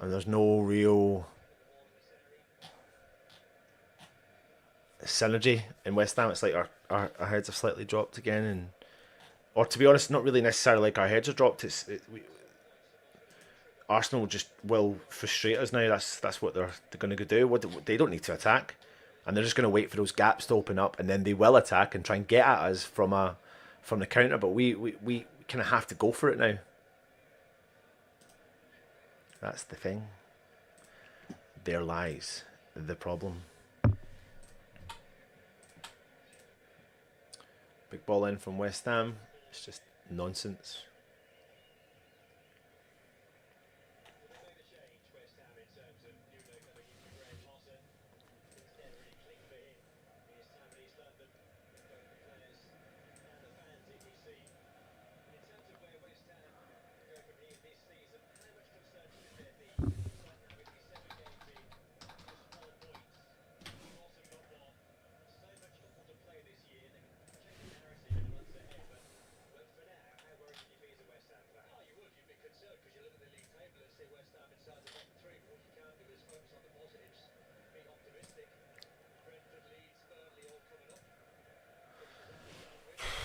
there's no real synergy in West Ham. It's like our heads have slightly dropped again. Or to be honest, not really necessarily like our heads are dropped. Arsenal just will frustrate us now. That's what they're going to do. They don't need to attack. And they're just going to wait for those gaps to open up. And then they will attack and try and get at us from the counter, but we kind of have to go for it now. That's the thing. There lies the problem. Big ball in from West Ham. It's just nonsense.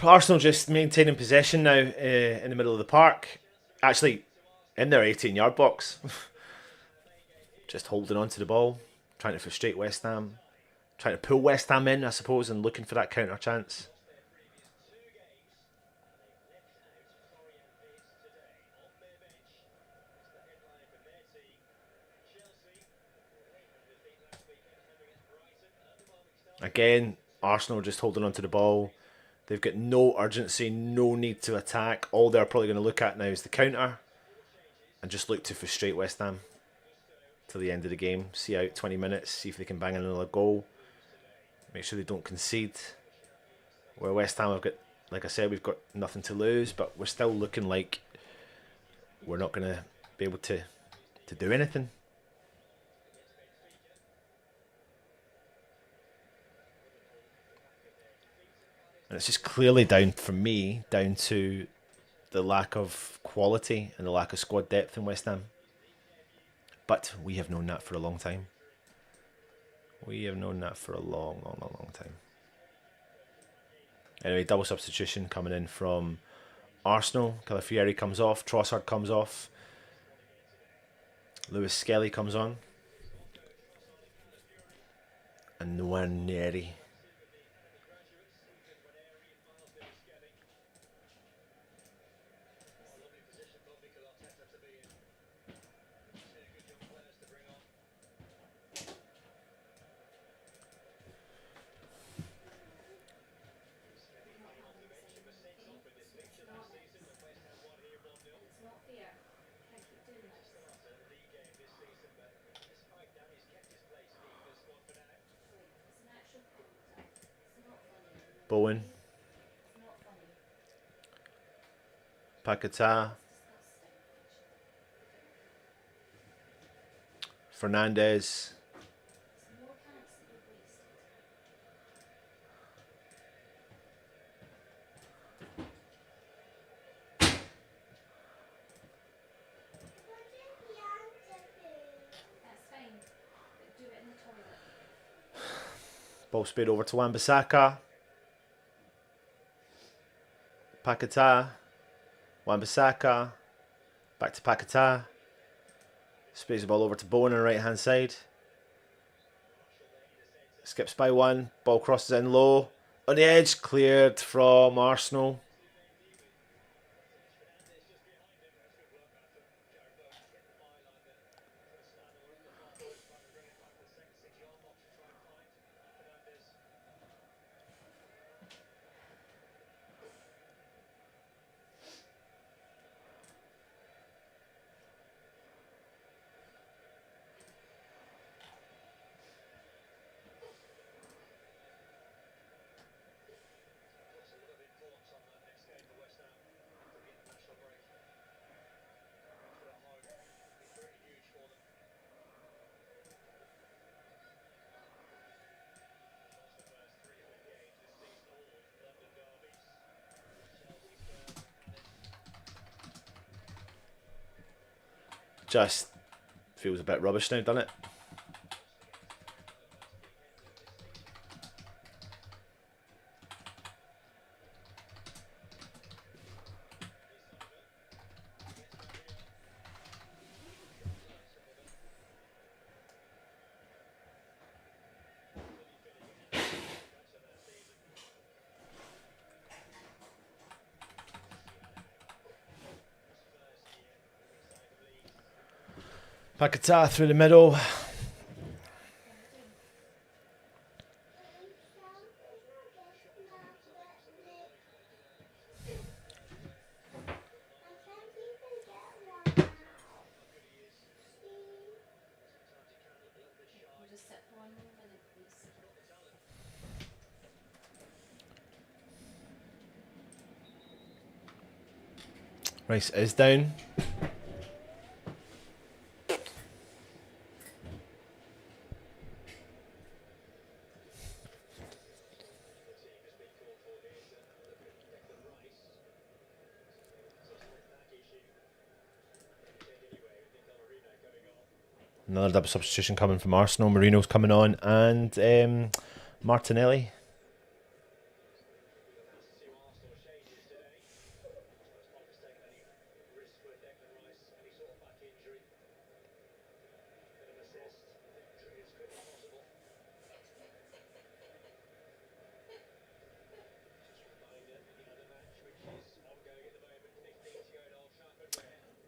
Arsenal just maintaining possession now in the middle of the park. Actually, in their 18-yard box. Just holding on to the ball. Trying to frustrate West Ham. Trying to pull West Ham in, I suppose, and looking for that counter chance. Again, Arsenal just holding on to the ball. They've got no urgency, no need to attack. All they're probably going to look at now is the counter and just look to frustrate West Ham till the end of the game. See out 20 minutes, see if they can bang another goal. Make sure they don't concede. Where West Ham have got like I said, we've got nothing to lose, but we're still looking like we're not going to be able to do anything. And it's just clearly down, for me, down to the lack of quality and the lack of squad depth in West Ham. But we have known that for a long time. We have known that for a long, long, long, long time. Anyway, double substitution coming in from Arsenal. Calafieri comes off. Trossard comes off. Lewis Skelly comes on. And Nwaneri. Bowen. Paquetá. Fernandez. Ball spade over to Wan-Bissaka. Paquetá, Wan-Bissaka, back to Paquetá. Space the ball over to Bowen on the right hand side. Skips by one, ball crosses in low. On the edge, cleared from Arsenal. Just feels a bit rubbish now, doesn't it? Paquetá through the middle. Rice is down. Another double substitution coming from Arsenal. Marino's coming on, and Martinelli.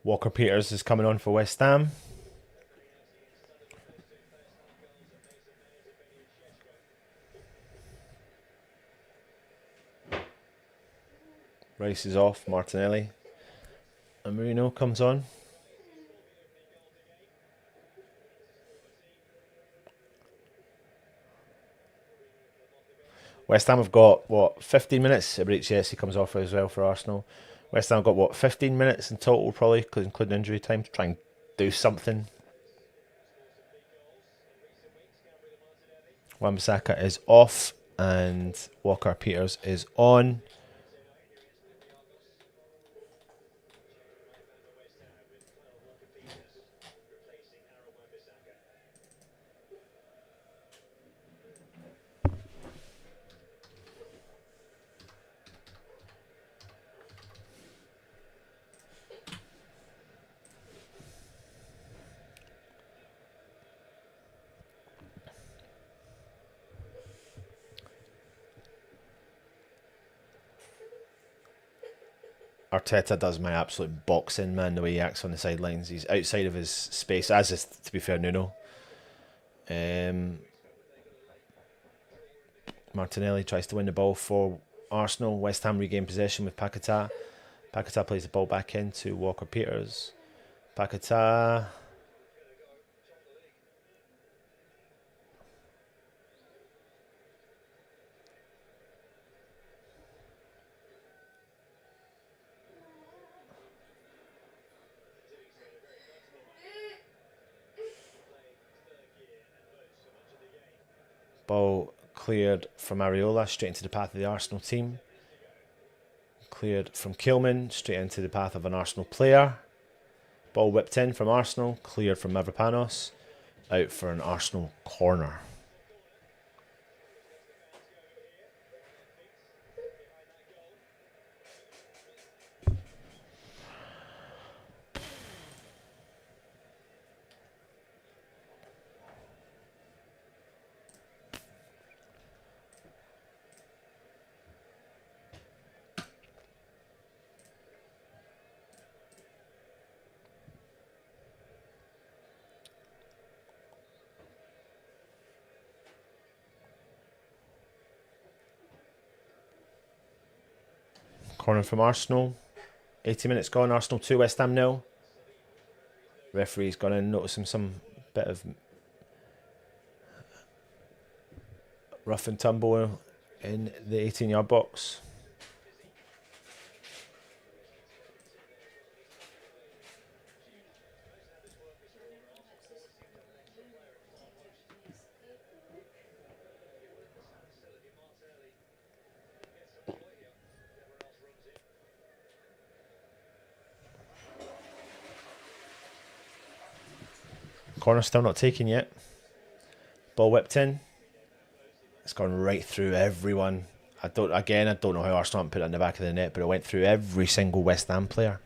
Walker Peters is coming on for West Ham. Rice is off, Martinelli. And Marino comes on. West Ham have got, what, 15 minutes? 𝗪𝗡𝗬 comes off as well for Arsenal. West Ham have got, what, 15 minutes in total, probably, including injury time, to try and do something. Wan-Bissaka is off, and Walker-Peters is on. Arteta does my absolute boxing, man, the way he acts on the sidelines. He's outside of his space, as is, to be fair, Nuno. Martinelli tries to win the ball for Arsenal. West Ham regain possession with Paquetá. Paquetá plays the ball back into Walker-Peters. Paquetá. Ball cleared from Areola straight into the path of the Arsenal team. Cleared from Kilman straight into the path of an Arsenal player. Ball whipped in from Arsenal, cleared from 𝗪𝗡𝗦𝗧, out for an Arsenal corner. Corner from Arsenal. 80 minutes gone. Arsenal 2, West Ham 0. Referee's gone in, noticing some bit of rough and tumble in the 18-yard box. Corner still not taken yet. Ball whipped in. It's gone right through everyone. I don't know how Arsenal haven't put it in the back of the net, but it went through every single West Ham player.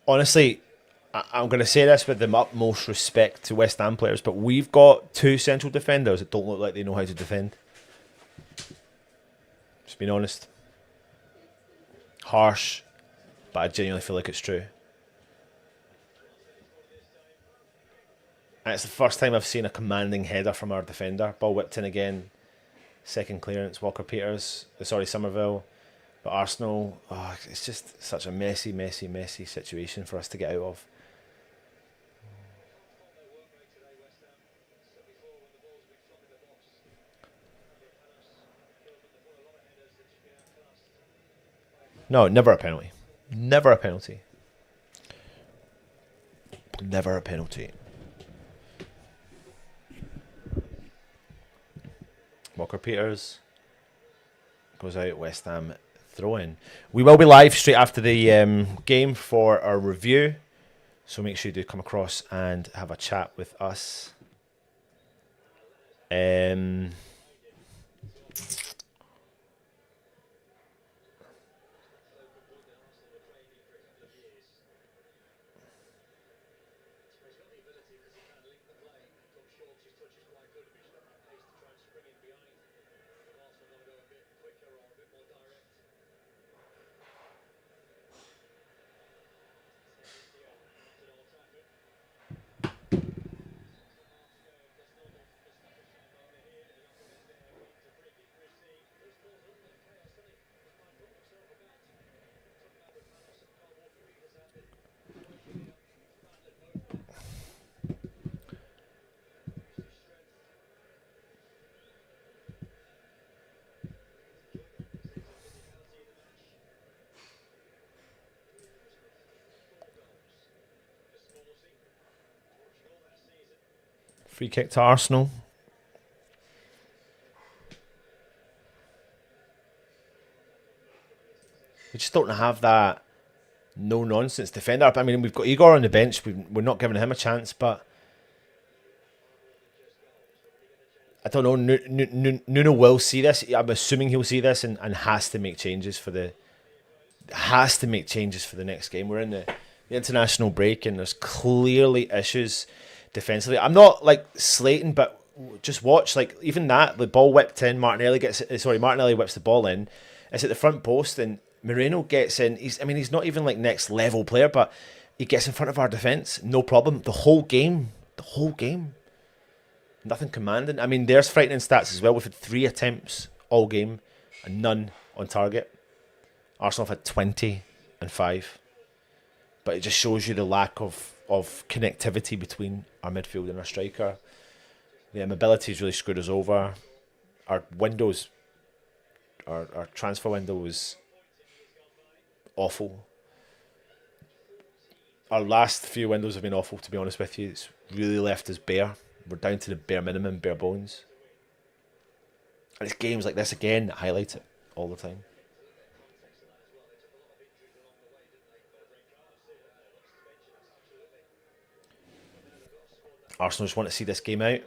Honestly, I'm going to say this with the utmost respect to West Ham players, but we've got two central defenders that don't look like they know how to defend. Just being honest. Harsh, but I genuinely feel like it's true. And it's the first time I've seen a commanding header from our defender. Ball whipped in again. Second clearance, Walker-Peters. Sorry, Somerville. But Arsenal, it's just such a messy situation for us to get out of. No, never a penalty. Never a penalty. Never a penalty. Walker-Peters goes out. West Ham throw in. We will be live straight after the game for our review, so make sure you do come across and have a chat with us. Free kick to Arsenal. We just don't have that no-nonsense defender. I mean, we've got Igor on the bench. We're not giving him a chance, but I don't know. Nuno will see this. I'm assuming he'll see this and has to make changes for the next game. We're in the international break, and there's clearly issues defensively. I'm not like slating, but just watch. Like even that, the ball whipped in. Martinelli whips the ball in. It's at the front post, and Moreno gets in. He's not even like next level player, but he gets in front of our defence, no problem. The whole game. Nothing commanding. I mean, there's frightening stats as well. We've had 3 attempts all game and none on target. Arsenal have had 20 and 5. But it just shows you the lack of connectivity between our midfield and our striker. The mobility has really screwed us over. Our windows, our transfer window was awful. Our last few windows have been awful, to be honest with you. It's really left us bare. We're down to the bare minimum, bare bones. And it's games like this again that highlight it all the time. Arsenal just want to see this game out.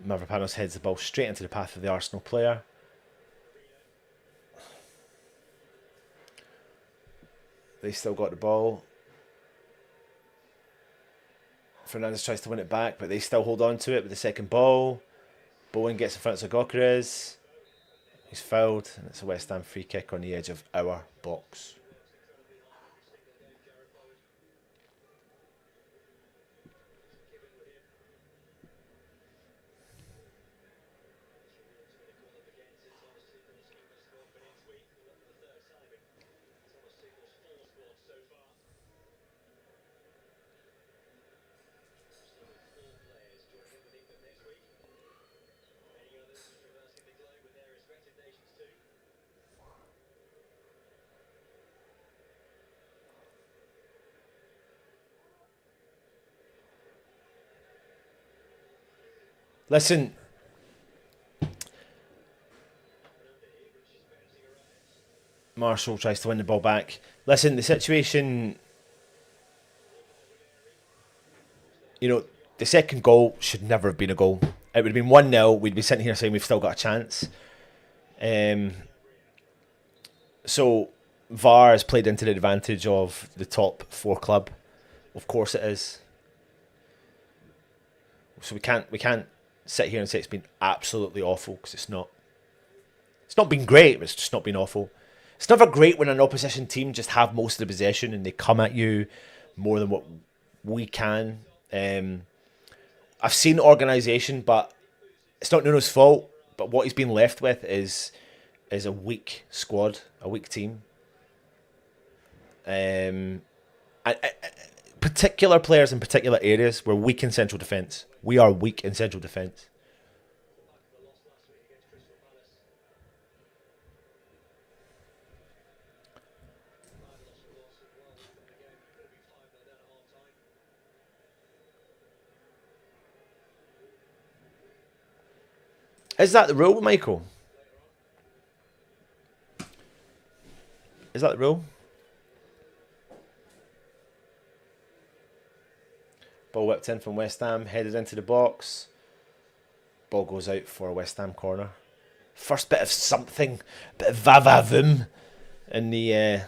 Mavropanos heads the ball straight into the path of the Arsenal player. They still got the ball. Fernandes tries to win it back, but they still hold on to it with the second ball. Bowen gets in front of 𝗪𝗪𝗪. He's fouled, and it's a West Ham free kick on the edge of our box. Listen, Marshall tries to win the ball back. Listen, the situation, the second goal should never have been a goal. It would have been 1-0. We'd be sitting here saying we've still got a chance. So VAR has played into the advantage of the top 4 club. Of course it is. So we can't sit here and say it's been absolutely awful, because it's not. It's not been great, but it's just not been awful. It's never great when an opposition team just have most of the possession and they come at you more than what we can. I've seen organisation, but it's not Nuno's fault. But what he's been left with is a weak squad, a weak team. Particular players in particular areas, we're weak in central defence. We are weak in central defence. Is that the rule, Michael? Is that the rule? Ball whipped in from West Ham, headed into the box. Ball goes out for a West Ham corner. First bit of something, bit of va-va-voom in the...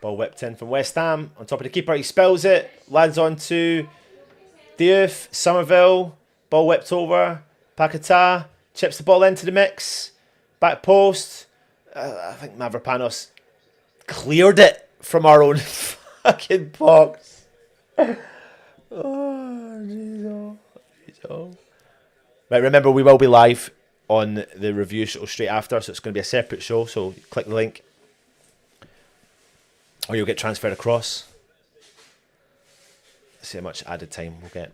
Ball whipped in from West Ham. On top of the keeper, he spills it. Lands on to Diouf, Somerville. Ball whipped over. Paquetá chips the ball into the mix. Back post. I think Mavropanos cleared it from our own fucking box. Oh, jeez. Right, remember we will be live on the review show straight after, so it's going to be a separate show, so click the link or you'll get transferred across. Let's see how much added time we'll get.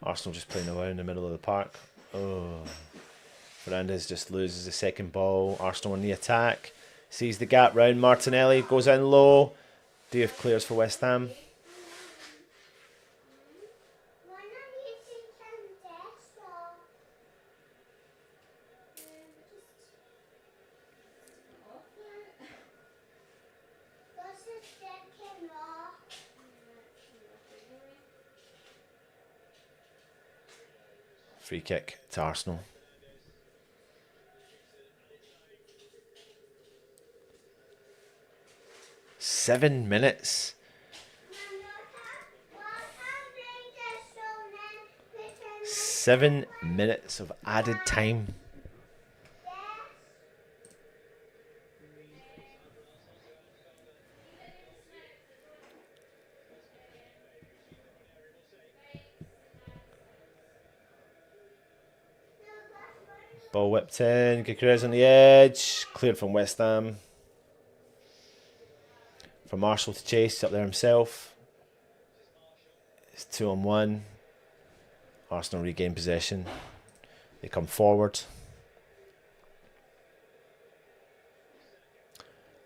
Arsenal just playing away in the middle of the park. Oh, Fernandes just loses the second ball. Arsenal on the attack. Sees the gap round Martinelli. Goes in low. Diouf clears for West Ham. Free kick to Arsenal. Seven minutes. Seven minutes of added time. Ball whipped in, Gyökeres on the edge, cleared from West Ham. For Marshall to chase up there himself. It's 2-on-1. Arsenal regain possession. They come forward.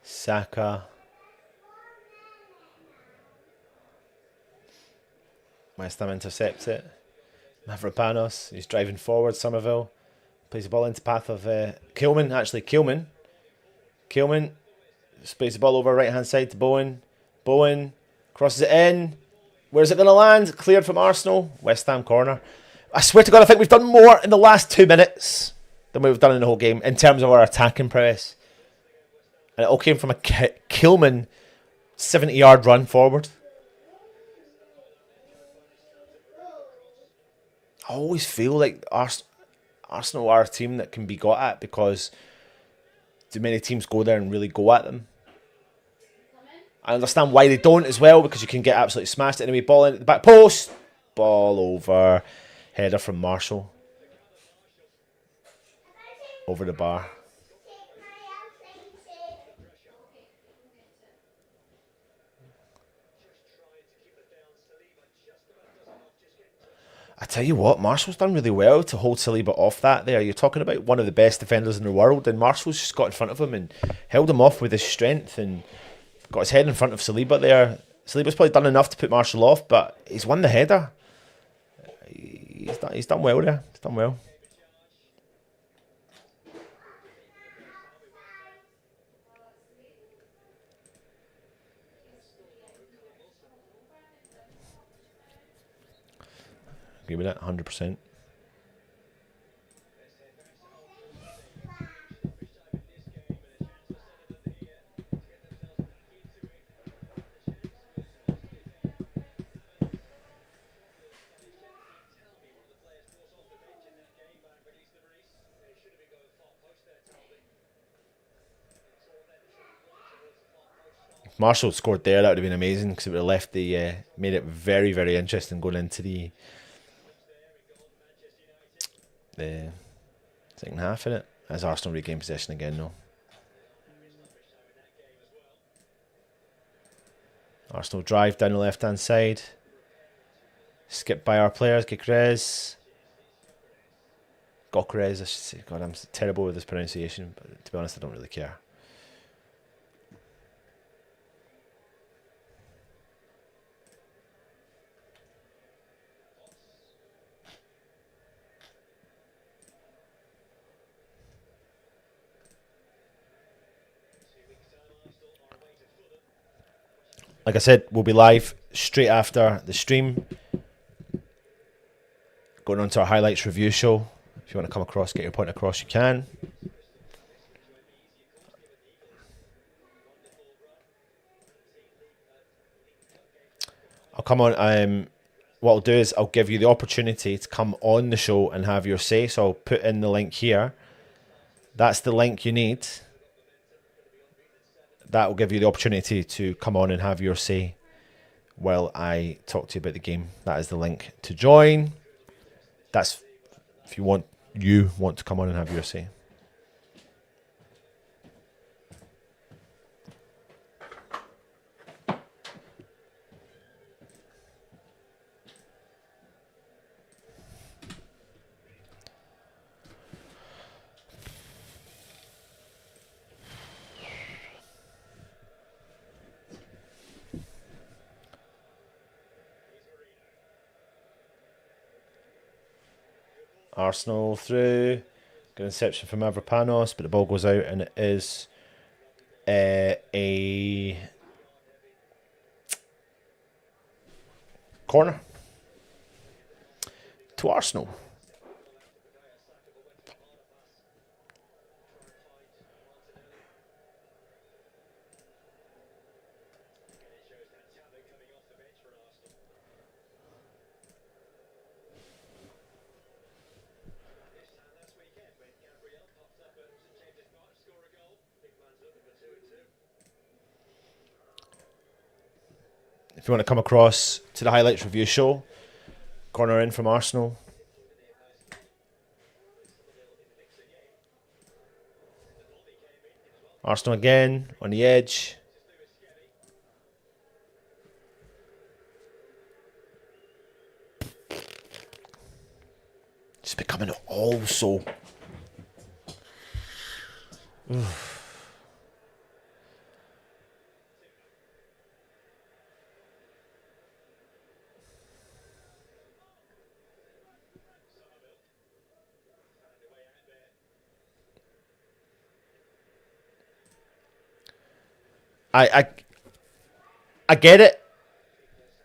Saka. West Ham intercepts it. Mavropanos, he's driving forward. Somerville plays the ball into path of Kilman. Actually, Kilman plays the ball over right hand side to Bowen. Bowen crosses it in. Where's it going to land? Cleared from Arsenal. West Ham corner. I swear to God, I think we've done more in the last 2 minutes than we've done in the whole game in terms of our attacking prowess. And it all came from a Kilman 70-yard run forward. I always feel like Arsenal are a team that can be got at because too many teams go there and really go at them. I understand why they don't as well, because you can get absolutely smashed. Anyway, ball in at the back post. Ball over. Header from Marshall. Over the bar. I tell you what, Marshall's done really well to hold Saliba off that there. You're talking about one of the best defenders in the world, and Marshall's just got in front of him and held him off with his strength and got his head in front of Saliba there. Saliba's probably done enough to put Marshall off, but he's won the header. He's done well there. He's done well. Agree with that, 100%. If Marshall scored there, that would have been amazing, because it would have left the made it very, very interesting going into the second half in it, as Arsenal regain possession again though. Arsenal drive down the left hand side, skipped by our players. Gyökeres, I should say. God, I'm terrible with this pronunciation, but to be honest I don't really care. Like I said, we'll be live straight after the stream. Going on to our highlights review show. If you want to come across, get your point across, you can. I'll come on. What I'll do is I'll give you the opportunity to come on the show and have your say. So I'll put in the link here. That's the link you need. That will give you the opportunity to come on and have your say while I talk to you about the game. That is the link to join. That's if you want to come on and have your say. Arsenal through. Good interception from 𝗪𝗘𝗦𝗧, but the ball goes out and it is a corner to Arsenal. If you want to come across to the highlights review show, corner in from Arsenal. Arsenal again on the edge. It's becoming also. I get it,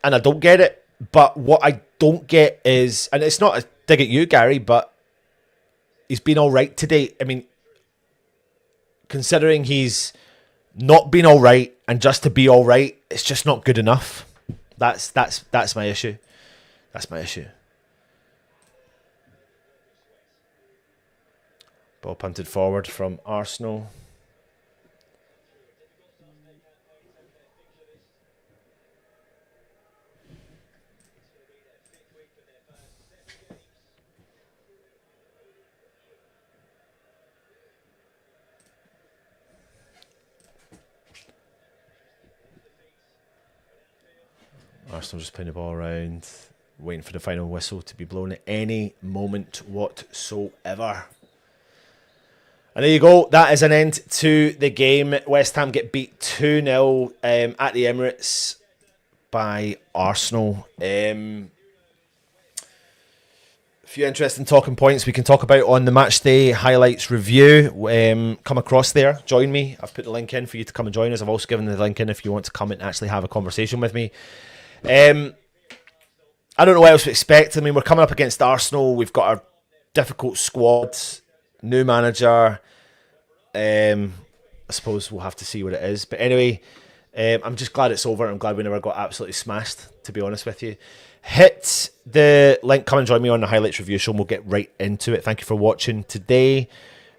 and I don't get it. But what I don't get is, and it's not a dig at you, Gary, but he's been all right today. I mean, considering he's not been all right, and just to be all right, it's just not good enough. That's my issue. That's my issue. Ball punted forward from Arsenal. Arsenal just playing the ball around, waiting for the final whistle to be blown at any moment whatsoever. And there you go. That is an end to the game. West Ham get beat 2-0 at the Emirates by Arsenal. A few interesting talking points we can talk about on the matchday highlights review. Come across there. Join me. I've put the link in for you to come and join us. I've also given the link in if you want to come and actually have a conversation with me. I don't know what else to expect. I mean, we're coming up against Arsenal. We've got a difficult squad, new manager. I suppose we'll have to see what it is. But anyway, I'm just glad it's over. I'm glad we never got absolutely smashed, to be honest with you. Hit the link. Come and join me on the highlights review show and we'll get right into it. Thank you for watching today.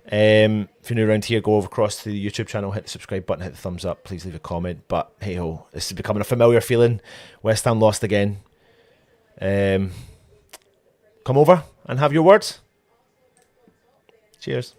If you're new around here, go over across to the YouTube channel, hit the subscribe button, hit the thumbs up, please leave a comment. But hey ho, this is becoming a familiar feeling. West Ham lost again. Come over and have your words. Cheers.